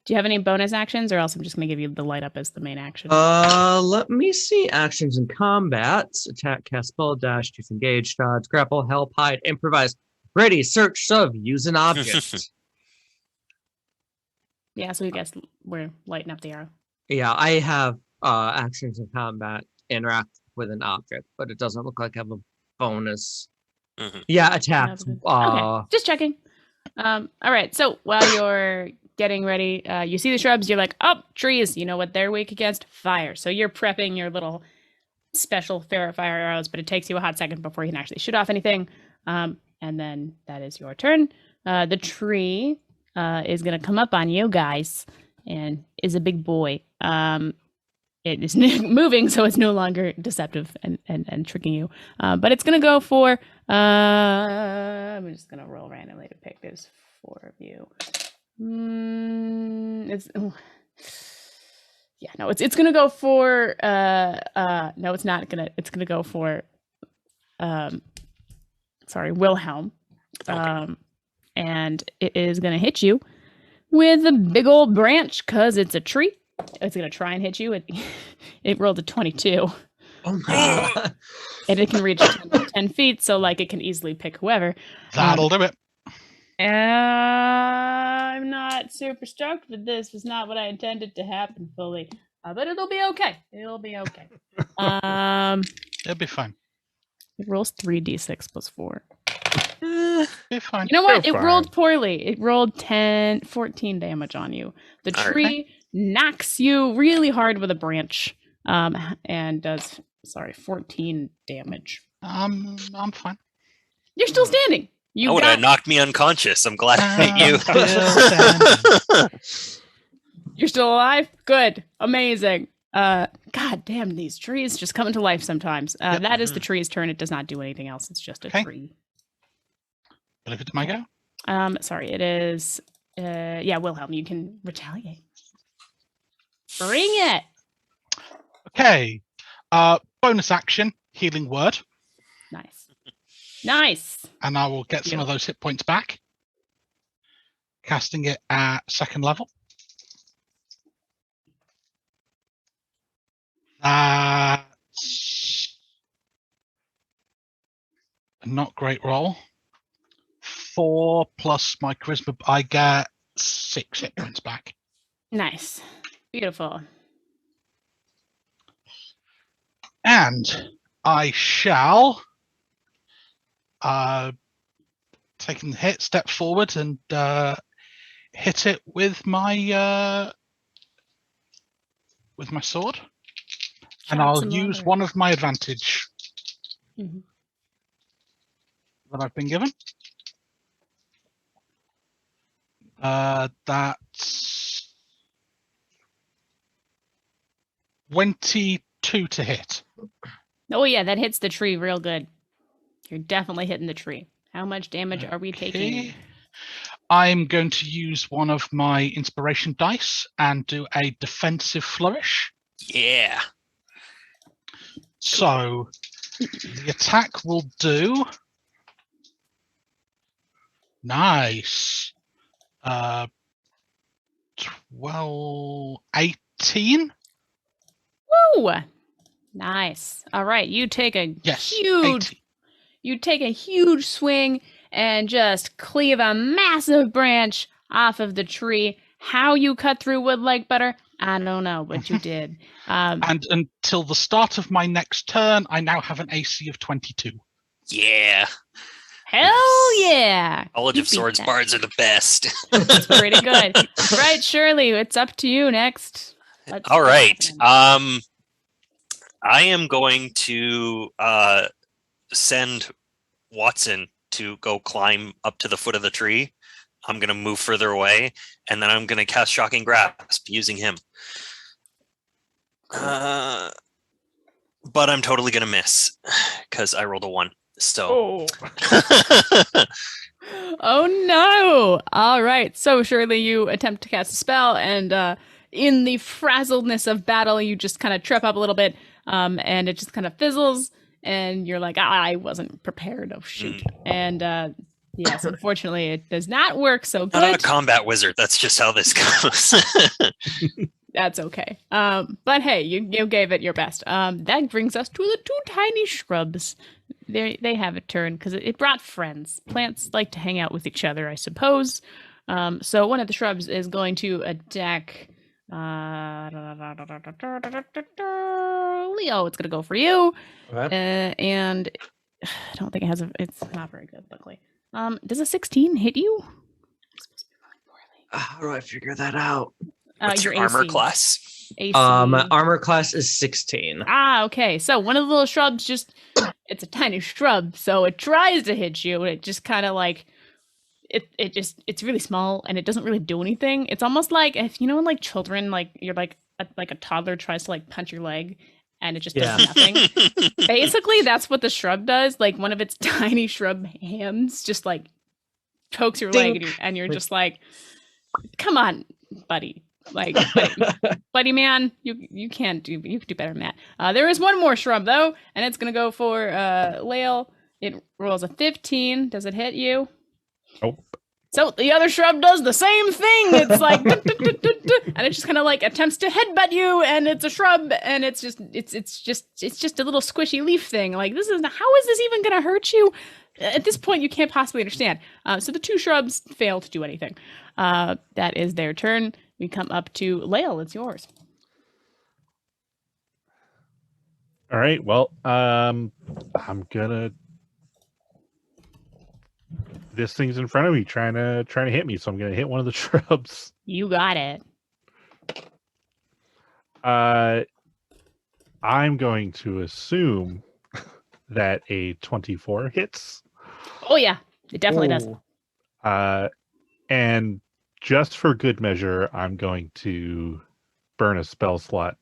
Do you have any bonus actions, or else I'm just going to give you the light up as the main action? Let me see actions in combat. Attack, cast spell, dash, disengage, dodge, grapple, help, hide, improvise, ready, search, shove, use an object. Yeah, so you guys we're lighting up the arrow. Yeah, I have actions in combat, interact with an object, but it doesn't look like I have a bonus. Mhm. Yeah, attack. Okay, just checking. All right, so while you're getting ready, you see the shrubs, you're like, oh, trees, you know what they're weak against? Fire. So you're prepping your little special fire arrows, but it takes you a hot second before you can actually shoot off anything. And then that is your turn. The tree is going to come up on you guys and is a big boy. it is moving, so it's no longer deceptive and tricking you. But it's gonna go for. I'm just gonna roll randomly to pick. There's 4 of you. It's gonna go for. No, it's not gonna. It's gonna go for. Wilhelm. Okay. And it is gonna hit you with a big old branch because it's a tree. It's gonna try and hit you. It rolled a 22. Oh my god. And it can reach 10 feet, so like it can easily pick whoever. That'll do it. I'm not super stoked, but this was not what I intended to happen fully. But it'll be okay. It'll be okay. It'll be fine. It rolls 3d6 plus 4. Be fine. You know what? You're It rolled poorly. It rolled 14 damage on you. The All tree knocks you really hard with a branch, and does 14 damage. I'm fine. You're still standing. You would got have knocked me unconscious. I'm glad I hit you. You're still alive? Good. Amazing. God damn, these trees just come into life sometimes. That is the tree's turn. It does not do anything else. It's just a Okay. tree. But if it's my go, Sorry, it is Wilhelm, you can retaliate. Bring it. okay. Bonus action, healing word, Nice. and I will get some of those hit points back. Casting it at 2nd level. That's a not great roll. 4 plus my charisma, I get 6 hit points back. Nice. Beautiful. And I shall taking the hit, step forward and hit it with my sword. And Shots I'll and use water. one of my advantage Mhm. that I've been given. That's 22 to hit. Oh yeah, that hits the tree real good. You're definitely hitting the tree. How much damage are we taking? Okay. I'm going to use one of my inspiration dice and do a defensive flourish. Yeah. So the attack will do. Nice. 18. Woo! Nice. All right, you take a Yes. huge 18. You take a huge swing and just cleave a massive branch off of the tree. How you cut through wood like butter, I don't know, but you did. And until the start of my next turn, I now have an AC of 22. Yeah. Hell yeah! College You of beat Swords that. bards are the best. That's pretty good. Right, Shirley, it's up to you next. Let's see All what's right. happening. I am going to send Watson to go climb up to the foot of the tree. I'm going to move further away, and then I'm going to cast Shocking Grasp using him. But I'm totally going to miss because I rolled a 1. So. Oh no! All right, so Shirley, you attempt to cast a spell, and in the frazzledness of battle, you just kind of trip up a little bit, and it just kind of fizzles, and you're like, I wasn't prepared. Oh shoot! And yes, unfortunately, it does not work so Not a good. combat wizard. That's just how this goes. That's okay. But hey, you gave it your best. That brings us to the 2 tiny shrubs. They have a turn because it brought friends. Plants like to hang out with each other, I suppose. So one of the shrubs is going to attack Leo. It's going to go for you. Okay. And I don't think it has it's not very good, luckily. Does a 16 hit you? I'm supposed to be rolling poorly. How do I figure that out? What's your your armor AC. class? AC. My armor class is 16. Okay. So one of the little shrubs it's a tiny shrub, so it tries to hit you, and it just kind of like, it's really small and it doesn't really do anything. It's almost like if you know when like children like you're like a toddler tries to like punch your leg and it just does nothing. Basically, that's what the shrub does. Like one of its tiny shrub hands just like pokes your leg and you're just like, come on, buddy. Like, buddy man, you can do better than that. There is one more shrub though, and it's gonna go for Lael. It rolls a 15. Does it hit you? Nope. So the other shrub does the same thing. It's like, and it just kind of like attempts to headbutt you, and it's a shrub, and it's just a little squishy leaf thing. Like how is this even gonna hurt you? At this point, you can't possibly understand. So the two shrubs fail to do anything. That is their turn. We come up to Lael. It's yours. All right. Well, I'm gonna. This thing's in front of me, trying to hit me. So I'm gonna hit one of the shrubs. You got it. I'm going to assume that a 24 hits. Oh yeah, it definitely does. And just for good measure, I'm going to burn a spell slot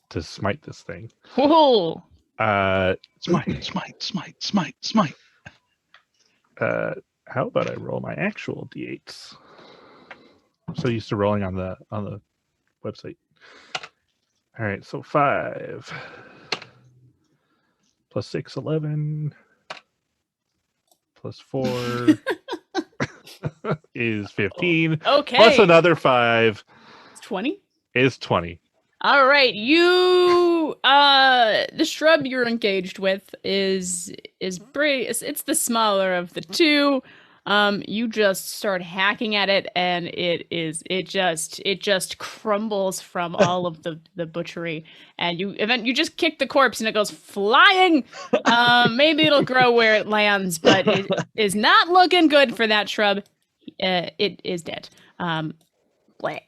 to smite this thing. Whoa! Smite. How about I roll my actual d8s? I'm so used to rolling on the website. All right, so 5 plus 6, 11 plus 4 is 15. Okay. Plus another 5 It's 20. is 20. All right, the shrub you're engaged with is it's the smaller of the two. You just start hacking at it, and it just crumbles from all of the butchery, and you just kick the corpse and it goes flying. Maybe it'll grow where it lands, but it is not looking good for that shrub. It is dead. Bleh.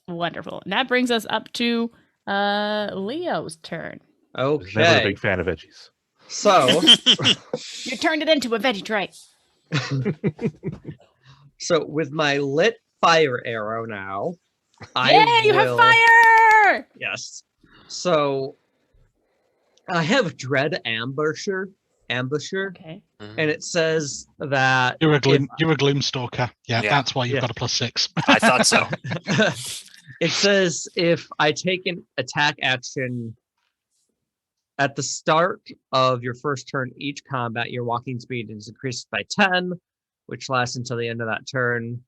Wonderful. And that brings us up to Leo's turn. Okay. Never a big fan of veggies. So you turned it into a veggie tray. So with my lit fire arrow now, you have fire! Yes. So I have Dread Ambusher. Okay. And it says that you're a Gloomstalker. Yeah, that's why you've got a +6. I thought so. It says if I take an attack action at the start of your first turn, each combat, your walking speed is increased by 10, which lasts until the end of that turn.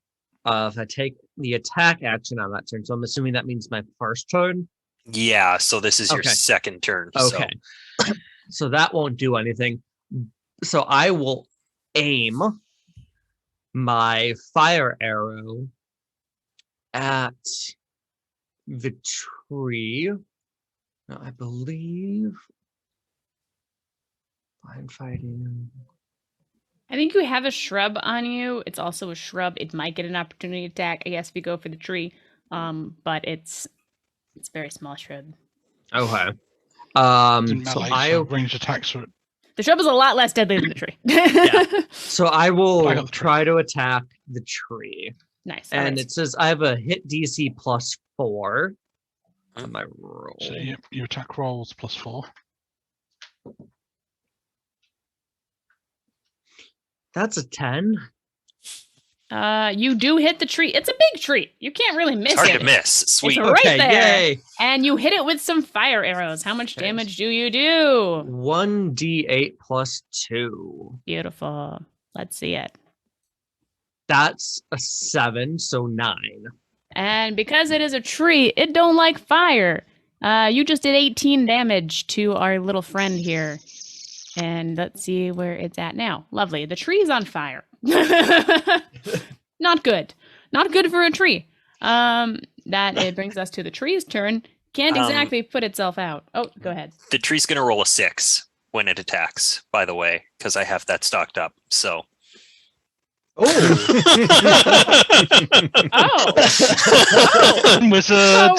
If I take the attack action on that turn, so I'm assuming that means my first turn. Yeah, so this is your second turn. Okay. So that won't do anything. So I will aim my fire arrow at the tree. Now, I believe I'm fighting. I think you have a shrub on you. It's also a shrub. It might get an opportunity attack, I guess, if you go for the tree. But it's very small shrub. Okay. So ranged attacks for it. The shrub is a lot less deadly than the tree. So I will try to attack the tree. Nice. And it says I have a hit DC +4 on my roll. So your attack rolls +4. That's a 10. You do hit the tree. It's a big tree. You can't really miss it. It's hard to miss. Sweet. It's right there. Yay. And you hit it with some fire arrows. How much damage do you do? 1d8 +2. Beautiful. Let's see it. That's a 7, so 9. And because it is a tree, it don't like fire. You just did 18 damage to our little friend here. And let's see where it's at now. Lovely. The tree is on fire. Not good. Not good for a tree. It brings us to the tree's turn. Can't exactly put itself out. Oh, go ahead. The tree's going to roll a 6 when it attacks, by the way, because I have that stocked up. So Oh. Oh. Wizard.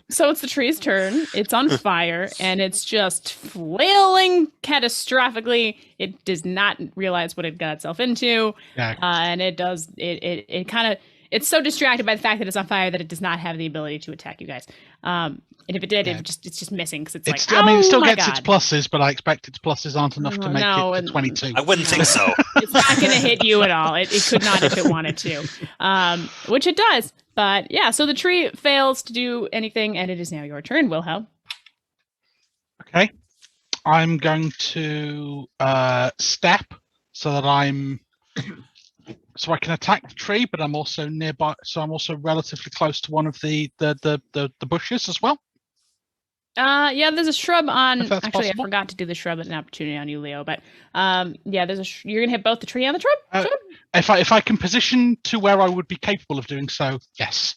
So it's the tree's turn. It's on fire and it's just flailing catastrophically. It does not realize what it got itself into. Yeah. And it does it kind of it's so distracted by the fact that it's on fire that it does not have the ability to attack you guys. And if it did, Yeah. it's just missing because it's It's, like, I mean, it still my gets God. its pluses, but I expect its pluses aren't enough to make No, it and- to 22. I wouldn't think so. It's not going to hit you at all. It could not if it wanted to, which it does. But yeah, so the tree fails to do anything, and it is now your turn, Wilhelm. Okay. I'm going to step so that so I can attack the tree, but I'm also nearby, so I'm also relatively close to one of the bushes as well. Yeah, there's a shrub on. If that's Actually, possible. I forgot to do the shrub at an opportunity on you, Leo. But yeah, there's you're gonna hit both the tree and the shrub. If I can position to where I would be capable of doing so, yes.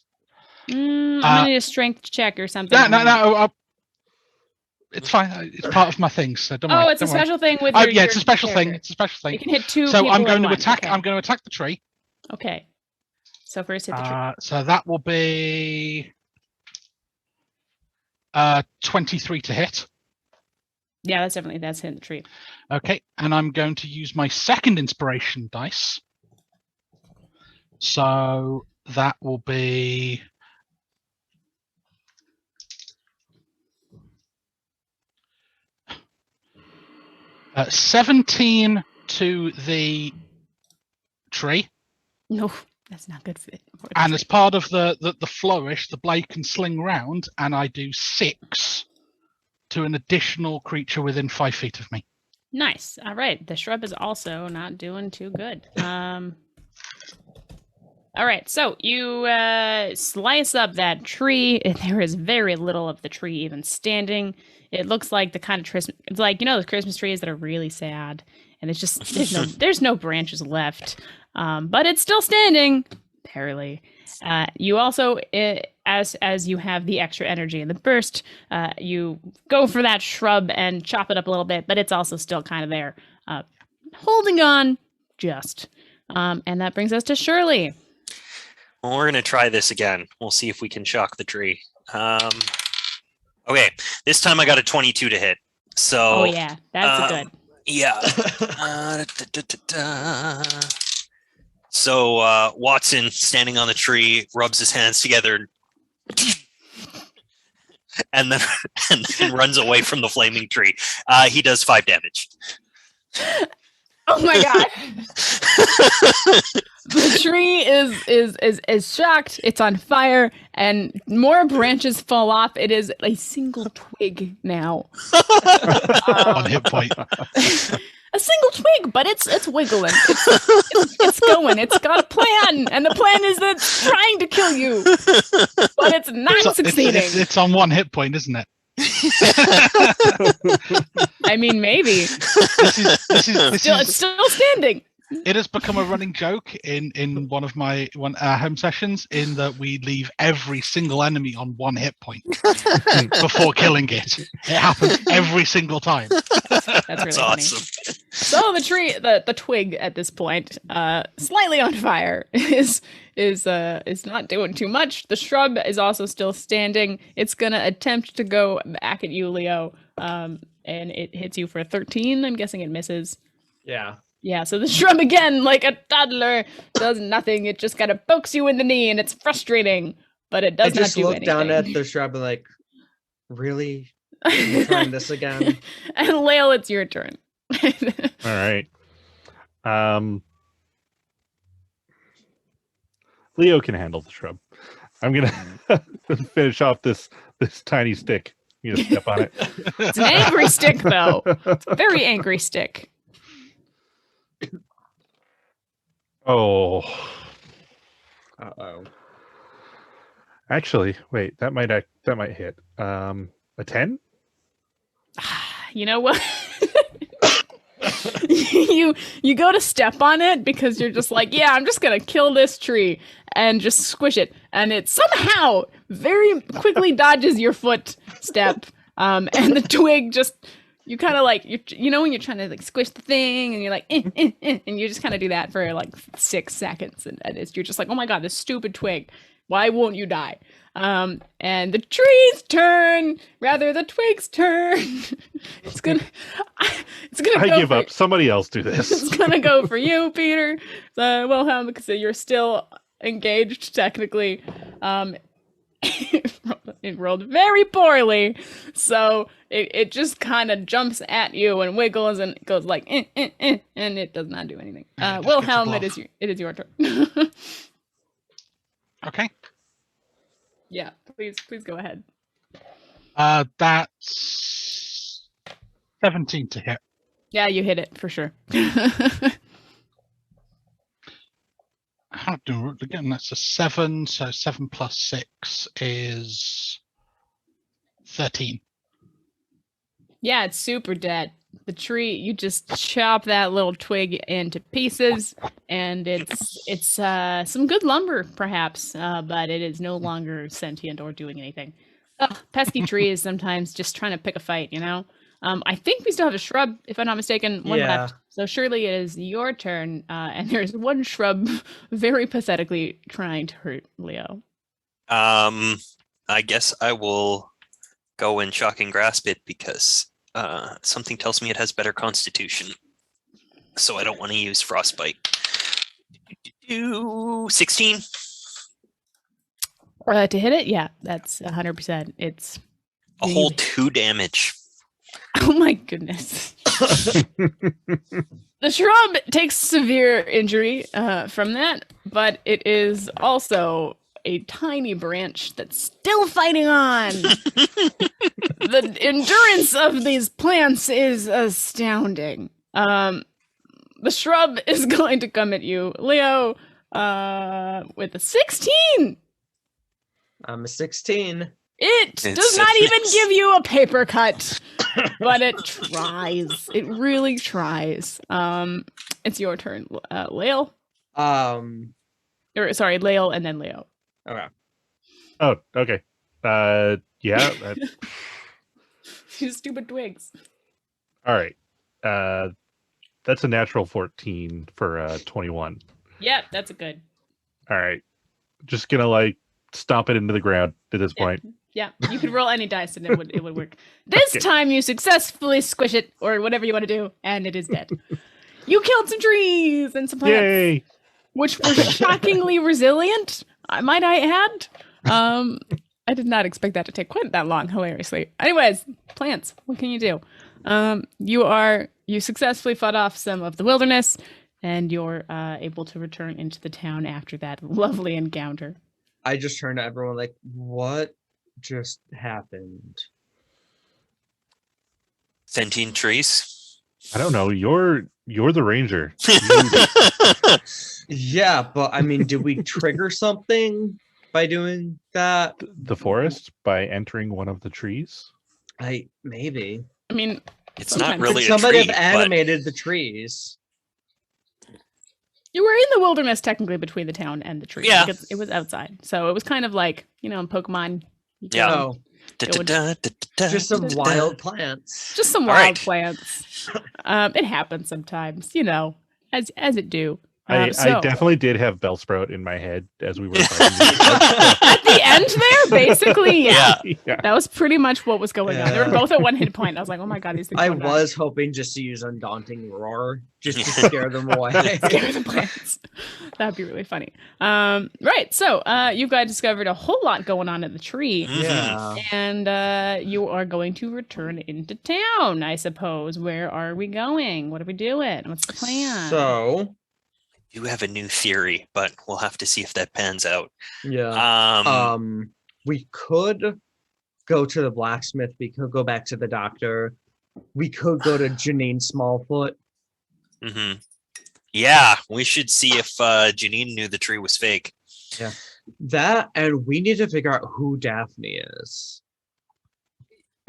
I'm gonna need a strength check or something. No. It's fine. It's part of my things, so don't worry. Oh, it's a don't worry. special thing with Oh, your. yeah, it's your a special thing. character. It's a special thing. You can hit two. So people I'm in going to one. attack. Okay. I'm going to attack the tree. Okay. So first hit the tree. So that will be 23 to hit. Yeah, that's hitting the tree. Okay, and I'm going to use my second inspiration dice. So that will be 17 to the tree. No, that's not good for it. And as part of the flourish, the blade can sling round, and I do 6 to an additional creature within 5 feet of me. Nice. All right. The shrub is also not doing too good. All right. So you slice up that tree. And there is very little of the tree even standing. It looks like the kind of it's like, you know, those Christmas trees that are really sad, and it's just there's no branches left. But it's still standing, barely. You also, as you have the extra energy in the burst, you go for that shrub and chop it up a little bit, but it's also still kind of there, holding on just. And that brings us to Shirley. Well, we're going to try this again. We'll see if we can shock the tree. Okay, this time I got a 22 to hit. So, Oh, yeah, that's a good. Yeah. So Watson, standing on the tree, rubs his hands together and then runs away from the flaming tree. He does 5 damage. Oh my god. The tree is shocked. It's on fire, and more branches fall off. It is a single twig now. 1 hit point. A single twig, but it's wiggling. It's going. It's got a plan, and the plan is that it's trying to kill you, but it's not succeeding. It's on 1 hit point, isn't it? I mean, maybe. It's still standing. It has become a running joke in one of my home sessions, in that we leave every single enemy on 1 hit point before killing it. It happens every single time. That's really funny. Awesome. So the tree, the twig at this point, slightly on fire, is not doing too much. The shrub is also still standing. It's gonna attempt to go back at you, Leo, and it hits you for 13. I'm guessing it misses. Yeah. Yeah, so the shrub again, like a toddler, does nothing. It just kind of pokes you in the knee, and it's frustrating, but it does I not just do look anything. down at the shrub and like, really? We're trying this again? And Lael, it's your turn. All right. Leo can handle the shrub. I'm gonna finish off this tiny stick. You gonna step on it? It's an angry stick, though. It's a very angry stick. Oh, Uh-oh. actually, wait. That might hit. A 10? You know what? you go to step on it because you're just like, yeah, I'm just gonna kill this tree and just squish it, and it somehow very quickly dodges your footstep, and the twig just you kind of like you know when you're trying to like squish the thing and you're like and you just kind of do that for like 6 seconds and you're just like, oh my god, this stupid twig, why won't you die? And the trees turn, rather the twigs turn. it's gonna I go give for, up. Somebody else do this. It's gonna go for you, Peter. Wilhelm, because you're still engaged technically. It rolled very poorly, so it just kind of jumps at you and wiggles and goes like and it does not do anything. Wilhelm, it is your turn. Okay. Yeah, please go ahead. That's 17 to hit. Yeah, you hit it for sure. How do again? That's a 7. So 7 plus 6 is 13. Yeah, it's super dead. The tree, you just chop that little twig into pieces, and it's some good lumber, perhaps, but it is no longer sentient or doing anything. Ugh, pesky trees sometimes just trying to pick a fight, you know? I think we still have a shrub, if I'm not mistaken, one left. So surely it is your turn, and there's one shrub very pathetically trying to hurt Leo. I guess I will go and shock and grasp it because something tells me it has better constitution. So I don't want to use frostbite. 16. To hit it? Yeah, that's 100%. It's a whole 2 damage. Oh my goodness. The shrub takes severe injury from that, but it is also a tiny branch that's still fighting on. The endurance of these plants is astounding. The shrub is going to come at you, Leo, with a 16. I'm a 16. It does not even give you a paper cut, but it tries. It really tries. It's your turn, Lale. Sorry, Lale and then Leo. Okay. Oh, okay. Yeah. You stupid twigs. All right. That's a natural 14 for 21. Yeah, that's a good. All right. Just gonna like stomp it into the ground at this point. Yeah, you could roll any dice and it would work. This time you successfully squish it or whatever you want to do, and it is dead. You killed some trees and some plants, Yay! Which were shockingly resilient, might I add. I did not expect that to take quite that long, hilariously. Anyways, plants, what can you do? You successfully fought off some of the wilderness, and you're able to return into the town after that lovely encounter. I just turned to everyone like, what just happened? Sentient trees? I don't know. You're the ranger. Yeah, but I mean, did we trigger something by doing that? The forest by entering one of the trees? Maybe. I mean, it's not really Could somebody a tree, have animated the trees? You were in the wilderness, technically, between the town and the tree. Yeah. Like it was outside. So it was kind of like, in Pokemon. Yeah. Just some wild plants. Just some wild plants. It happens sometimes, as it do. I definitely did have Bellsprout in my head as we were fighting. At the end there, basically, yeah. Yeah. That was pretty much what was going on. They were both at 1 hit point. I was like, oh my god, these things I won't die. was hoping just to use Undaunting Roar, just to scare them away. Scare the plants. That'd be really funny. Right, so you guys discovered a whole lot going on at the tree. Yeah. And you are going to return into town, I suppose. Where are we going? What are we doing? What's the plan? So... You have a new theory, but we'll have to see if that pans out. Yeah. We could go to the blacksmith. We could go back to the doctor. We could go to Janine Smallfoot. Mm-hmm. Yeah, we should see if Janine knew the tree was fake. Yeah. That, and we need to figure out who Daphne is.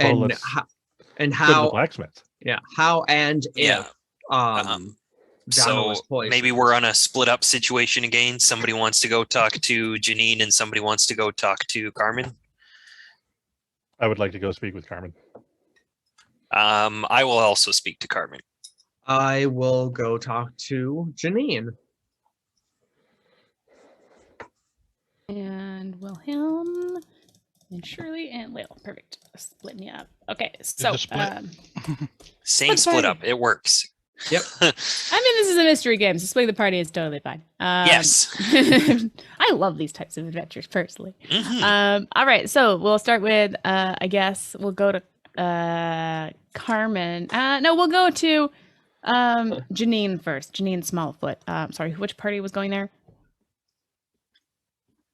Well, and how how the blacksmith. Yeah. How and if so maybe we're on a split up situation again. Somebody wants to go talk to Janine and somebody wants to go talk to Carmen. I would like to go speak with Carmen. I will also speak to Carmen. I will go talk to Janine. And Wilhelm and Shirley and Lil. Perfect. Split me up. Okay, so the split? Same split up. It works. Yep. I mean, this is a mystery game, so splitting the party is totally fine. Yes. I love these types of adventures personally. All right, so we'll start with I guess we'll go to Carmen. No, we'll go to Janine first. Janine Smallfoot. Sorry, which party was going there?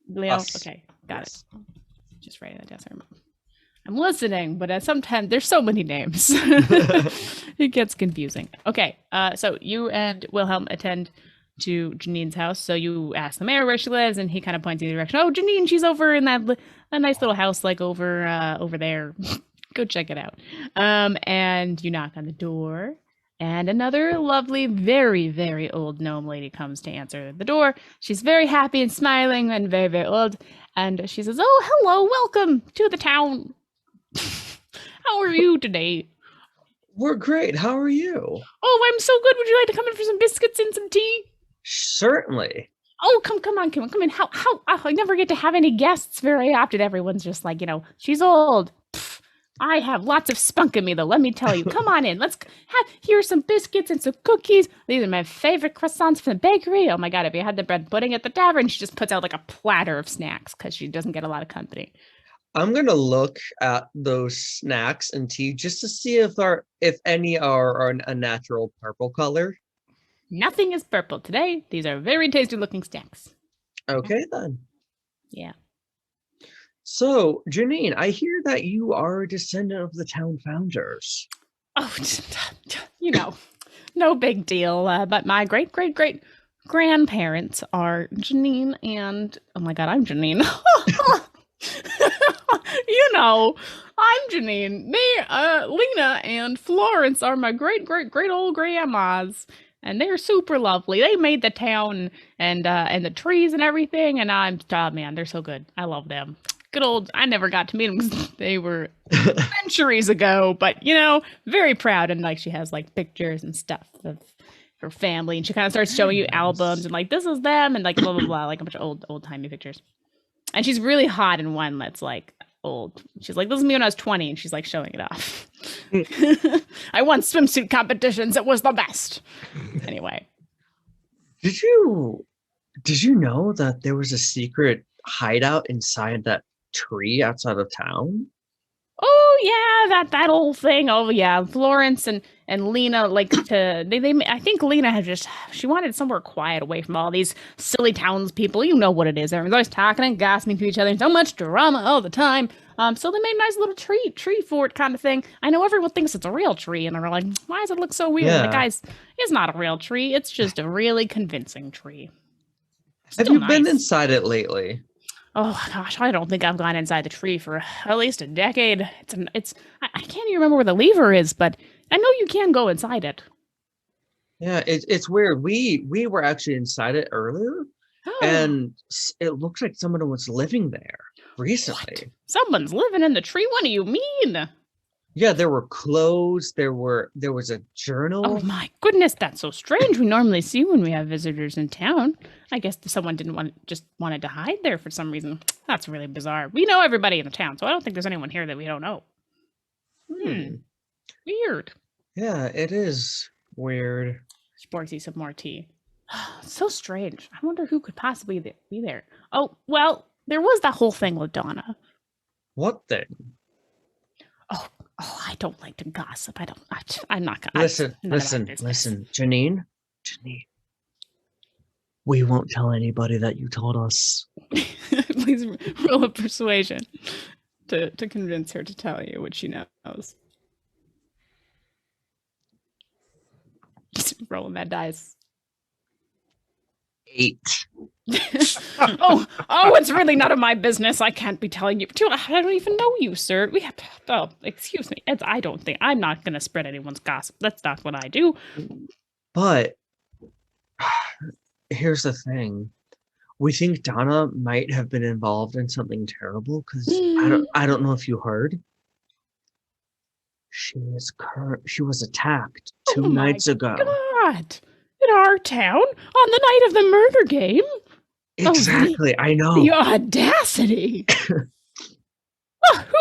Leo. Us. Okay, got it. Just writing that down. Sorry. I'm listening, but sometimes there's so many names. It gets confusing. Okay, so you and Wilhelm attend to Janine's house. So you ask the mayor where she lives, and he kind of points in the direction. Oh, Janine, she's over in that nice little house, like over there. Go check it out. And you knock on the door, and another lovely, very, very old gnome lady comes to answer the door. She's very happy and smiling and very, very old. And she says, "Oh, hello, welcome to the town. How are you today?" We're great. How are you? "Oh, I'm so good. Would you like to come in for some biscuits and some tea?" Certainly. "Oh, come on. How? I never get to have any guests very often. Everyone's just like, she's old. Pfft, I have lots of spunk in me, though. Let me tell you. Come on in. Let's here's some biscuits and some cookies. These are my favorite croissants from the bakery. Oh my God, have you had the bread pudding at the tavern?" She just puts out like a platter of snacks because she doesn't get a lot of company. I'm gonna look at those snacks and tea just to see if any are a natural purple color. Nothing is purple today. These are very tasty looking snacks. Okay then. Yeah. So, Janine, I hear that you are a descendant of the town founders. Oh, no big deal. But my great grandparents are Janine and, oh my God, I'm Janine. I'm Janine. Lena and Florence are my great old grandmas, and they're super lovely. They made the town and the trees and everything, and man, they're so good. I love them. Good old, I never got to meet them because they were centuries ago, but very proud, and like she has like pictures and stuff of her family, and she kind of starts showing you albums and like this is them and like blah blah blah, like a bunch of old timey pictures. And she's really hot in one that's like old. She's like, "This is me when I was 20," and she's like showing it off. "I won swimsuit competitions. It was the best." Anyway. Did you know that there was a secret hideout inside that tree outside of town? Oh yeah, that old thing. Oh yeah, Florence and Lena like to they I think Lena had she wanted somewhere quiet away from all these silly townspeople. You know what it is. Everyone's always talking and gossiping to each other and so much drama all the time. So they made a nice little tree fort kind of thing. I know everyone thinks it's a real tree and they're like, "Why does it look so weird?" Yeah. Like, guys, it's not a real tree. It's just a really convincing tree. Have Still you been nice. inside it lately? Oh gosh, I don't think I've gone inside the tree for at least a decade. I can't even remember where the lever is, but I know you can go inside it. Yeah, it's weird. We were actually inside it earlier, Oh, and it looks like someone was living there recently. what? Someone's living in the tree? What do you mean? Yeah, there were clothes. There was a journal. Oh my goodness, that's so strange. We normally see when we have visitors in town. I guess someone just wanted to hide there for some reason. That's really bizarre. We know everybody in the town, so I don't think there's anyone here that we don't know. Weird. Yeah, it is weird. She pours you some more tea. So strange. I wonder who could possibly be there. Oh, well, there was that whole thing with Donna. What thing? Oh, I don't like to gossip. I'm not gonna Listen, Janine. We won't tell anybody that you told us. Please roll a persuasion to convince her to tell you what she knows. Just rolling that dice. 8. oh, it's really none of my business. I can't be telling you. I don't even know you, sir. We have to. Oh, excuse me. I'm not going to spread anyone's gossip. That's not what I do. But here's the thing. We think Donna might have been involved in something terrible because I don't know if you heard. She was attacked two Oh my nights ago. God! In our town? On the night of the murder game? Exactly, I know. The audacity! Who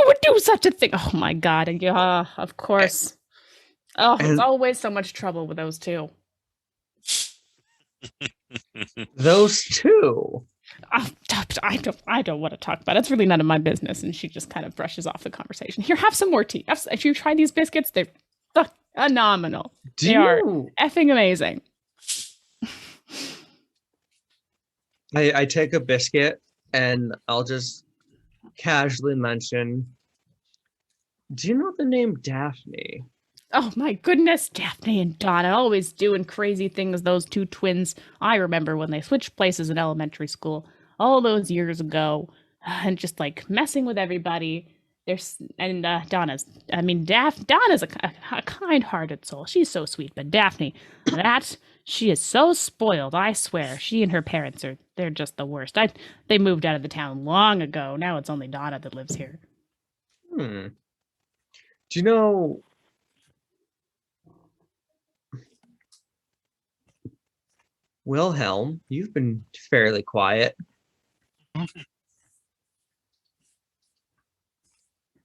would do such a thing? Oh my God! And yeah, of course. Oh, it's And- always so much trouble with those two. Those two. I don't want to talk about it. It's really none of my business. And she just kind of brushes off the conversation. Here, have some more tea. If you try these biscuits, they're phenomenal. They are effing amazing. I take a biscuit and I'll just casually mention, do you know the name Daphne? Oh my goodness, Daphne and Donna always doing crazy things, those two twins. I remember when they switched places in elementary school all those years ago and just like messing with everybody. Donna's a kind-hearted soul. She's so sweet, but Daphne, she is so spoiled, I swear. She and her parents they're just the worst. They moved out of the town long ago. Now it's only Donna that lives here. Do you know Wilhelm? You've been fairly quiet.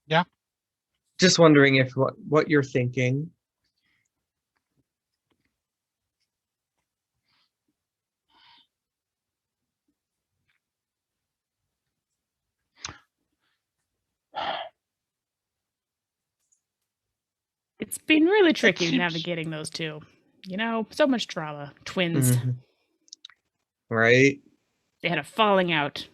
Yeah. Just wondering if what you're thinking. It's been really tricky seems- navigating those two. You know, so much drama. Twins. Right? They had a falling out.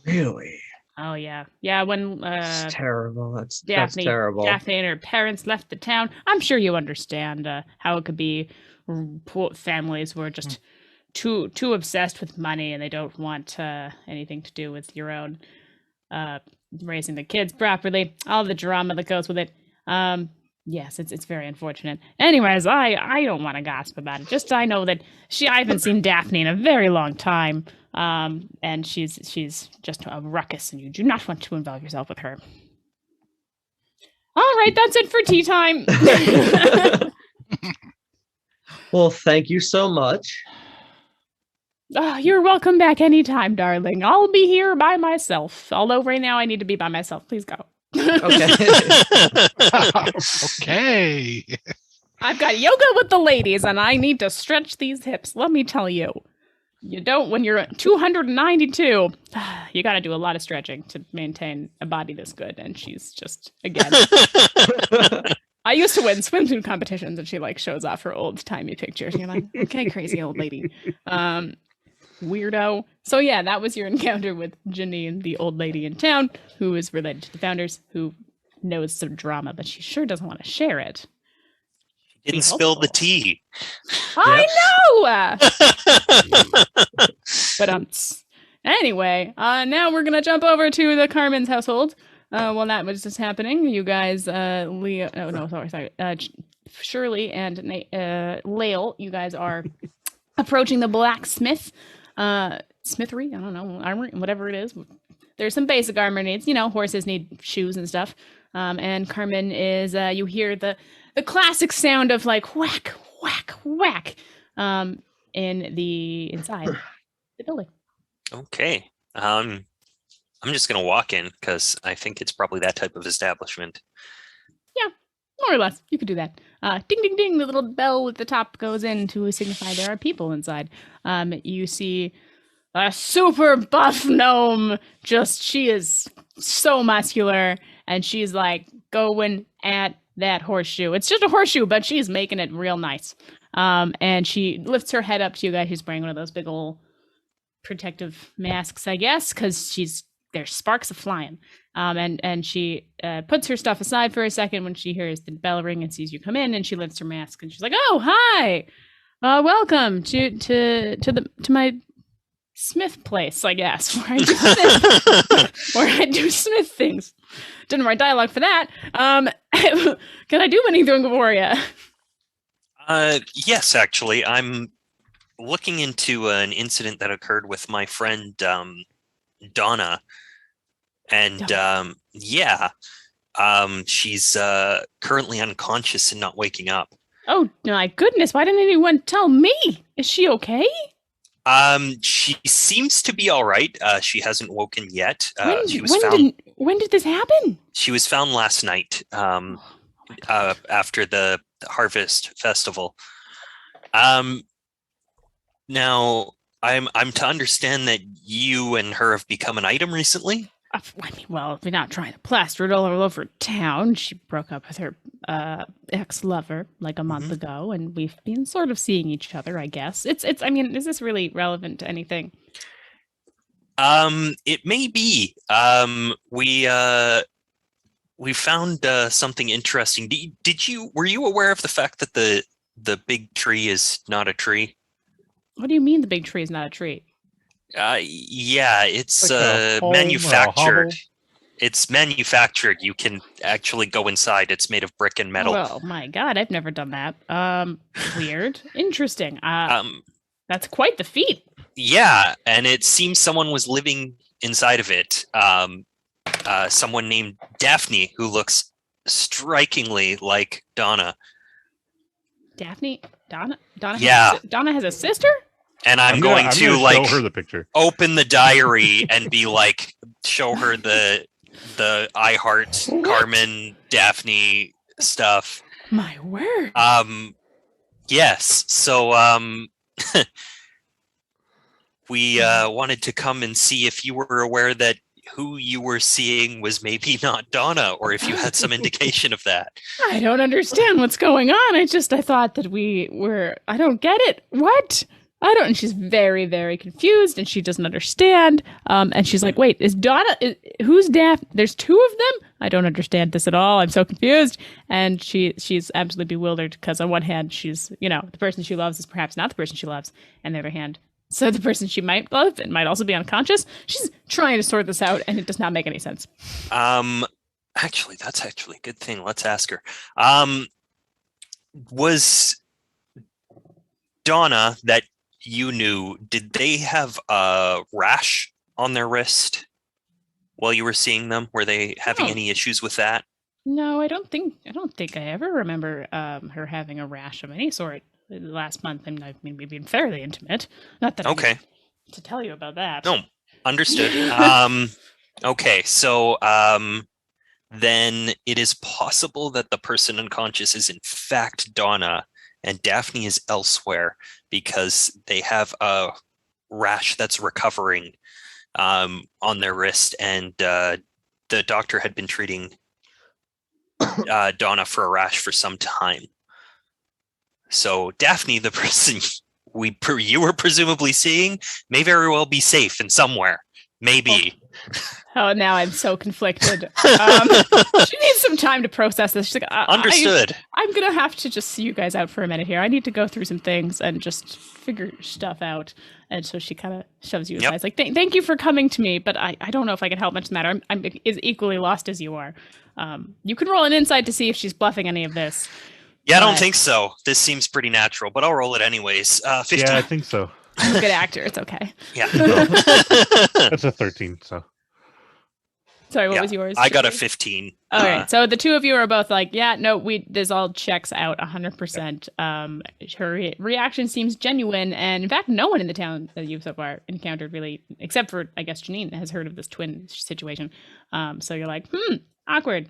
Really? Oh yeah. Yeah, when It's terrible. That's Daphne terrible. and her parents left the town. I'm sure you understand how it could be. Poor families were just too obsessed with money, and they don't want anything to do with your own raising the kids properly. All the drama that goes with it. Yes, it's very unfortunate. Anyways, I don't want to gossip about it. Just I know that I haven't seen Daphne in a very long time. And she's just a ruckus, and you do not want to involve yourself with her. All right, that's it for tea time. Well, thank you so much. You're welcome back anytime, darling. I'll be here by myself. Although right now I need to be by myself. Please go. Okay. Okay. I've got yoga with the ladies, and I need to stretch these hips. Let me tell you. You don't, when you're 292, you got to do a lot of stretching to maintain a body this good. And she's just, again, I used to win swimsuit competitions, and she like shows off her old timey pictures. And you're like, okay, crazy old lady. Weirdo. So yeah, that was your encounter with Janine, the old lady in town, who is related to the founders, who knows some drama, but she sure doesn't want to share it. Didn't spill the tea. I know! But anyway, now we're gonna jump over to the Carmen's household. While that was just happening, you guys, Shirley and Lael, you guys are approaching the blacksmith, smithery. I don't know, armory, whatever it is. There's some basic armor needs. You know, horses need shoes and stuff. And Carmen is, you hear the classic sound of like whack, whack, whack, inside the building. Okay. I'm just gonna walk in because I think it's probably that type of establishment. Yeah, more or less. You could do that. Ding, ding, ding. The little bell at the top goes in to signify there are people inside. You see a super buff gnome. She is so muscular, and she's like going at that horseshoe. It's just a horseshoe, but she's making it real nice. And she lifts her head up to you guys. She's wearing one of those big old protective masks, I guess, because there's sparks of flying. And she puts her stuff aside for a second when she hears the bell ring and sees you come in, and she lifts her mask and she's like, "Oh, hi, welcome to my Smith place, I guess, where I do Smith things." Didn't write dialogue for that. Can I do anything for you? Yes, actually, I'm looking into an incident that occurred with my friend Donna, and yeah, She's currently unconscious and not waking up. Oh my goodness! Why didn't anyone tell me? Is she okay? She seems to be all right. She hasn't woken yet. When did this happen? She was found last night. After the Harvest Festival. Now I'm to understand that you and her have become an item recently. I mean, well, if you're not trying to plaster it all over town, she broke up with her ex-lover like a month ago, and we've been sort of seeing each other, I guess. It's. I mean, is this really relevant to anything? It may be. We found something interesting. Were you aware of the fact that the big tree is not a tree? What do you mean the big tree is not a tree? Yeah, it's Like a manufactured. hovel? It's manufactured. You can actually go inside. It's made of brick and metal. Oh my god, I've never done that. Weird. Interesting. That's quite the feat. Yeah, and it seems someone was living inside of it. Someone named Daphne, who looks strikingly like Donna. Daphne? Donna? Yeah. Donna has a sister? And I'm gonna going to show like her the picture. open the diary and be like, show her the I Heart What? Carmen Daphne stuff. My word. Yes. So we wanted to come and see if you were aware that who you were seeing was maybe not Donna, or if you had some indication of that. I don't understand what's going on. I thought that I don't get it. What? I don't. And she's very, very confused, and she doesn't understand. And she's like, "Wait, is Donna? Who's Daphne? There's two of them. I don't understand this at all. I'm so confused." And she's absolutely bewildered because on one hand, she's the person she loves is perhaps not the person she loves, and on the other hand, so the person she might love and might also be unconscious. She's trying to sort this out, and it does not make any sense. Actually, that's actually a good thing. Let's ask her. Was Donna that you knew, did they have a rash on their wrist while you were seeing them? Were they having any issues with that? No, I don't think I ever remember her having a rash of any sort last month. I mean, we've been fairly intimate. Not that I Okay. need to tell you about that. No, understood. Okay, so then it is possible that the person unconscious is in fact Donna, and Daphne is elsewhere because they have a rash that's recovering on their wrist, and the doctor had been treating Donna for a rash for some time. So Daphne, the person you were presumably seeing, may very well be safe in somewhere. Maybe. Oh, now I'm so conflicted. She needs some time to process this. She's like, Understood. I'm going to have to just see you guys out for a minute here. I need to go through some things and just figure stuff out. And so she kind of shoves you aside. It's like, thank you for coming to me, but I don't know if I can help much in the matter. I'm as equally lost as you are. You can roll an insight to see if she's bluffing any of this. Yeah, I don't think so. This seems pretty natural, but I'll roll it anyways. 15. Yeah, I think so. I'm a good actor. It's okay. Yeah. That's a 13, so. Sorry, what was yours? I got a 15. All right. So the two of you are both like, yeah, no, this all checks out 100%. Her reaction seems genuine. And in fact, no one in the town that you've so far encountered really, except for, I guess, Janine, has heard of this twin situation. So you're like, awkward.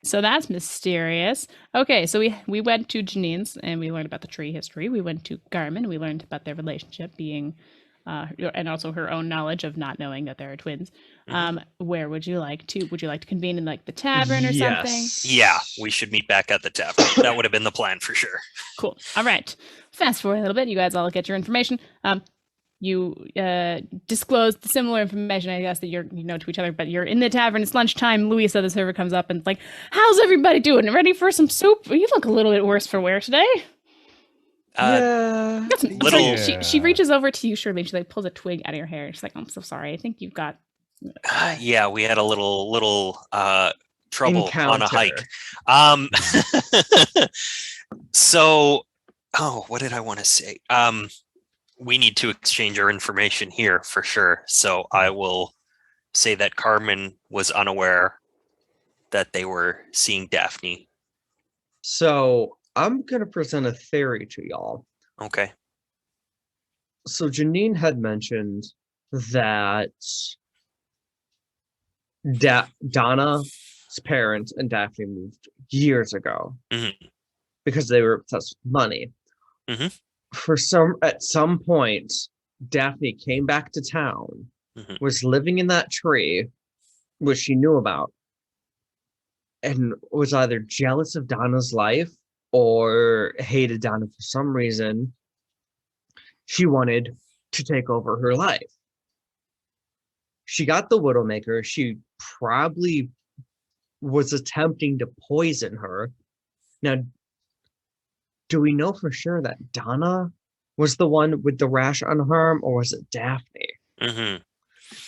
So that's mysterious. Okay, so we went to Janine's and we learned about the tree history. We went to Garmin. We learned about their relationship being, and also her own knowledge of not knowing that there are twins. Where would you like to? Would you like to convene in like the tavern or something? Yeah, we should meet back at the tavern. That would have been the plan for sure. Cool. All right. Fast forward a little bit. You guys all get your information. You disclose the similar information, I guess, that you know to each other, but you're in the tavern. It's lunchtime. Louisa, the server, comes up and it's like, "How's everybody doing? Ready for some soup? You look a little bit worse for wear today." She reaches over to you, Shirley. She like pulls a twig out of your hair. She's like, "I'm so sorry. I think you've got." Yeah, we had a little trouble on a hike. So, what did I want to say? We need to exchange our information here for sure. So I will say that Carmen was unaware that they were seeing Daphne. So I'm gonna present a theory to y'all. Okay. So Janine had mentioned that Donna's parents and Daphne moved years ago because they were obsessed with money. At some point, Daphne came back to town, was living in that tree, which she knew about, and was either jealous of Donna's life or hated Donna for some reason. She wanted to take over her life. She got the Widowmaker. She probably was attempting to poison her. Now, do we know for sure that Donna was the one with the rash on her arm, or was it Daphne?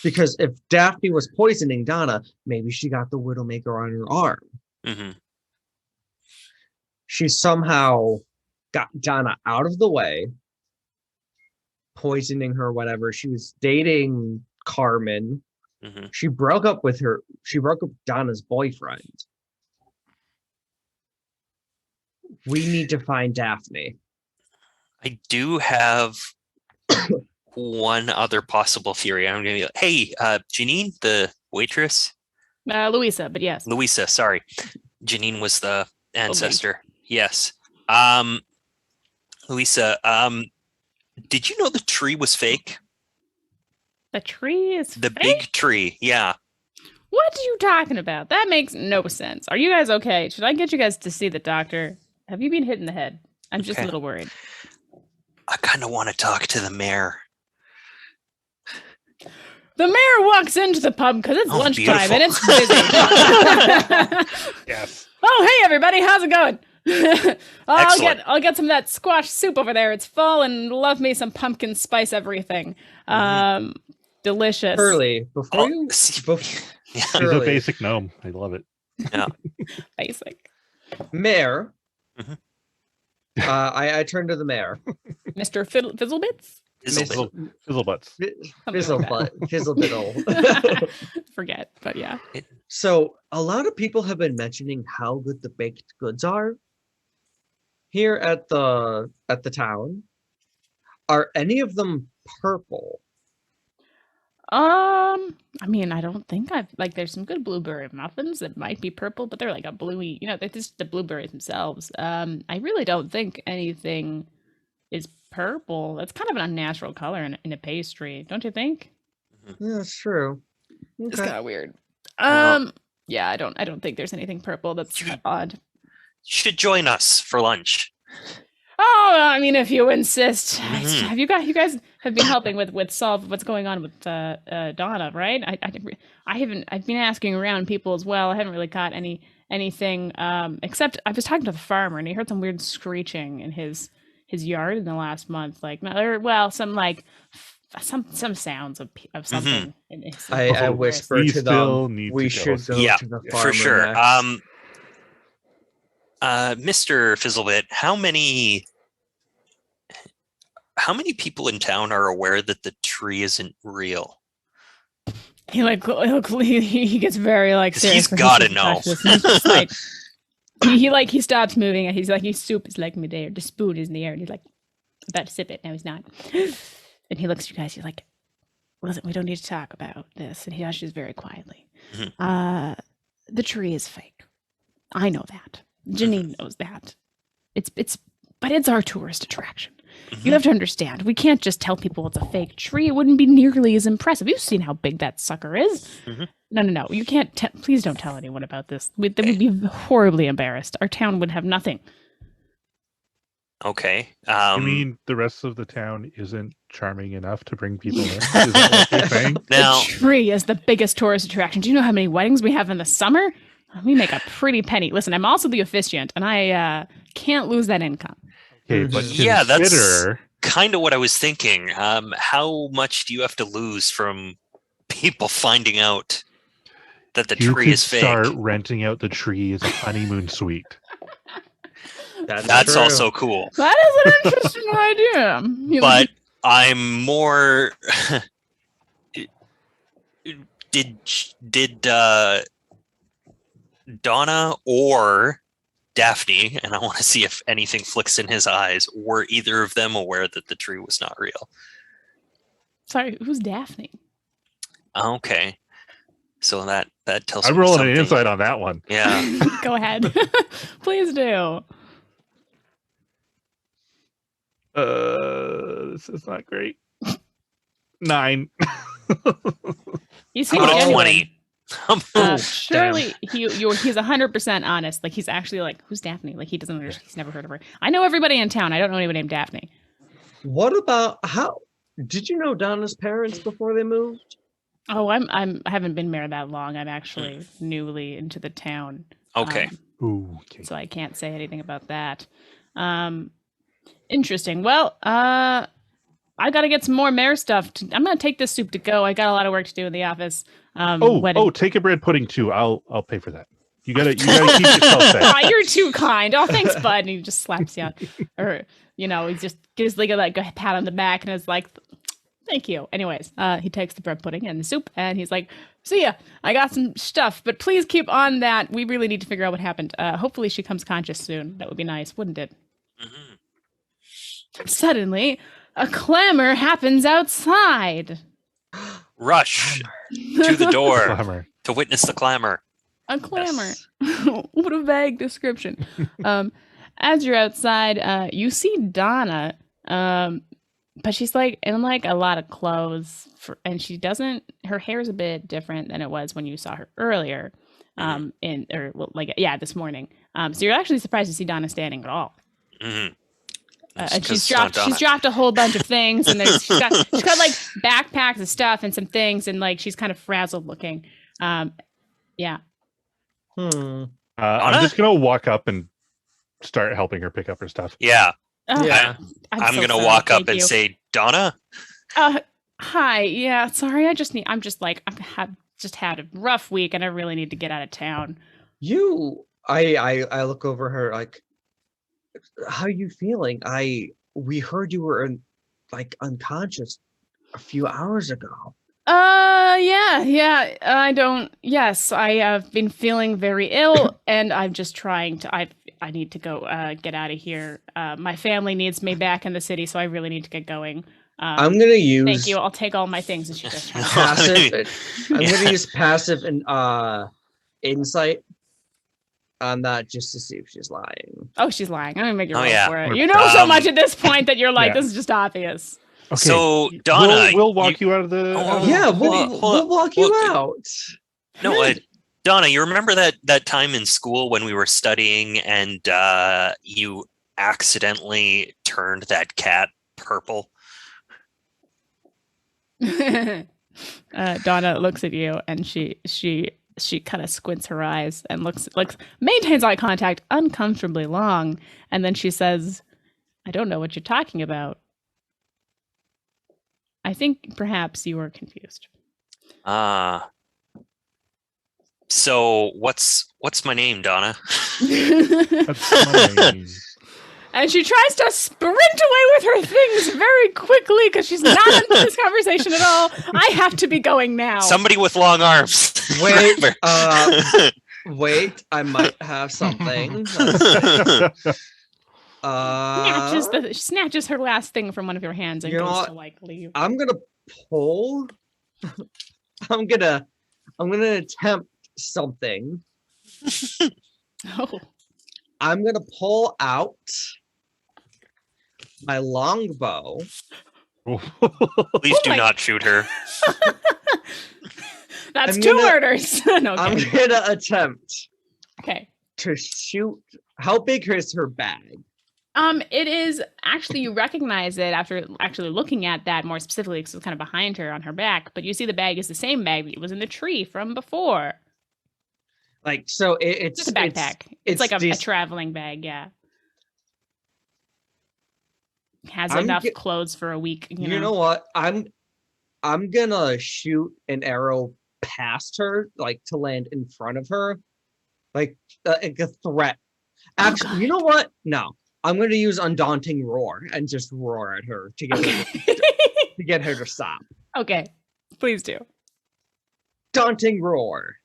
Because if Daphne was poisoning Donna, maybe she got the Widowmaker on her arm. She somehow got Donna out of the way, poisoning her, whatever. She was dating Carmen. She broke up with Donna's boyfriend. We need to find Daphne. I do have one other possible theory. I'm gonna be like, hey, Janine, the waitress. Louisa, but yes. Louisa, sorry. Janine was the ancestor. Yes. Louisa, did you know the tree was fake? The tree is the fake? big tree, yeah. What are you talking about? That makes no sense. Are you guys okay? Should I get you guys to see the doctor? Have you been hit in the head? I'm just a little worried. I kind of want to talk to the mayor. The mayor walks into the pub because it's lunchtime beautiful. and it's busy. Yes. Oh, hey everybody, how's it going? Excellent. I'll get some of that squash soup over there. It's full and love me some pumpkin spice everything. Delicious. Hurley, before you He's a basic gnome. I love it. Yeah. Basic. Mayor. I turn to the mayor. Mr. Fizzlebits? Fizzlebutts. Fizzlebiddle. Forget, but yeah. So a lot of people have been mentioning how good the baked goods are here at the town. Are any of them purple? I mean, I don't think there's some good blueberry muffins that might be purple, but they're like a bluey, they're just the blueberries themselves. I really don't think anything is purple. That's kind of an unnatural color in a pastry, don't you think? Yeah, that's true. Okay. It's kind of weird. Yeah, I don't think there's anything purple that's odd. You should join us for lunch. Oh, I mean, if you insist. Have you guys have been helping with solve what's going on with Donna, right? I've been asking around people as well. I haven't really caught anything except I was talking to the farmer and he heard some weird screeching in his yard in the last month. Some sounds of something. In his I whisper to them. We should go to the farmer for sure. next. Mr. Fizzlebit, how many people in town are aware that the tree isn't real? He gets very serious. He's got to know. He's just he stops moving and he's like, his soup is like midair. The spoon is in the air and he's like about to sip it. Now he's not. And he looks at you guys. He's like, listen, we don't need to talk about this. And he hushes very quietly. The tree is fake. I know that. Janine knows that. But it's our tourist attraction. You have to understand, we can't just tell people it's a fake tree. It wouldn't be nearly as impressive. You've seen how big that sucker is. No. You can't. Please don't tell anyone about this. They would be horribly embarrassed. Our town would have nothing. Okay. You mean the rest of the town isn't charming enough to bring people in? Is that what you're saying? Now, the tree is the biggest tourist attraction. Do you know how many weddings we have in the summer? We make a pretty penny. Listen, I'm also the officiant, and I can't lose that income. Okay, but yeah, that's kind of what I was thinking. How much do you have to lose from people finding out that the tree is fake? Start renting out the tree as a honeymoon suite. That's also cool. That is an interesting idea. But I'm more. Did Donna or Daphne, and I want to see if anything flicks in his eyes. Were either of them aware that the tree was not real? Sorry, who's Daphne? Okay. So that tells I'm me rolling something. an insight on that one. Yeah. Go ahead. Please do. This is not great. 9. You How seem about a genuine. 20? Surely he's 100% honest. Like he's actually like, who's Daphne? Like he doesn't understand. He's never heard of her. I know everybody in town. I don't know anybody named Daphne. What about how? Did you know Donna's parents before they moved? Oh, I haven't been there that long. I'm actually newly into the town. Okay. Ooh, okay. So I can't say anything about that. Interesting. Well, I gotta get some more mare stuff. I'm gonna take this soup to go. I got a lot of work to do in the office. Take a bread pudding too. I'll pay for that. You gotta keep yourself safe. Oh, you're too kind. Oh, thanks, bud. And he just slaps you, or he just gives like a pat on the back and is like, "Thank you." Anyways, he takes the bread pudding and the soup, and he's like, "See ya. I got some stuff, but please keep on that. We really need to figure out what happened. Hopefully, she comes conscious soon. That would be nice, wouldn't it?" Mm-hmm. Suddenly, a clamor happens outside. Rush to the door Clamor. to witness the clamor. A clamor. What a vague description. As you're outside, you see Donna, but she's like in like a lot of clothes, and she doesn't. Her hair's a bit different than it was when you saw her earlier, this morning. So you're actually surprised to see Donna standing at all. Mm-hmm. And she's dropped a whole bunch of things, and she's got like backpacks of stuff and some things, and like she's kind of frazzled looking. Yeah. I'm just gonna walk up and start helping her pick up her stuff. Yeah. Yeah. I'm so gonna sorry. walk up Thank and you. say, Donna. Hi. Yeah. Sorry. I've just had a rough week, and I really need to get out of town. I look over her like, how are you feeling? We heard you were unconscious a few hours ago. Yeah. I have been feeling very ill, and I'm just trying to. I need to go get out of here. My family needs me back in the city, so I really need to get going. I'm gonna use. Thank you. I'll take all my things. And she just Passive. I'm gonna use passive and insight on that just to see if she's lying. Oh, she's lying. I'm gonna make you roll for it. 100%. You know so much at this point that you're like, Yeah. this is just obvious. Okay. So Donna, we'll walk you out of the. Yeah, hold we'll walk you Well, out. No, Donna, you remember that time in school when we were studying and you accidentally turned that cat purple? Donna looks at you, and she kind of squints her eyes and looks maintains eye contact uncomfortably long, and then she says, "I don't know what you're talking about. I think perhaps you were confused." So what's my name, Donna? That's funny. And she tries to sprint away with her things very quickly because she's not into this conversation at all. I have to be going now. Somebody with long arms. Wait, wait, I might have something. Snatches her last thing from one of your hands and You know goes what? to like leave. I'm gonna pull. I'm gonna attempt something. Oh. I'm gonna pull out my longbow. Please do not shoot her. That's I'm 2 gonna- murders. No, okay. I'm gonna attempt Okay. to shoot. How big is her bag? It is actually, you recognize it after actually looking at that more specifically because it's kind of behind her on her back, but you see the bag is the same bag that was in the tree from before. Like, so it's Just a backpack. It's like a these- traveling bag, yeah. Has I'm enough ge- clothes for a week. You know what? I'm gonna shoot an arrow past her, like to land in front of her, like a threat. Actually, God. you know what? No, I'm gonna use Undaunting Roar and just roar at her to get her to get her to stop. Okay, please do. Daunting Roar.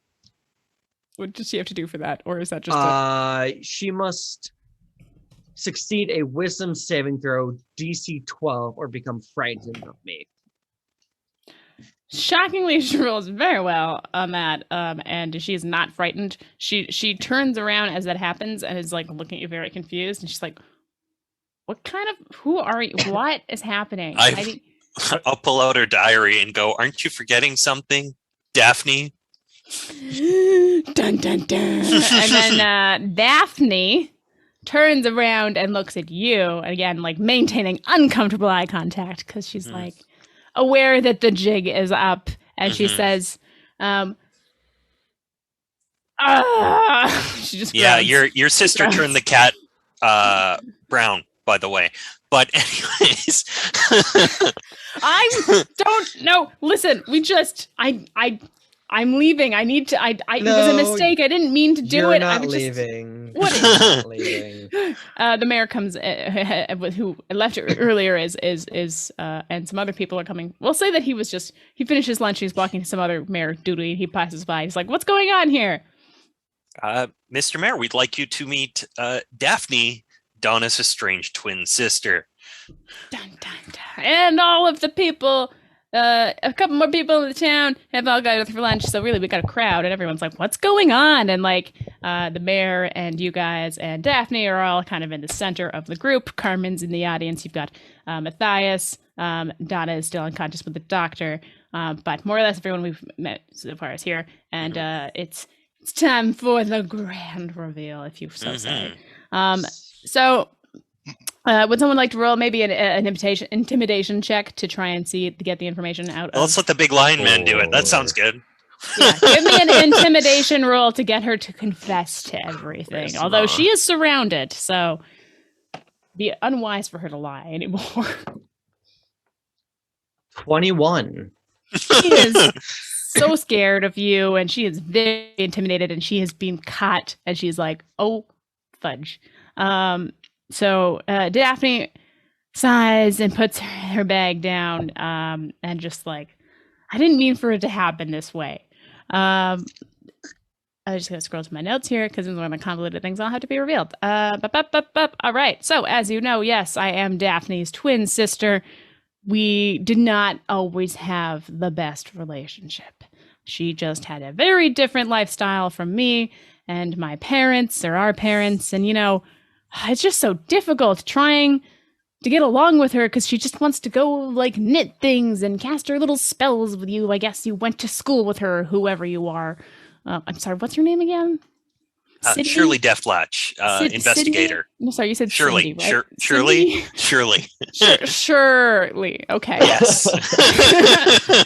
What does she have to do for that? Or is that just she must succeed a wisdom saving throw DC 12 or become frightened of me. Shockingly, she rolls very well on that, and she is not frightened. She turns around as that happens and is like looking at you very confused, and she's like, "What kind of? Who are you? What is happening?" I'll pull out her diary and go, "Aren't you forgetting something, Daphne?" Dun dun dun. And then Daphne turns around and looks at you again, like maintaining uncomfortable eye contact because she's like aware that the jig is up, and she says, she just grabs. your sister turned the cat brown, by the way. But anyways, I don't know. Listen, I'm leaving. I need to. It was a mistake. I didn't mean to do You're it. Not I'm leaving. What? You're not leaving. The mayor comes, who left earlier, is and some other people are coming. We'll say that he finished his lunch. He's walking to some other mayor duty. He passes by. He's like, "What's going on here?" Mr. Mayor, we'd like you to meet Daphne, Donna's estranged twin sister. Dun, dun, dun. And all of the people. A couple more people in the town have all gathered for lunch, so really we got a crowd, and everyone's like, "What's going on?" And like, the mayor and you guys and Daphne are all kind of in the center of the group. Carmen's in the audience. You've got Matthias. Donna is still unconscious with the doctor, but more or less everyone we've met so far is here, and it's time for the grand reveal, if you so say. So. Would someone like to roll maybe an intimidation check to try and get the information out? Let's let the big lion man do it. That sounds good. Yeah, give me an intimidation roll to get her to confess to everything. Although she is surrounded, so it'd be unwise for her to lie anymore. 21. She is so scared of you, and she is very intimidated, and she has been caught, and she's like, "Oh, fudge." So Daphne sighs and puts her bag down, and just like, I didn't mean for it to happen this way. I just gotta scroll to my notes here because it's one of the convoluted things I'll have to be revealed. All right. So as you know, yes, I am Daphne's twin sister. We did not always have the best relationship. She just had a very different lifestyle from me and my parents, or our parents, and it's just so difficult trying to get along with her because she just wants to go like knit things and cast her little spells with you. I guess you went to school with her, whoever you are. I'm sorry, what's your name again? Shirley Deftlatch, investigator. No, sorry, you said Shirley. Cindy, right? Shirley. Shirley. Okay. Yes.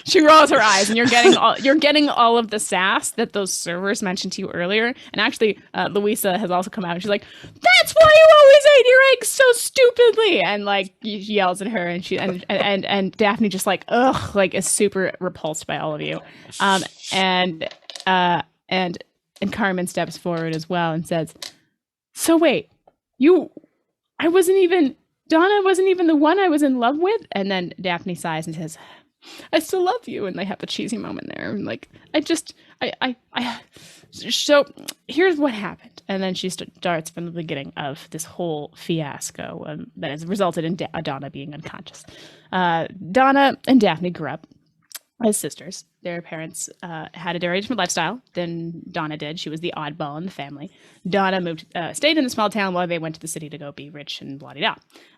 She rolls her eyes, and you're getting all of the sass that those servers mentioned to you earlier. And actually, Louisa has also come out, and she's like, "That's why you always ate your eggs so stupidly!" And like she yells at her, and she and Daphne just like is super repulsed by all of you. And Carmen steps forward as well and says, "So wait, Donna wasn't even the one I was in love with?" And then Daphne sighs and says, "I still love you." And they have a cheesy moment there. And like, so here's what happened. And then she starts from the beginning of this whole fiasco that has resulted in Donna being unconscious. Donna and Daphne grew up as sisters. Their parents had a very different lifestyle than Donna did. She was the oddball in the family. Donna stayed in the small town while they went to the city to go be rich and blah-de-da.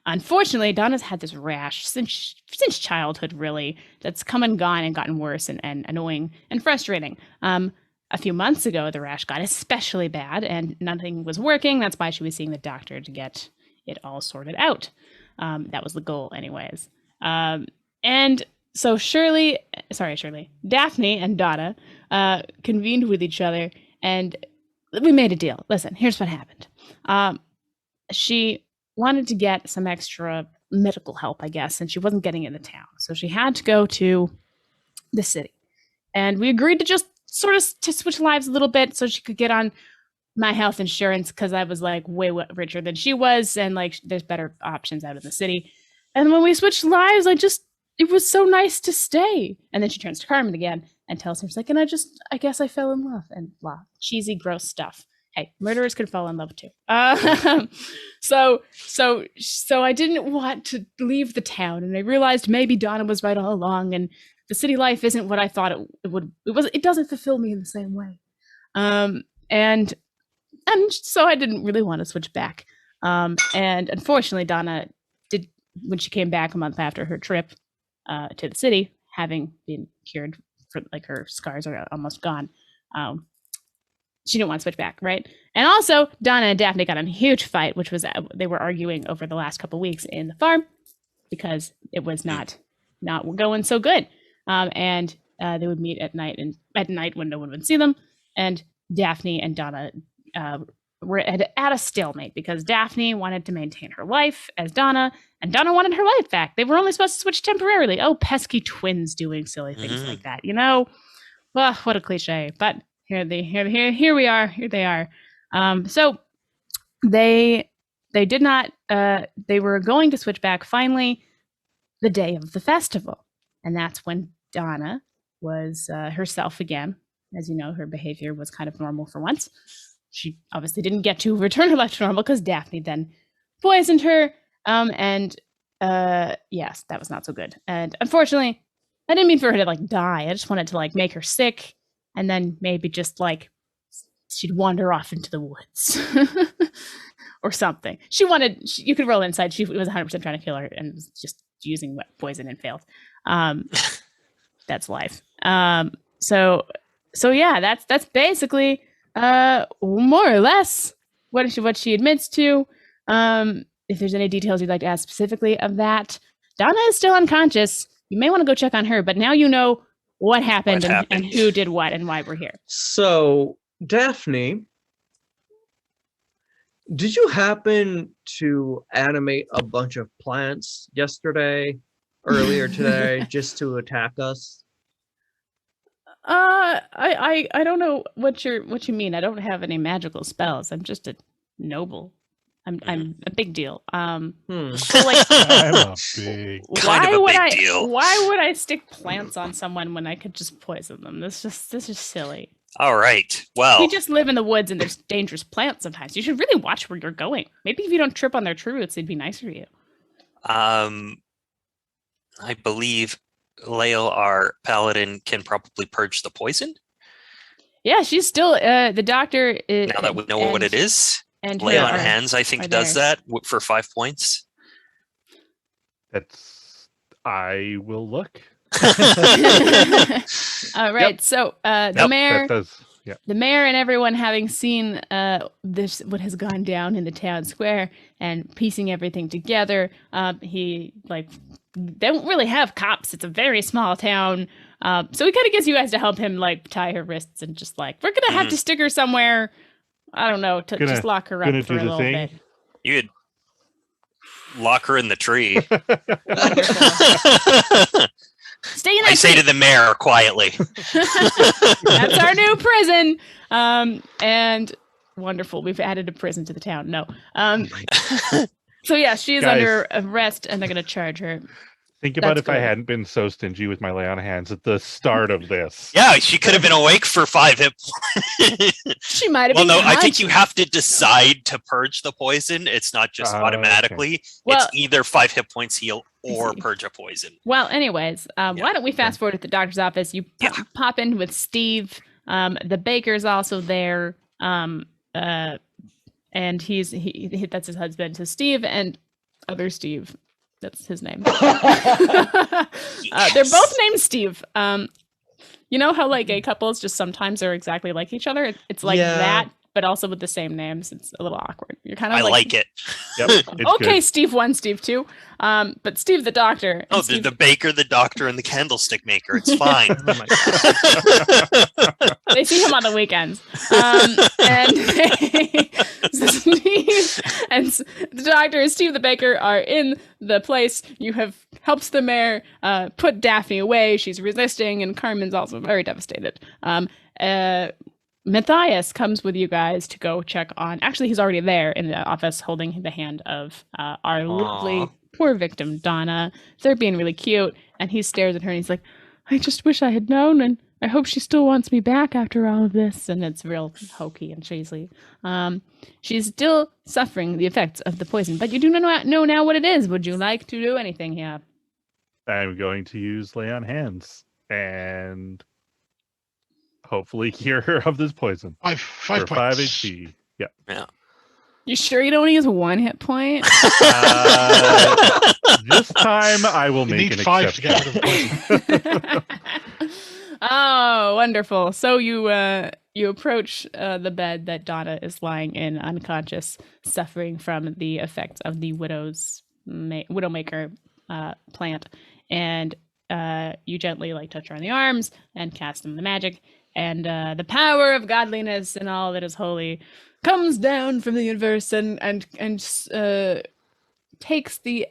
Unfortunately, Donna's had this rash since childhood, really, that's come and gone and gotten worse and annoying and frustrating. A few months ago, the rash got especially bad, and nothing was working. That's why she was seeing the doctor to get it all sorted out. That was the goal, anyways. And so Daphne and Donna convened with each other, and we made a deal. Listen, here's what happened. She wanted to get some extra medical help, I guess, and she wasn't getting it in the town. So she had to go to the city. And we agreed to just sort of to switch lives a little bit so she could get on my health insurance because I was like way richer than she was, and like there's better options out in the city. And when we switched lives, it was so nice to stay. And then she turns to Carmen again and tells her, she's like, and I guess I fell in love, and blah, cheesy, gross stuff. Hey, murderers could fall in love too. So I didn't want to leave the town, and I realized maybe Donna was right all along, and the city life isn't what I thought it would. It doesn't fulfill me in the same way. And so I didn't really want to switch back. And unfortunately, Donna did, when she came back a month after her trip to the city, having been cured for like her scars are almost gone. She didn't want to switch back, right? And also, Donna and Daphne got in a huge fight, which was they were arguing over the last couple weeks in the farm because it was not going so good. And they would meet at night when no one would see them. And Daphne and Donna were at a stalemate because Daphne wanted to maintain her life as Donna, and Donna wanted her life back. They were only supposed to switch temporarily. Oh, pesky twins doing silly things like that, you know? Well, what a cliche. But here we are. Here they are. So they did not. They were going to switch back finally the day of the festival, and that's when Donna was herself again. As you know, her behavior was kind of normal for once. She obviously didn't get to return her life to normal because Daphne then poisoned her. Yes, that was not so good. And unfortunately, I didn't mean for her to like die. I just wanted to like make her sick, and then maybe just like she'd wander off into the woods or something. You could roll inside. She was 100% trying to kill her and was just using wet poison and failed. That's life. So yeah, that's basically more or less what she admits to. If there's any details you'd like to ask specifically of that, Donna is still unconscious. You may want to go check on her, but now you know what happened, and who did what and why we're here. So, Daphne, did you happen to animate a bunch of plants earlier today, just to attack us? I don't know what you mean. I don't have any magical spells. I'm just a noble. I'm a big deal. So like, I'm a big. Why would I stick plants on someone when I could just poison them? This is silly. All right. Well, you just live in the woods and there's dangerous plants sometimes. You should really watch where you're going. Maybe if you don't trip on their true roots, it'd be nice for you. I believe Lael, our paladin, can probably purge the poison. Yeah, she's still the doctor. Now that we know what it is, and Lay on Hands, I think, does that for 5 points. I will look. All right. Yep. So the mayor, the mayor, and everyone having seen what has gone down in the town square and piecing everything together, he they don't really have cops. It's a very small town. So he kind of gets you guys to help him tie her wrists and just we're gonna have to stick her somewhere. I don't know, just lock her up for a little bit. You could lock her in the tree. Stay in. I say to the mayor quietly. That's our new prison. And wonderful. We've added a prison to the town. No. So yeah, she is under arrest, and they're gonna charge her. Think about if I hadn't been so stingy with my lay on hands at the start of this. Yeah, she could have been awake for 5 hit points. She might have been. Well, no, conscious. I think you have to decide to purge the poison. It's not just automatically. Okay. Well, it's either 5 hit points heal or purge a poison. Well, anyways, why don't we fast forward at the doctor's office? You pop in with Steve. The baker's also there. And he that's his husband. So Steve and other Steve. That's his name. Yes. They're both named Steve. You know how gay couples just sometimes are exactly like each other? It's that, but also with the same names. It's a little awkward. You're kind of I like it. Yep, okay, good. Steve 1, Steve 2. But Steve the doctor. Oh, Steve... the baker, the doctor, and the candlestick maker. It's fine. Oh my God. They see him on the weekends. Steve and the doctor and Steve the baker are in the place. You have helped the mayor put Daphne away. She's resisting, and Carmen's also very devastated. Matthias comes with you guys to go check on. Actually, he's already there in the office holding the hand of our lovely poor victim, Donna. They're being really cute, and he stares at her and he's like, I just wish I had known, and I hope she still wants me back after all of this. And it's real hokey and cheesy. She's still suffering the effects of the poison, but you do not know now what it is. Would you like to do anything here? I'm going to use Lay on Hands and hopefully cure her of this poison. Five For 5 points. HP. Yeah. You sure you don't use 1 hit point? This time I will You make need an 5 to get exception. rid of the poison. Oh, wonderful. So you approach the bed that Donna is lying in, unconscious, suffering from the effects of the Widowmaker plant, and you gently touch her on the arms and cast them the magic, and the power of godliness and all that is holy comes down from the universe and takes the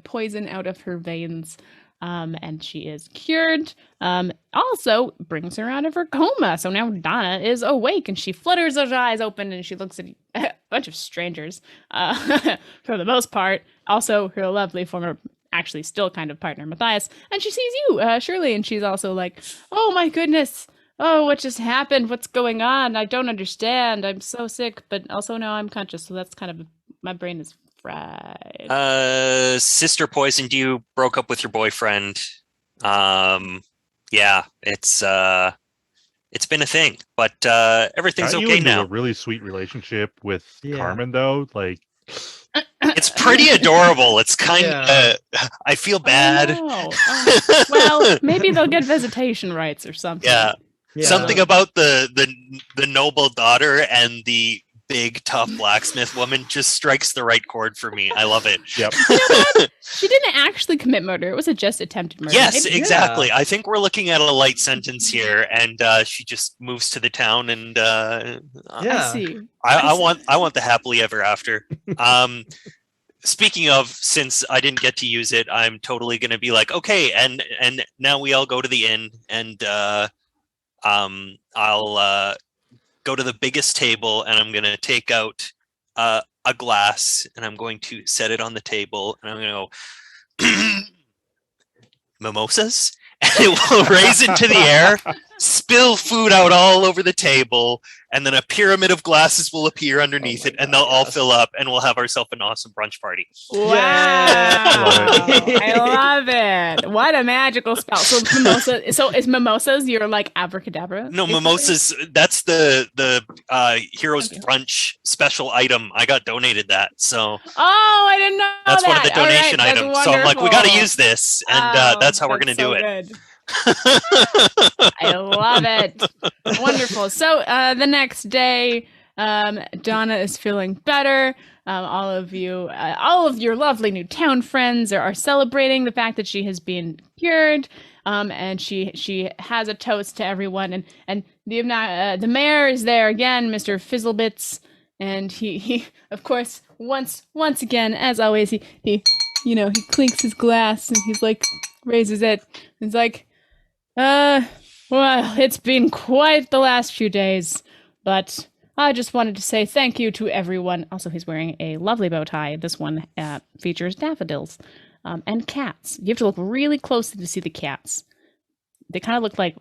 poison out of her veins. And she is cured. Also brings her out of her coma. So now Donna is awake and she flutters her eyes open and she looks at a bunch of strangers for the most part. Also her lovely former, actually still kind of partner, Matthias. And she sees you, Shirley, and she's also like, oh my goodness. Oh, what just happened? What's going on? I don't understand. I'm so sick, but also now I'm conscious. So that's kind of, my brain is fried. Sister poisoned you, broke up with your boyfriend. Yeah, it's been a thing, but everything's Got you okay into now. a really sweet relationship with Yeah. Carmen, though. Like, It's pretty adorable. It's kind of Yeah. I feel bad. Oh, no. Well, maybe they'll get visitation rights or something. Yeah. Yeah. Something about the noble daughter and the big tough blacksmith woman just strikes the right chord for me. I love it. yep. You know what? She didn't actually commit murder. It was just attempted murder. Yes, Maybe- exactly. I think we're looking at a light sentence here, and she just moves to the town, and I see. I want the happily ever after. Speaking of, since I didn't get to use it, I'm totally gonna be like, okay, and now we all go to the inn, and I'll go to the biggest table, and I'm gonna take out a glass, and I'm going to set it on the table, and I'm gonna go mimosas, and it will raise into the air, spill food out all over the table, and then a pyramid of glasses will appear underneath it, and they'll all fill up, and we'll have ourselves an awesome brunch party. Wow. I love it. What a magical spell. So is mimosas your abracadabra? No, basically? mimosas, that's the Heroes Okay. Brunch special item. I got donated that, so Oh, I didn't know that's one of that. the All right, donation that's items. So I'm like, we got to wonderful. use this, and Oh, that's how we're going to that's do so it. good. I love it. Wonderful. So the next day, Donna is feeling better. All of your lovely new town friends are celebrating the fact that she has been cured. And she has a toast to everyone. And the mayor is there again, Mr. Fizzlebits, and he of course once again, as always, he clinks his glass and he's like raises it. He's like, well, it's been quite the last few days, but I just wanted to say thank you to everyone. Also, he's wearing a lovely bow tie. This one features daffodils and cats. You have to look really closely to see the cats. They kind of look like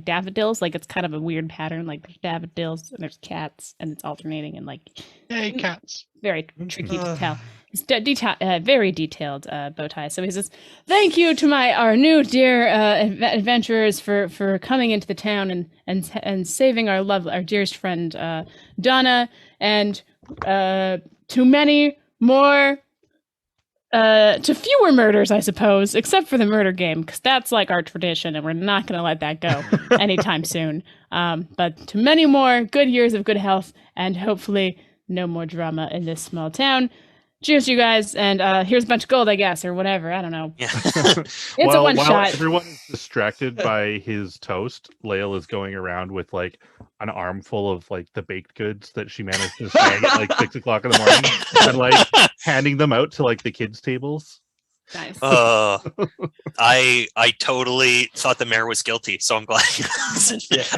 daffodils. Like it's kind of a weird pattern. Like there's daffodils and there's cats, and it's alternating and Yay, cats. very tricky to tell. It's very detailed bow tie. So he says, "Thank you to our new dear adventurers for coming into the town and saving our dearest friend Donna, and to many more." To fewer murders, I suppose, except for the murder game, because that's like our tradition, and we're not going to let that go anytime soon. But to many more good years of good health, and hopefully no more drama in this small town. Cheers, you guys, and here's a bunch of gold, I guess, or whatever. I don't know. Yeah. It's a one while shot. everyone is distracted by his toast, Lael is going around with an armful of the baked goods that she managed to snag at 6 o'clock in the morning and handing them out to the kids' tables. Nice. I totally thought the mayor was guilty, so I'm glad.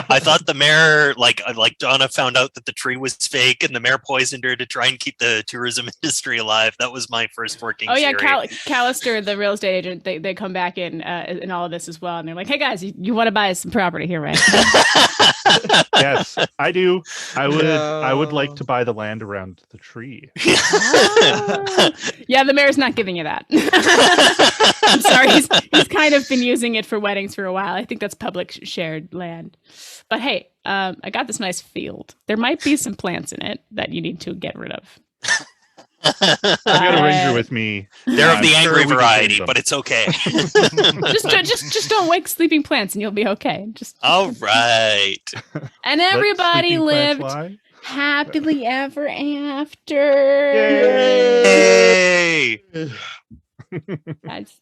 I thought the mayor, like Donna found out that the tree was fake, and the mayor poisoned her to try and keep the tourism industry alive. That was my first working theory. Callister, the real estate agent, they come back in all of this as well, and they're like, "Hey guys, you want to buy some property here, right?" Yes, I do. I would like to buy the land around the tree. Yeah, the mayor's not giving you that. I'm sorry, he's kind of been using it for weddings for a while. I think that's public shared land. But hey, I got this nice field. There might be some plants in it that you need to get rid of. I've got a ranger with me. They're of the I'm angry sure we can variety, change them. but it's okay. just don't wake sleeping plants and you'll be okay. All right. And Let everybody sleeping plants lived fly. happily ever after. Yay! That's